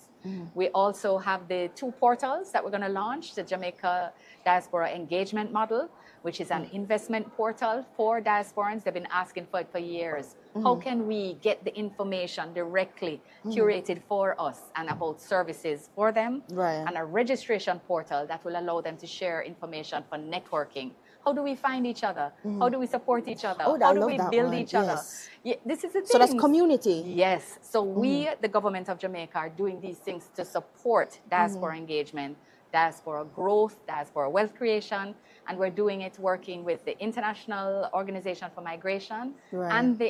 We also have the 2 portals that we're going to launch, the Jamaica Diaspora Engagement Model, which is an investment portal for diasporans. They've been asking for it for years. How can we get the information directly curated for us and about services for them? And a registration portal that will allow them to share information for networking. How do we find each other? How do we support each other? Oh, How I do love we that build one, each other? yes. Yeah, this is the thing. So that's community. Yes. So we, the government of Jamaica, are doing these things to support diaspora engagement, diaspora growth, diaspora wealth creation, and we're doing it working with the International Organization for Migration and the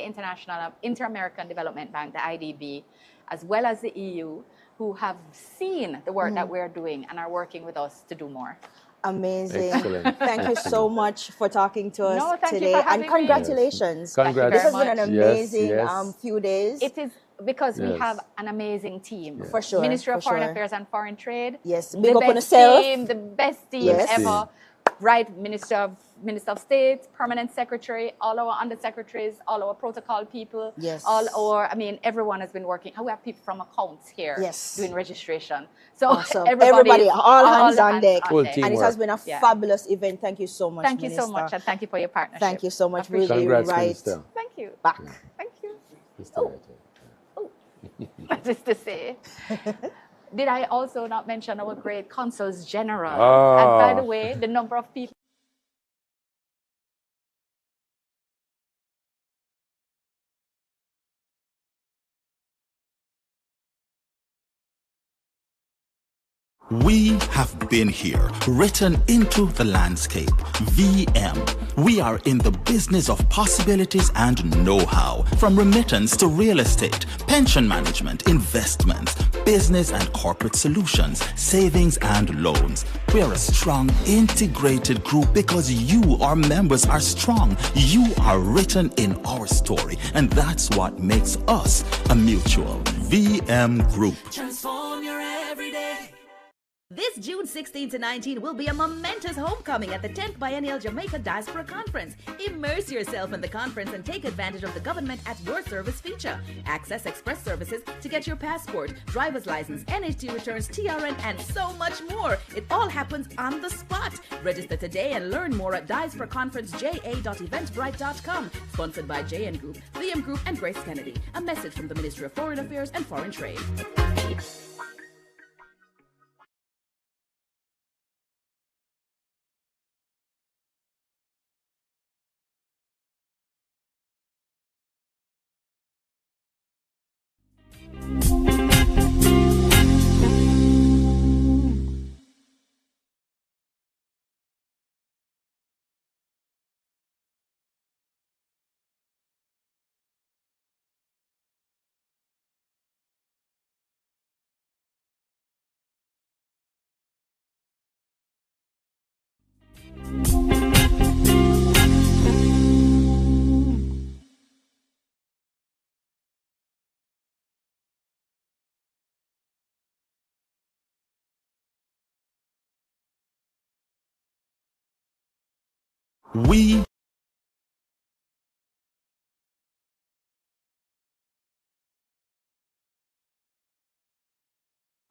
Inter-American Development Bank, the IDB, as well as the EU, who have seen the work that we're doing and are working with us to do more. Amazing. Excellent. Thank you so much for talking to us No, thank you today. for And having me. congratulations. Yes. Congrats. This has been an Yes, amazing yes. few days. It is because we Yes. have an amazing team. For sure, Ministry of for Foreign sure. Affairs and Foreign Trade. Yes, The big up on best yourself. team, the best team Yes. ever. Right, Minister of State, Permanent Secretary, all our undersecretaries, all our protocol people, Yes. everyone has been working. We have people from accounts here Yes. doing registration. So Awesome. everybody, is all hands on deck. Full And it teamwork. has been a Yeah. fabulous event. Thank you so much, Thank you so Minister. much, and thank you for your partnership. Thank you so much. We'll Appreciate be Congrats, right Minister. Thank you. back. Thank you. Mr. Just to say. Did I also not mention our great consuls general? Ah. And by the way, the number of people. We have been here, written into the landscape. VM. We are in the business of possibilities and know-how, from remittance to real estate, pension management, investments, business and corporate solutions, savings and loans. We are a strong, integrated group because you, our members, are strong. You are written in our story, and that's what makes us a mutual. VM Group. Transform your everyday. This June 16 to 19 will be a momentous homecoming at the 10th Biennial Jamaica Diaspora Conference. Immerse yourself in the conference and take advantage of the government at your service feature. Access express services to get your passport, driver's license, NHT returns, TRN, and so much more. It all happens on the spot. Register today and learn more at diasporaconferenceja.eventbrite.com. Sponsored by JN Group, VM Group, and Grace Kennedy. A message from the Ministry of Foreign Affairs and Foreign Trade.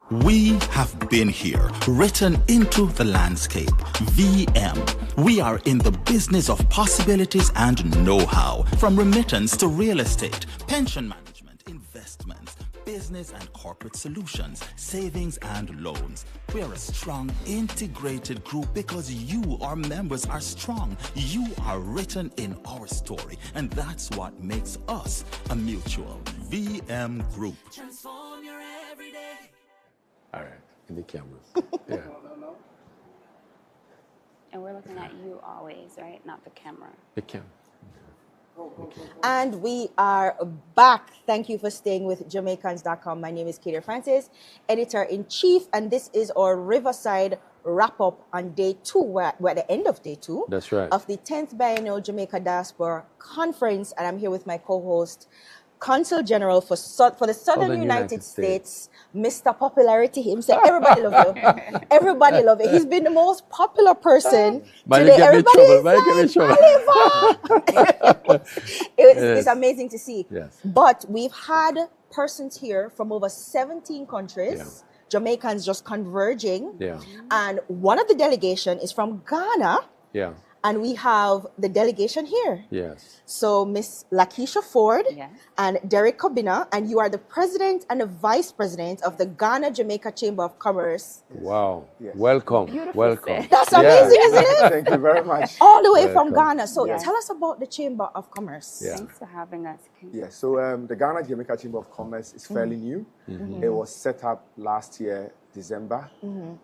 We have been here, written into the landscape. VM. We are in the business of possibilities and know-how, from remittance to real estate, pension management, investments, business and corporate solutions, savings and loans. We are a strong, integrated group because you, our members, are strong. You are written in our story, and that's what makes us a mutual. VM Group. Transform your everyday. All right, in the cameras. Yeah. And we're looking at you always, right? Not the camera. The camera. And we are back. Thank you for staying with Jamaicans.com. My name is Katie Francis, editor-in-chief, and this is our Riverside wrap-up on day 2. We're at the end of day 2. That's right. Of the 10th Biennial Jamaica Diaspora Conference, and I'm here with my co-host, Consul General for the Southern United States, Mr. Popularity himself. Everybody love him. Everybody love it. He's been the most popular person today. Everybody is like, Oliver! It's amazing to see. Yes. But we've had persons here from over 17 countries. Jamaicans just converging. Yeah. And one of the delegation is from Ghana. Yeah. And we have the delegation here. Yes. So Miss Lakeisha Ford and Derek Kobina, and you are the president and the vice president of the Ghana-Jamaica Chamber of Commerce. Wow. Welcome. Welcome. That's amazing, isn't it? Thank you very much. All the way from Ghana. So tell us about the Chamber of Commerce. Thanks for having us. Yeah, so the Ghana-Jamaica Chamber of Commerce is fairly new. It was set up last year, December.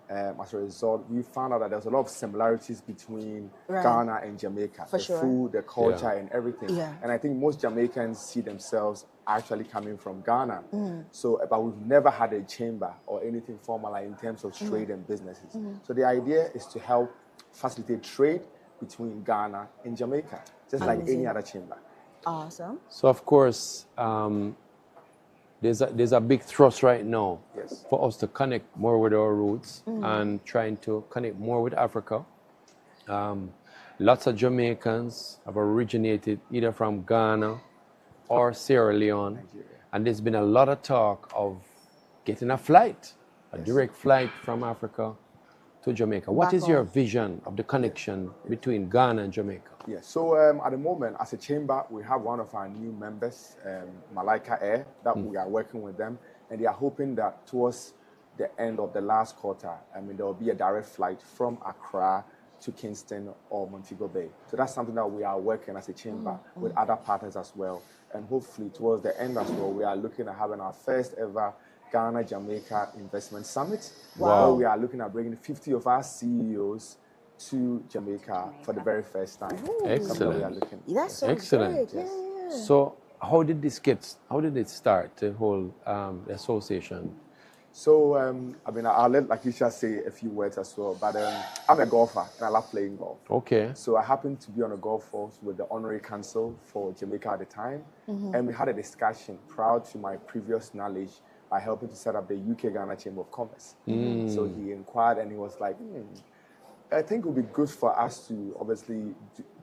As a result, we found out that there's a lot of similarities between Ghana and Jamaica. The food, the culture, and everything. And I think most Jamaicans see themselves actually coming from Ghana. So, but we've never had a chamber or anything formal in terms of trade and businesses. So the idea is to help facilitate trade between Ghana and Jamaica, just like any other chamber. Awesome. So of course, there's a big thrust right now for us to connect more with our roots and trying to connect more with Africa. Lots of Jamaicans have originated either from Ghana or Sierra Leone, and there's been a lot of talk of getting a flight, a direct flight from Africa to Jamaica. What is your vision of the connection between Ghana and Jamaica? Yeah, so at the moment, as a chamber, we have one of our new members, Malaika Air, that we are working with them, and they are hoping that towards the end of the last quarter, there will be a direct flight from Accra to Kingston or Montego Bay. So that's something that we are working as a chamber with other partners as well, and hopefully towards the end as well, we are looking at having our first ever Ghana-Jamaica Investment Summit, where we are looking at bringing 50 of our CEOs to Jamaica for the very first time. Excellent. That's so excellent. great. So how did it start, the whole the association? So, I'll let Lakeisha say a few words as well, but I'm a golfer and I love playing golf. Okay. So I happened to be on a golf course with the Honorary Council for Jamaica at the time, and we had a discussion proud to my previous knowledge by helping to set up the UK-Ghana Chamber of Commerce. So he inquired and he was like, I think it would be good for us to obviously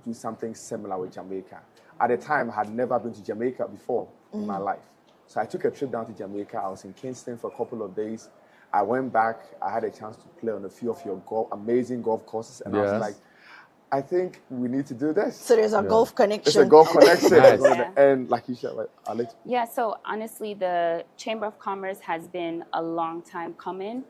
do something similar with Jamaica. At the time, I had never been to Jamaica before in my life. So I took a trip down to Jamaica. I was in Kingston for a couple of days. I went back. I had a chance to play on a few of your amazing golf courses. And I was like, I think we need to do this. So there's a golf connection. It's a golf connection. And Lakeisha, I'll let you. Yeah, so honestly, the Chamber of Commerce has been a long time coming.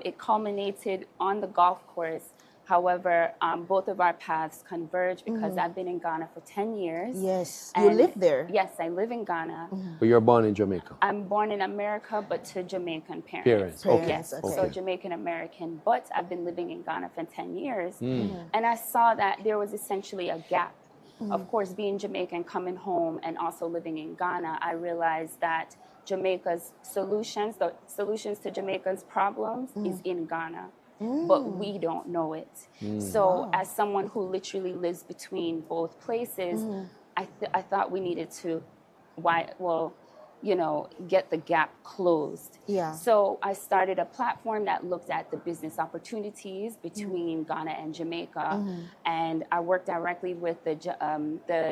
It culminated on the golf course. However, both of our paths converged because I've been in Ghana for 10 years. Yes. You live there? Yes, I live in Ghana. But you're born in Jamaica? I'm born in America, but to Jamaican parents. Okay. Yes, Okay. so Jamaican American, but I've been living in Ghana for 10 years. And I saw that there was essentially a gap. Of course, being Jamaican, coming home, and also living in Ghana, I realized that Jamaica's solutions, the solutions to Jamaica's problems is in Ghana. But we don't know it. So as someone who literally lives between both places, I thought we needed to, get the gap closed. Yeah. So I started a platform that looked at the business opportunities between Ghana and Jamaica. And I worked directly with the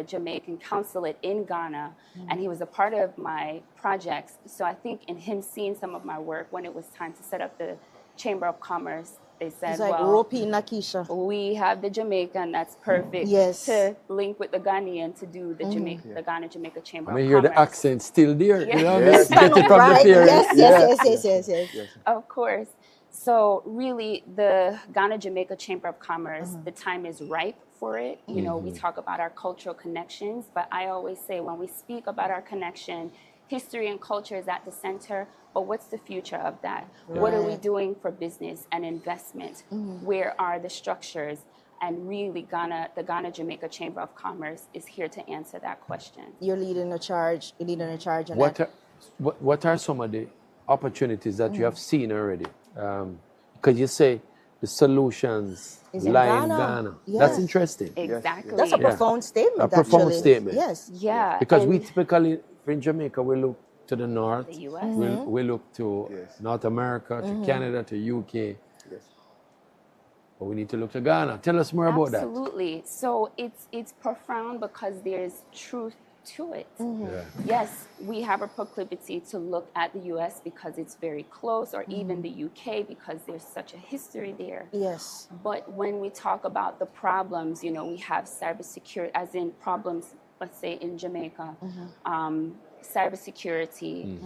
Jamaican consulate in Ghana, and he was a part of my projects. So I think in him seeing some of my work, when it was time to set up the Chamber of Commerce, they said, it's like Ropi Nakisha. We have the Jamaican that's perfect to link with the Ghanaian to do the the Ghana-Jamaica Chamber of Commerce. hear the accent still there. Yeah. You know, get it from the parents. Yes. Of course. So really, the Ghana-Jamaica Chamber of Commerce, the time is ripe for it. You know, we talk about our cultural connections, but I always say when we speak about our connection, history and culture is at the center, but what's the future of that? What are we doing for business and investment? Where are the structures? And really, the Ghana-Jamaica Chamber of Commerce is here to answer that question. You're leading a charge. You're leading a charge on What that. what are some of the opportunities that you have seen already? Because you say the solutions lie in Ghana. Yes. That's interesting. Exactly. That's a profound statement, A profound actually. statement. Yes. Yeah. Because we typically, in Jamaica, we look to the north. The US. We look to North America, to Canada, to UK. Yes. But we need to look to Ghana. Tell us more about that. Absolutely. So it's profound because there's truth to it. Yeah. Yes, we have a proclivity to look at the US because it's very close, or even the UK because there's such a history there. Yes. But when we talk about the problems, you know, we have cybersecurity, as in problems, let's say in Jamaica, cybersecurity.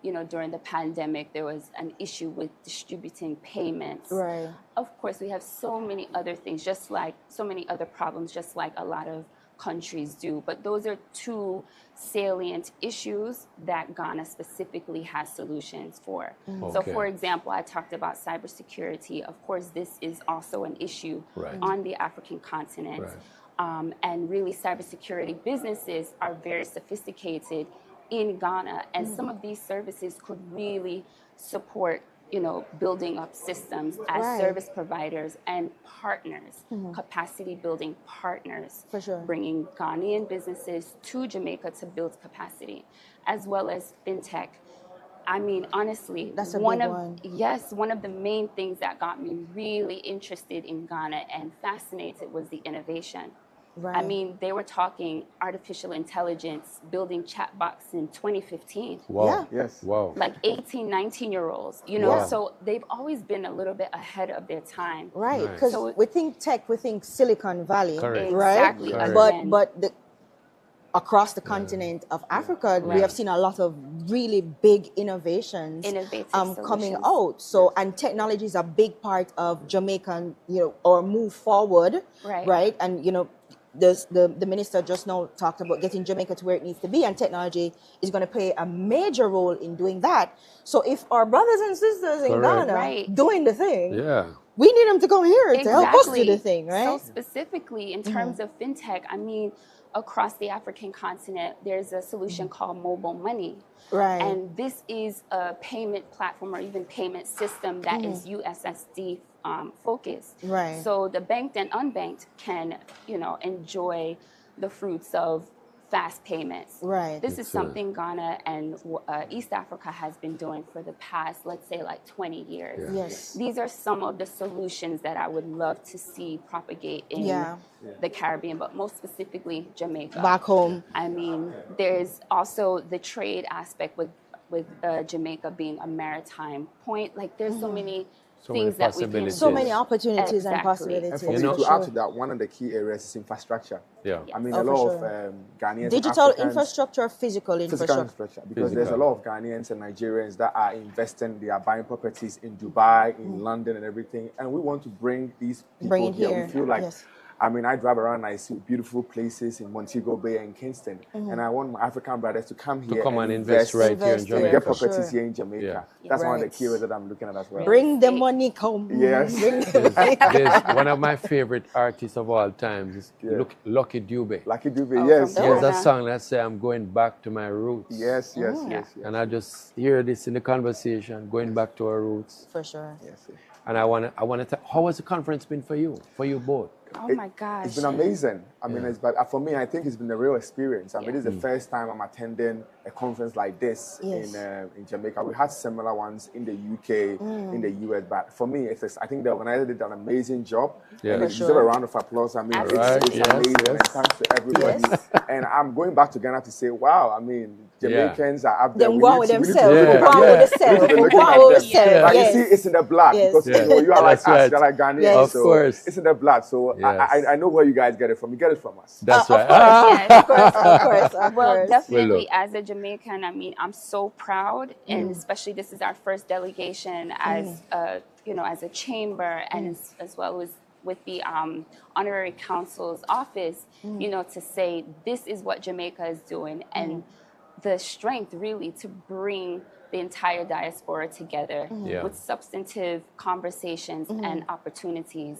You know, during the pandemic, there was an issue with distributing payments. Right. Of course, we have so many other things, just like so many other problems, just like a lot of countries do. But those are two salient issues that Ghana specifically has solutions for. So, for example, I talked about cybersecurity. Of course, this is also an issue on the African continent. And really, cybersecurity businesses are very sophisticated in Ghana, and some of these services could really support, you know, building up systems as service providers and partners, capacity building partners, For sure. bringing Ghanaian businesses to Jamaica to build capacity, as well as fintech. I mean, honestly, That's a one big of one. yes, one of the main things that got me really interested in Ghana and fascinated was the innovation. Right. I mean, they were talking artificial intelligence, building chatbots in 2015. Wow. Yeah. Yes. Wow. Like 18, 19-year-olds, you know, Wow. so they've always been a little bit ahead of their time. Right, Nice. because So- we think tech, we think Silicon Valley, Correct. right? Exactly. Correct. Again. But across the continent of Africa, we Right. have seen a lot of really big innovations Innovative coming solutions. out. So, and technology is a big part of Jamaican, you know, or move forward, Right. And you know, the minister just now talked about getting Jamaica to where it needs to be, and technology is going to play a major role in doing that. So, if our brothers and sisters in Correct. Ghana Right. doing the thing, Yeah. we need them to come here to help us do the thing, So right? specifically in terms of fintech, I mean, across the African continent, there's a solution called mobile money. Right. And this is a payment platform or even payment system that is USSD focused. Right. So the banked and unbanked can, you know, enjoy the fruits of fast payments. Right. This is Excellent. something Ghana and East Africa has been doing for the past, let's say, like 20 years. Yeah. Yes. These are some of the solutions that I would love to see propagate in Yeah. the Caribbean, but most specifically Jamaica. Back home. I mean, there's also the trade aspect with Jamaica being a maritime point. Like, there's so many So many things that we can possibilities. So many opportunities and Exactly. possibilities. And for You me, know- to add to that, one of the key areas is infrastructure. Yeah. I mean, Oh, a for lot sure. of Ghanaians and Digital Africans- infrastructure, physical Physical infrastructure. infrastructure, because there's a lot of Ghanaians and Nigerians that are investing, they are buying properties in Dubai, in London and everything, and we want to bring these people Bring it here. here, We feel like, yes. I mean, I drive around and I see beautiful places in Montego Bay and Kingston, and I want my African brothers to come here come and invest right here in Invest here, and Jamaica. get for properties sure. here in Jamaica. Yeah. That's one of the Right. key areas that I'm looking at as well. Bring the money, come. Yes. Bring the money. There's one of my favorite artists of all times is Lucky Dube. Lucky Dube, Oh, yes, from He has Ghana. a song that says, I'm going back to my roots. yes, yes, Oh. yes, yes. And I just hear this in the conversation, going back to our roots. For sure. Yes, yes. And I want to, how has the conference been for you both? Oh my gosh. It's been amazing. I mean, but for me, I think it's been a real experience. I mean, this is the first time I'm attending a conference like this Yes. in Jamaica. We had similar ones in the UK, in the US, but for me, I think the organizer did an amazing job. Yeah. And For they deserve sure. a round of applause. I mean, Right, it's yes, amazing. yes. And thanks to everybody. And I'm going back to Ghana to say, wow, I mean, Jamaicans are up there. Them We go need on with to- we need to themselves. look Yeah. at Go on them. with themselves. We need to look Go at on with them. themselves. But Yes. you see, it's in the blood Yes. because Yeah. you are like That's us, right. you're like Ghanaians. Yes. Of so course. it's in the blood. So Yes. I know where you guys get it from. You get it from us. That's Of right. course, Yes. of course, of Well, course. definitely, look. as a Jamaican, I mean, I'm so proud, and especially this is our first delegation as as a chamber, and as well as with the honorary council's office, to say this is what Jamaica is doing, and the strength really to bring the entire diaspora together Yeah. with substantive conversations and opportunities.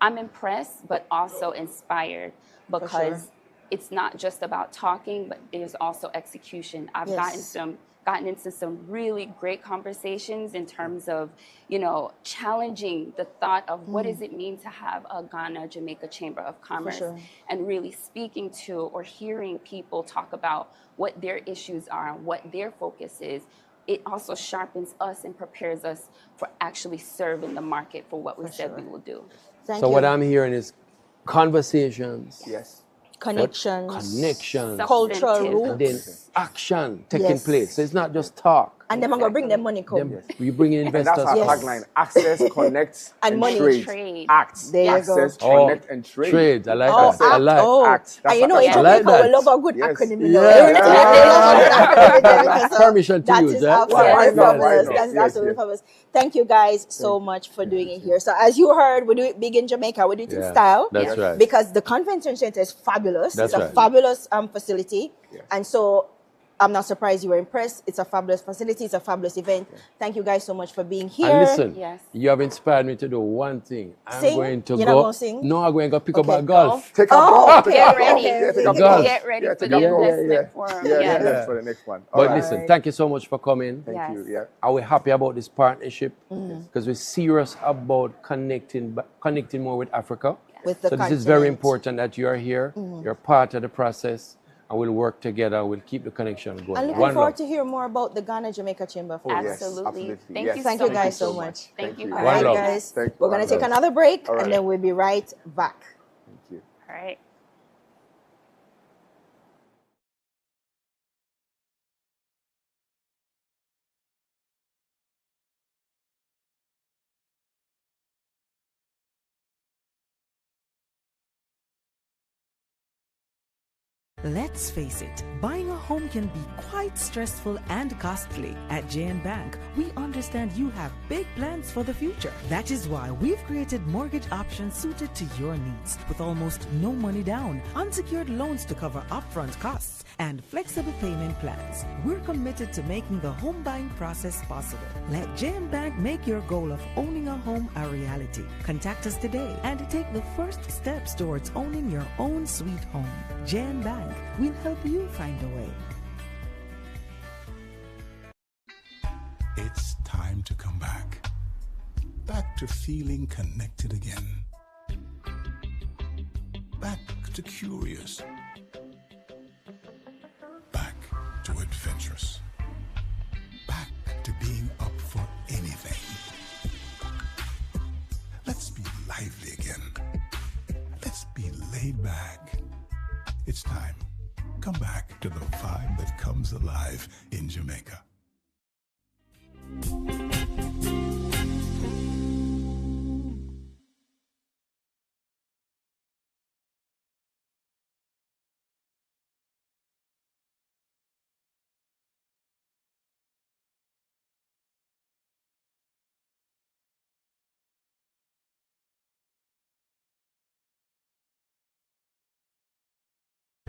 I'm impressed, but also inspired, because it's not just about talking, but there's also execution. I've gotten into some really great conversations in terms of, you know, challenging the thought of what does it mean to have a Ghana-Jamaica Chamber of Commerce, and really speaking to or hearing people talk about what their issues are and what their focus is. It also sharpens us and prepares us for actually serving the market for what we said we will do. So what I'm hearing is conversations. Yes. Connections. Cultural roots. And then action taking place. So it's not just talk. And then I'm going to bring them money. You bring in investors. And that's our tagline. Access, connect, and money. Trade. Act. There you Access, go. connect, and trade. Trade. I like that. I like act. And you know, in Jamaica, we love a good acronym. Permission to use that. That is absolutely fabulous. Thank you guys so much for doing it here. So as you heard, we do it big in Jamaica. We do it in style. That's right. Because the convention center is fabulous. That's it's a fabulous facility. And so I'm not surprised you were impressed. It's a fabulous facility. It's a fabulous event. Thank you guys so much for being here. And listen, you have inspired me to do one thing. I'm going to You're go. not going to sing? No, I'm going to go pick up a golf. Take a golf. Get ready. Golf. Get ready for the investment forum. Yeah, for the next one. But listen, thank you so much for coming. Thank you. Yeah. Are we happy about this partnership? Because we're serious about connecting more with Africa. With the so this is very important that you are here. You're part of the process. And we'll work together. We'll keep the connection going. I'm looking forward to hear more about the Ghana-Jamaica Chamber. Absolutely. Thank you guys so much. Thank you. All right, guys. We're going to take another break, and then we'll be right back. Thank you. All right. Let's face it, buying a home can be quite stressful and costly. At JANAAC, we understand you have big plans for the future. That is why we've created mortgage options suited to your needs, with almost no money down, unsecured loans to cover upfront costs, and flexible payment plans. We're committed to making the home buying process possible. Let JANAAC make your goal of owning a home a reality. Contact us today and take the first steps towards owning your own sweet home. JANAAC will help you find a way. It's time to come back. Back to feeling connected again. Back to curious. Back to adventurous. Back to being up for anything. Let's be lively again. Let's be laid back. It's time. Come back to the vibe that comes alive in Jamaica.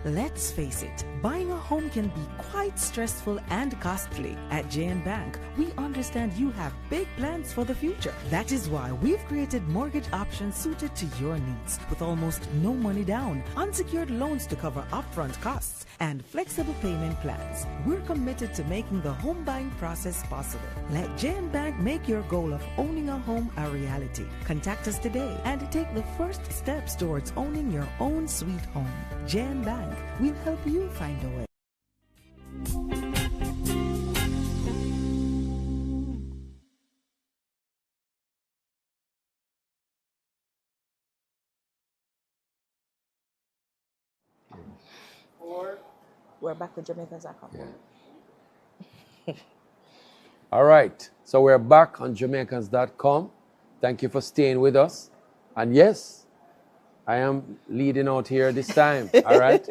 Let's face it, buying a home can be quite stressful and costly. At JANAAC, we understand you have big plans for the future. That is why we've created mortgage options suited to your needs, with almost no money down, unsecured loans to cover upfront costs, and flexible payment plans. We're committed to making the home buying process possible. Let JANAAC make your goal of owning a home a reality. Contact us today and take the first steps towards owning your own sweet home. JANAAC will help you find a way. We're back with Jamaicans.com. All right. So we're back on Jamaicans.com. Thank you for staying with us. And yes, I am leading out here this time. All right.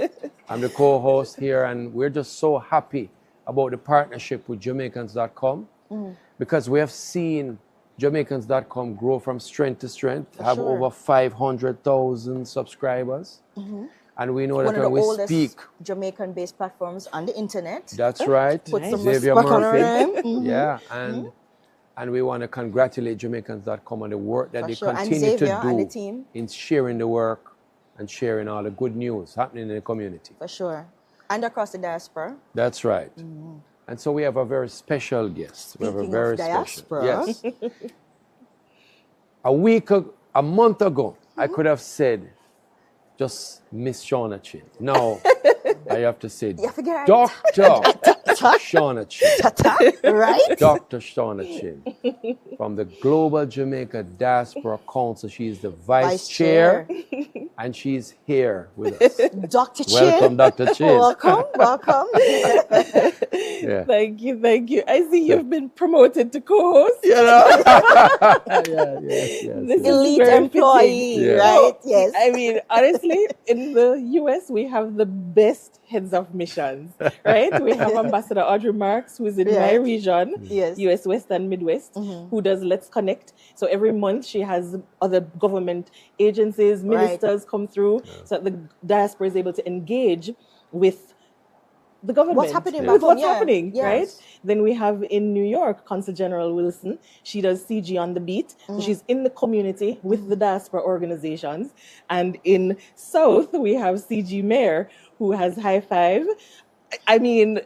I'm the co-host here, and we're just so happy about the partnership with Jamaicans.com because we have seen Jamaicans.com grow from strength to strength, have over 500,000 subscribers. And we know that when we speak, Jamaican-based platforms on the internet. That's right. Put some Xavier respect on Murphy. them. Yeah, and And we want to congratulate Jamaicans.com on the work that they And continue Xavier to and the do team. in sharing the work and sharing all the good news happening in the community. For sure. And across the diaspora. That's right. Mm-hmm. And so we have a very special guest. We have a Speaking very of diaspora. Yes. A month ago, I could have said just Miss Shauna Chin. Now, I have to say Dr. Shauna Chin. Right? Dr. Shauna Chin from the Global Jamaica Diaspora Council. She's the Vice Chair. And she's here with us. Dr. Chin. Welcome, Dr. Chin. Welcome. Yeah. Thank you. I see you've been promoted to co-host. This is Elite very employee, fitting. right? Yes. I mean, honestly, in the US, we have the best heads of missions, right? We have Ambassador Audrey Marks, who's in my region, US West and Midwest, who does Let's Connect. So every month she has other government agencies, ministers come through so that the diaspora is able to engage with the government. What's happening with back what's home, happening, yes. right? Then we have in New York, Consul General Wilson. She does CG on the beat. So she's in the community with the diaspora organizations. And in South, we have CG Mayor, who has High Five. I mean,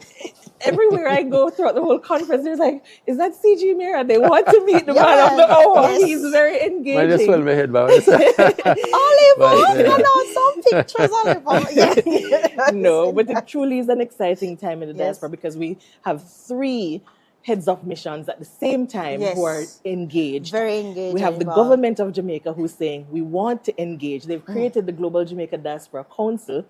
everywhere I go throughout the whole conference, there's like, is that CG Mayor? And they want to meet the man of the hour. Yes. He's very engaging. Might as well my head bow. Some pictures, Oliver. No, but it truly is an exciting time in the diaspora because we have 3 heads of missions at the same time who are engaged. Very engaged. We have the government of Jamaica who's saying we want to engage. They've created the Global Jamaica Diaspora Council.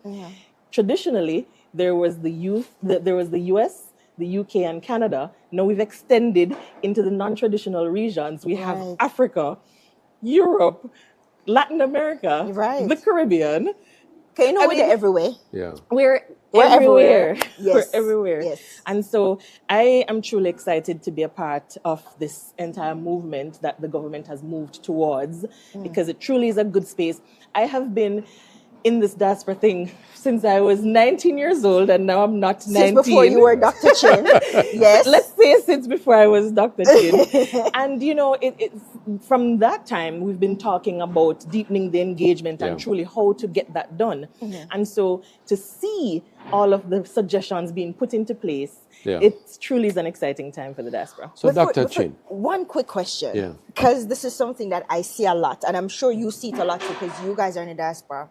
Traditionally, there was the US, the UK, and Canada. Now we've extended into the non-traditional regions. We have Africa, Europe, Latin America, the Caribbean. Okay, we're everywhere. Yeah. We're everywhere. everywhere. Yes. We're everywhere. Yes. And so I am truly excited to be a part of this entire movement that the government has moved towards because it truly is a good space. I have been in this diaspora thing since I was 19 years old, and now I'm not 19. Since before you were Dr. Chin. Yes. Let's say since before I was Dr. Chin. And, from that time, we've been talking about deepening the engagement and truly how to get that done. And so to see all of the suggestions being put into place, it truly is an exciting time for the diaspora. So, Dr. Chin. One quick question, because this is something that I see a lot, and I'm sure you see it a lot because you guys are in the diaspora.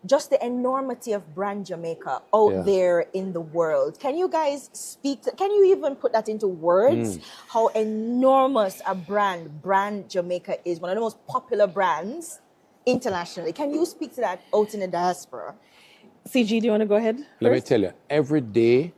Just the enormity of brand Jamaica out there in the world. Can you guys can you even put that into words? How enormous a brand Jamaica is, one of the most popular brands internationally. Can you speak to that out in the diaspora? CG, do you want to go ahead? Let me tell you, every day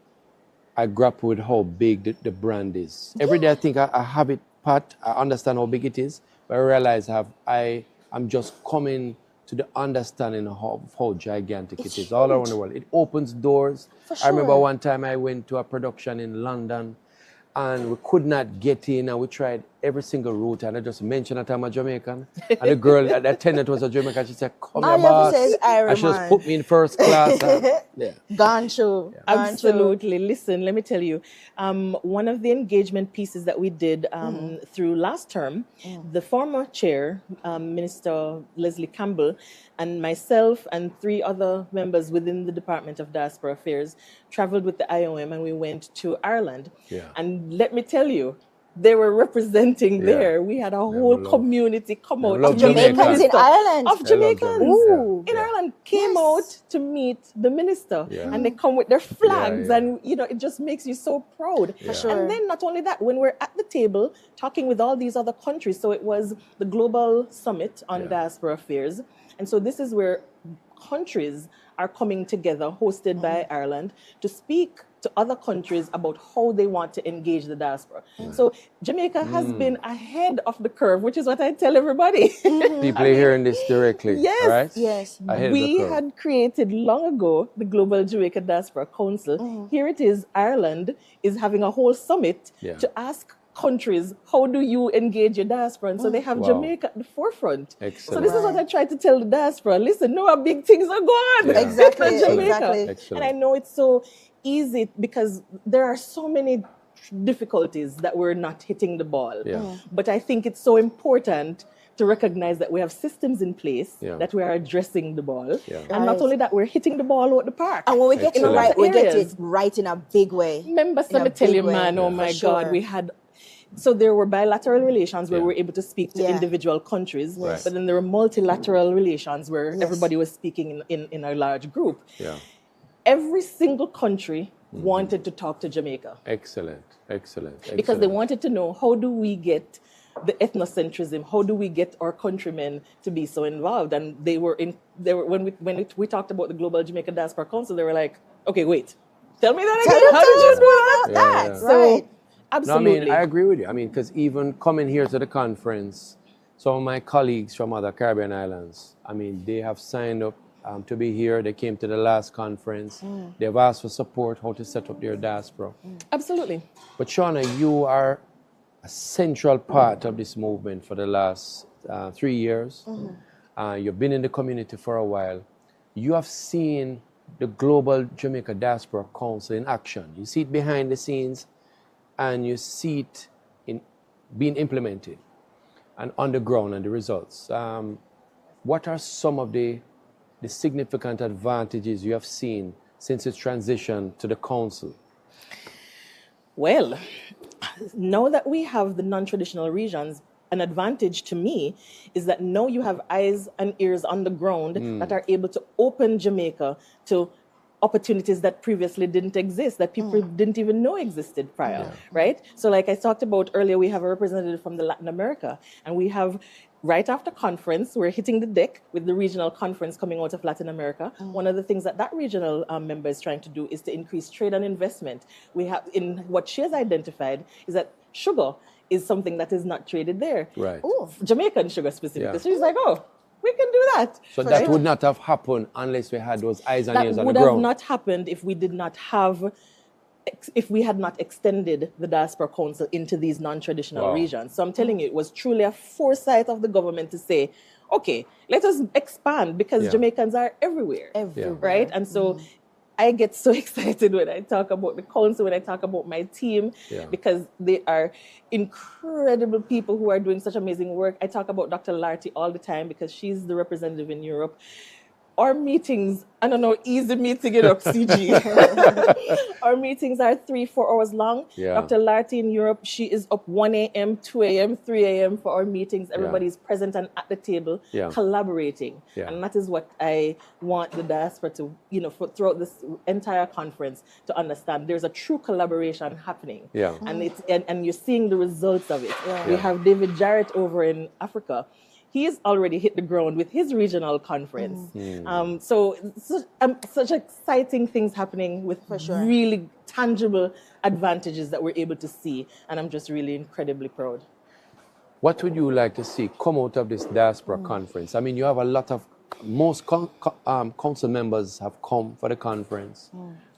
I grapple with how big the brand is. Every day I think I have it part, I understand how big it is, but I realize I'm just coming to the understanding of how gigantic it is all around the world. It opens doors. I remember one time I went to a production in London and we could not get in, and we tried every single route, and I just mentioned that I'm a Jamaican. And the girl, the attendant was a Jamaican. She said, come here, boss. And she just put me in first class. Gone show. Absolutely. Listen, let me tell you, one of the engagement pieces that we did through last term, the former chair, Minister Leslie Campbell, and myself and 3 other members within the Department of Diaspora Affairs traveled with the IOM, and we went to Ireland. And let me tell you, they were representing there. We had a whole community come out. Of Jamaicans in Ireland. Of Jamaicans in Ireland came out to meet the minister. And they come with their flags. And, it just makes you so proud. And then not only that, when we're at the table talking with all these other countries, so it was the Global Summit on Diaspora Affairs. And so this is where countries are coming together, hosted by Ireland, to speak to other countries about how they want to engage the diaspora. So Jamaica has been ahead of the curve, which is what I tell everybody. People are hearing this directly, right? Yes. We had created long ago the Global Jamaica Diaspora Council. Here it is, Ireland is having a whole summit to ask countries, how do you engage your diaspora? And so they have Jamaica at the forefront. Excellent. So this is what I try to tell the diaspora. Listen, know how big things are going. Exactly. Jamaica. Exactly. And I know it's so easy because there are so many difficulties that we're not hitting the ball. But I think it's so important to recognize that we have systems in place, that we are addressing the ball. And not only that, we're hitting the ball out the park. And when we get it right, we get it right in a big way. Remember, let me tell you, man, oh my God, we had... So there were bilateral relations where we were able to speak to individual countries, but then there were multilateral relations where everybody was speaking in a large group. Every single country wanted to talk to Jamaica. Excellent. Because they wanted to know, how do we get the ethnocentrism? How do we get our countrymen to be so involved? And they were when we talked about the Global Jamaica Diaspora Council, they were like, okay, wait, tell me that again. How did you do that? So, absolutely. No, I mean, I agree with you. I mean, because even coming here to the conference, some of my colleagues from other Caribbean islands, I mean, they have signed up to be here. They came to the last conference. They've asked for support, how to set up their diaspora. Absolutely. But Shauna, you are a central part of this movement for the last 3 years. You've been in the community for a while. You have seen the Global Jamaica Diaspora Council in action. You see it behind the scenes, and you see it being implemented and on the ground and the results. What are some of the significant advantages you have seen since its transition to the council? Well, now that we have the non-traditional regions, an advantage to me is that now you have eyes and ears on the ground that are able to open Jamaica to opportunities that previously didn't exist, that people didn't even know existed prior, right? So like I talked about earlier, we have a representative from the Latin America, and we have, right after conference, we're hitting the deck with the regional conference coming out of Latin America. One of the things that regional member is trying to do is to increase trade and investment. We have, in what she has identified, is that sugar is something that is not traded there. Right. Jamaican sugar specifically. So she's like, oh, we can do that. So that would not have happened unless we had those eyes and ears on the ground. That would have not happened if we did not have, if we had not extended the Diaspora Council into these non-traditional regions. So I'm telling you, it was truly a foresight of the government to say, okay, let us expand, because Jamaicans are everywhere, right? And so I get so excited when I talk about the council, when I talk about my team, because they are incredible people who are doing such amazing work. I talk about Dr. Larty all the time because she's the representative in Europe. Our meetings, I don't know, easy meeting it up, CG. Our meetings are 3-4 hours long. Dr. Larty in Europe, she is up 1 a.m., 2 a.m., 3 a.m. for our meetings. Everybody's present and at the table, collaborating. And that is what I want the diaspora to, throughout this entire conference, to understand. There's a true collaboration happening. And you're seeing the results of it. We have David Jarrett over in Africa. He's already hit the ground with his regional conference. So such exciting things happening with really tangible advantages that we're able to see. And I'm just really incredibly proud. What would you like to see come out of this diaspora conference? I mean, you have a lot of, most council members have come for the conference.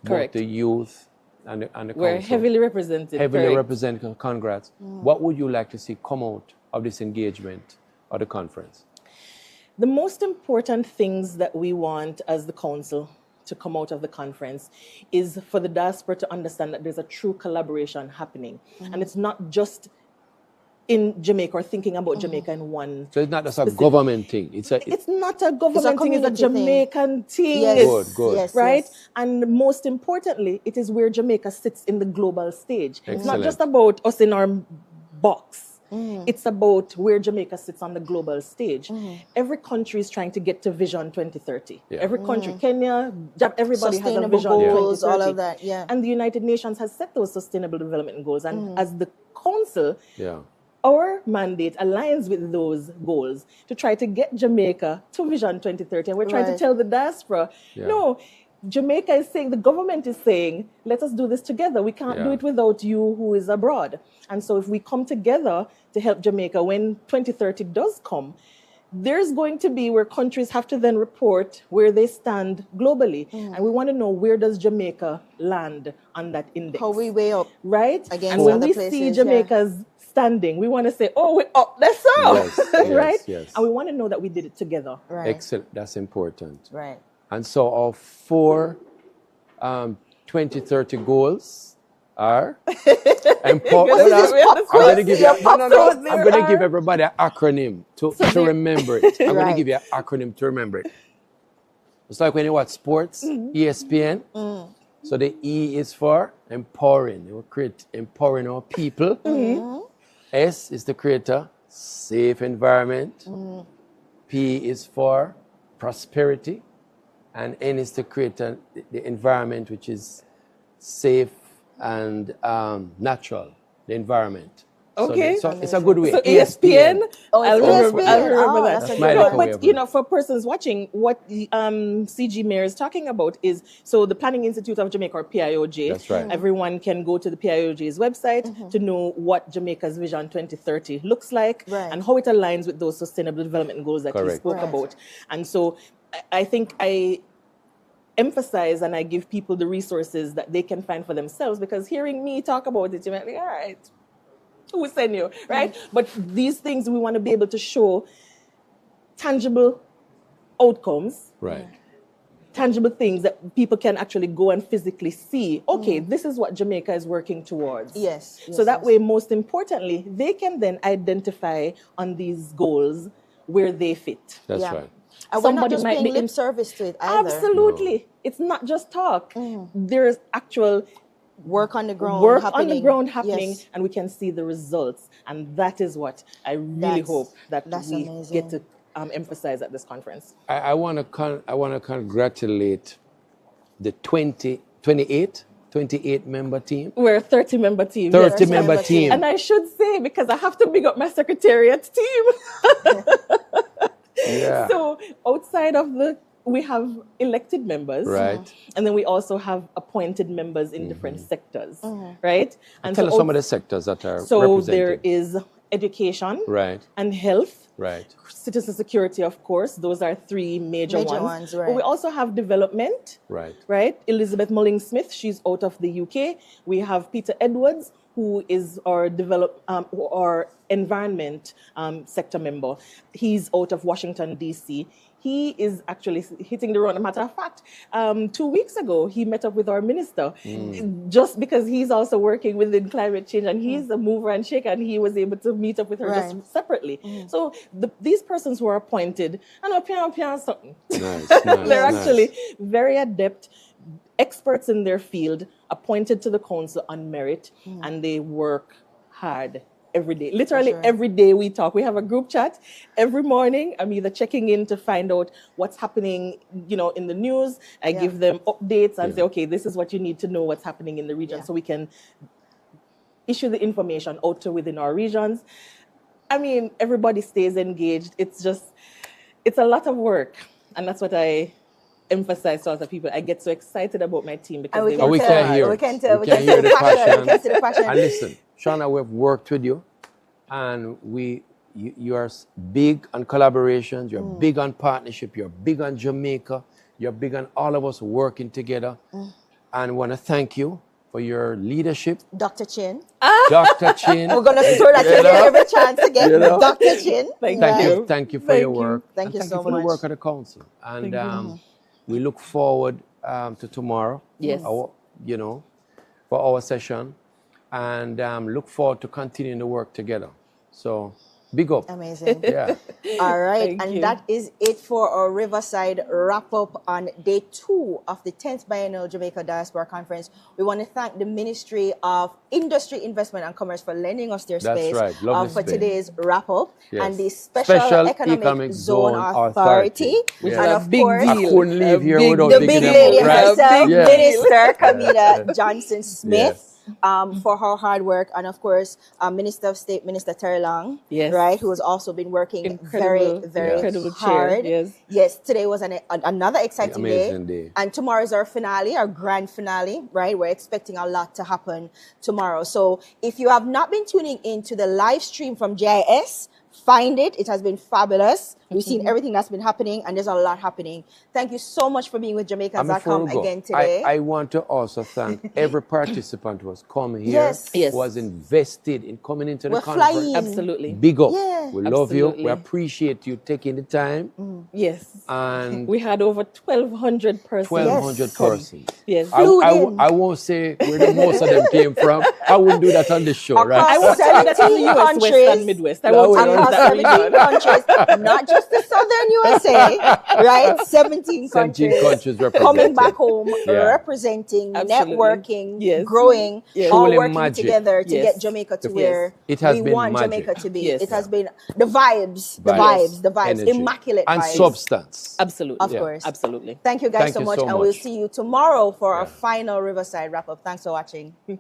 Correct. Both the youth and the council. We're heavily represented. Heavily represented, congrats. What would you like to see come out of this engagement or the conference? The most important things that we want as the council to come out of the conference is for the diaspora to understand that there's a true collaboration happening. And it's not just in Jamaica or thinking about Jamaica in one. So it's not just a government thing. It's not a government thing, it's a Jamaican thing. Yes. Good. Right? And most importantly, it is where Jamaica sits in the global stage. It's not just about us in our box. It's about where Jamaica sits on the global stage. Every country is trying to get to Vision 2030. Every country, Kenya, everybody has a Vision goals, 2030. all of that, And the United Nations has set those sustainable development goals. And as the council, our mandate aligns with those goals to try to get Jamaica to Vision 2030. And we're trying to tell the diaspora, no, Jamaica is saying, the government is saying, let us do this together. We can't do it without you who is abroad. And so if we come together to help Jamaica, when 2030 does come, there's going to be where countries have to then report where they stand globally. And we want to know, where does Jamaica land on that index? How we way up. Right? Against and when other we places, see Jamaica's standing, we want to say, oh, we're up, that's up. Right? Yes. And we want to know that we did it together. Excellent. That's important. Right. And so our 4 2030 goals R. I'm going to give you. I'm going to give everybody an acronym to remember it. I'm going to give you an acronym to remember it. It's like when you watch sports, ESPN. So the E is for empowering. We create empowering our people. S is to create a safe environment. P is for prosperity. And N is to create the environment which is safe and natural, the environment. Okay. So it's a good way. So ESPN. I'll remember that. That's my little way of it. For persons watching, what the CG Mayor is talking about is, so the Planning Institute of Jamaica, or PIOJ. That's right. Everyone can go to the PIOJ's website to know what Jamaica's Vision 2030 looks like and how it aligns with those sustainable development goals that you spoke about. And so I think I emphasize and I give people the resources that they can find for themselves, because hearing me talk about it, you might be, all right, who send you, right? But these things we want to be able to show tangible outcomes, right? Tangible things that people can actually go and physically see. Okay, this is what Jamaica is working towards. So that way, most importantly, they can then identify on these goals where they fit. That's right. And we're not just paying lip service to it either. Absolutely. No. It's not just talk. There's actual work on the ground happening, and we can see the results. And that is what I really hope that we get to emphasize at this conference. I want to congratulate the 28 member team. We're a 30-member team. 30-member team. And I should say, because I have to big up my secretariat team. Yeah. So outside of we have elected members, right? And then we also have appointed members in different sectors, right? And tell us some of the sectors that are so represented. There is education, right, and health, right, citizen security, of course. Those are three major ones. Right. But we also have development, right. Elizabeth Mulling-Smith, she's out of the UK. We have Peter Edwards, who is our environment sector member. He's out of Washington, D.C. He is actually hitting the road. As a matter of fact, 2 weeks ago, he met up with our minister, just because he's also working within climate change, and he's a mover and shaker, and he was able to meet up with her just separately. So these persons who are appointed, and something. They're actually very adept, experts in their field, appointed to the council on merit, and they work hard every day. Literally every day we talk. We have a group chat every morning. I'm either checking in to find out what's happening, in the news. I give them updates and say, okay, this is what you need to know what's happening in the region, so we can issue the information out to within our regions. I mean, everybody stays engaged. It's a lot of work, and that's what I emphasize to other people. I get so excited about my team because we can hear the passion. And listen, Shauna, we've worked with you, and you are big on collaborations, you're big on partnership, you're big on Jamaica, you're big on all of us working together. And I want to thank you for your leadership. Dr. Chin. Dr. Chin. We're going to throw that in every chance again. Dr. Chin. Thank you for your work. Thank you so much. For the work of the council. And we look forward to tomorrow. Yes. For our session. And look forward to continuing the work together. So, big up. Amazing. Yeah. All right. That is it for our Riverside wrap-up on day 2 of the 10th Biennial Jamaica Diaspora Conference. We want to thank the Ministry of Industry, Investment and Commerce for lending us their space for today's wrap-up. Yes. And the Special Economic Zone Authority. Which and is of course, I couldn't leave here without the big lady herself, Minister Kamila Johnson-Smith. For her hard work, and of course, Minister of State, Minister Terry Long, right, who has also been working very hard. Yes, today was another exciting day, and tomorrow is our finale, our grand finale, right? We're expecting a lot to happen tomorrow. So if you have not been tuning in to the live stream from JIS find it. It has been fabulous. We've seen everything that's been happening, and there's a lot happening. Thank you so much for being with Jamaicans.com again today. I want to also thank every participant who has come here, who was invested in coming into the conference. Flying. Absolutely. Big up. Yeah. We love you. We appreciate you taking the time. Yes. And we had over 1,200 persons. 1,200 persons. Yes. I won't say where the most of them came from. I wouldn't do that on the show, right? I won't say that on the US, West and Midwest. I won't say that. 17 countries, not just the Southern USA, right? 17 countries coming back home, representing, networking, growing, all working together to get Jamaica to where we want Jamaica to be. It has been the vibes, energy. Immaculate and vibes. Substance. Absolutely. Of course. Absolutely. Thank you guys so much, and we'll see you tomorrow for our final Riverside wrap-up. Thanks for watching. Yeah.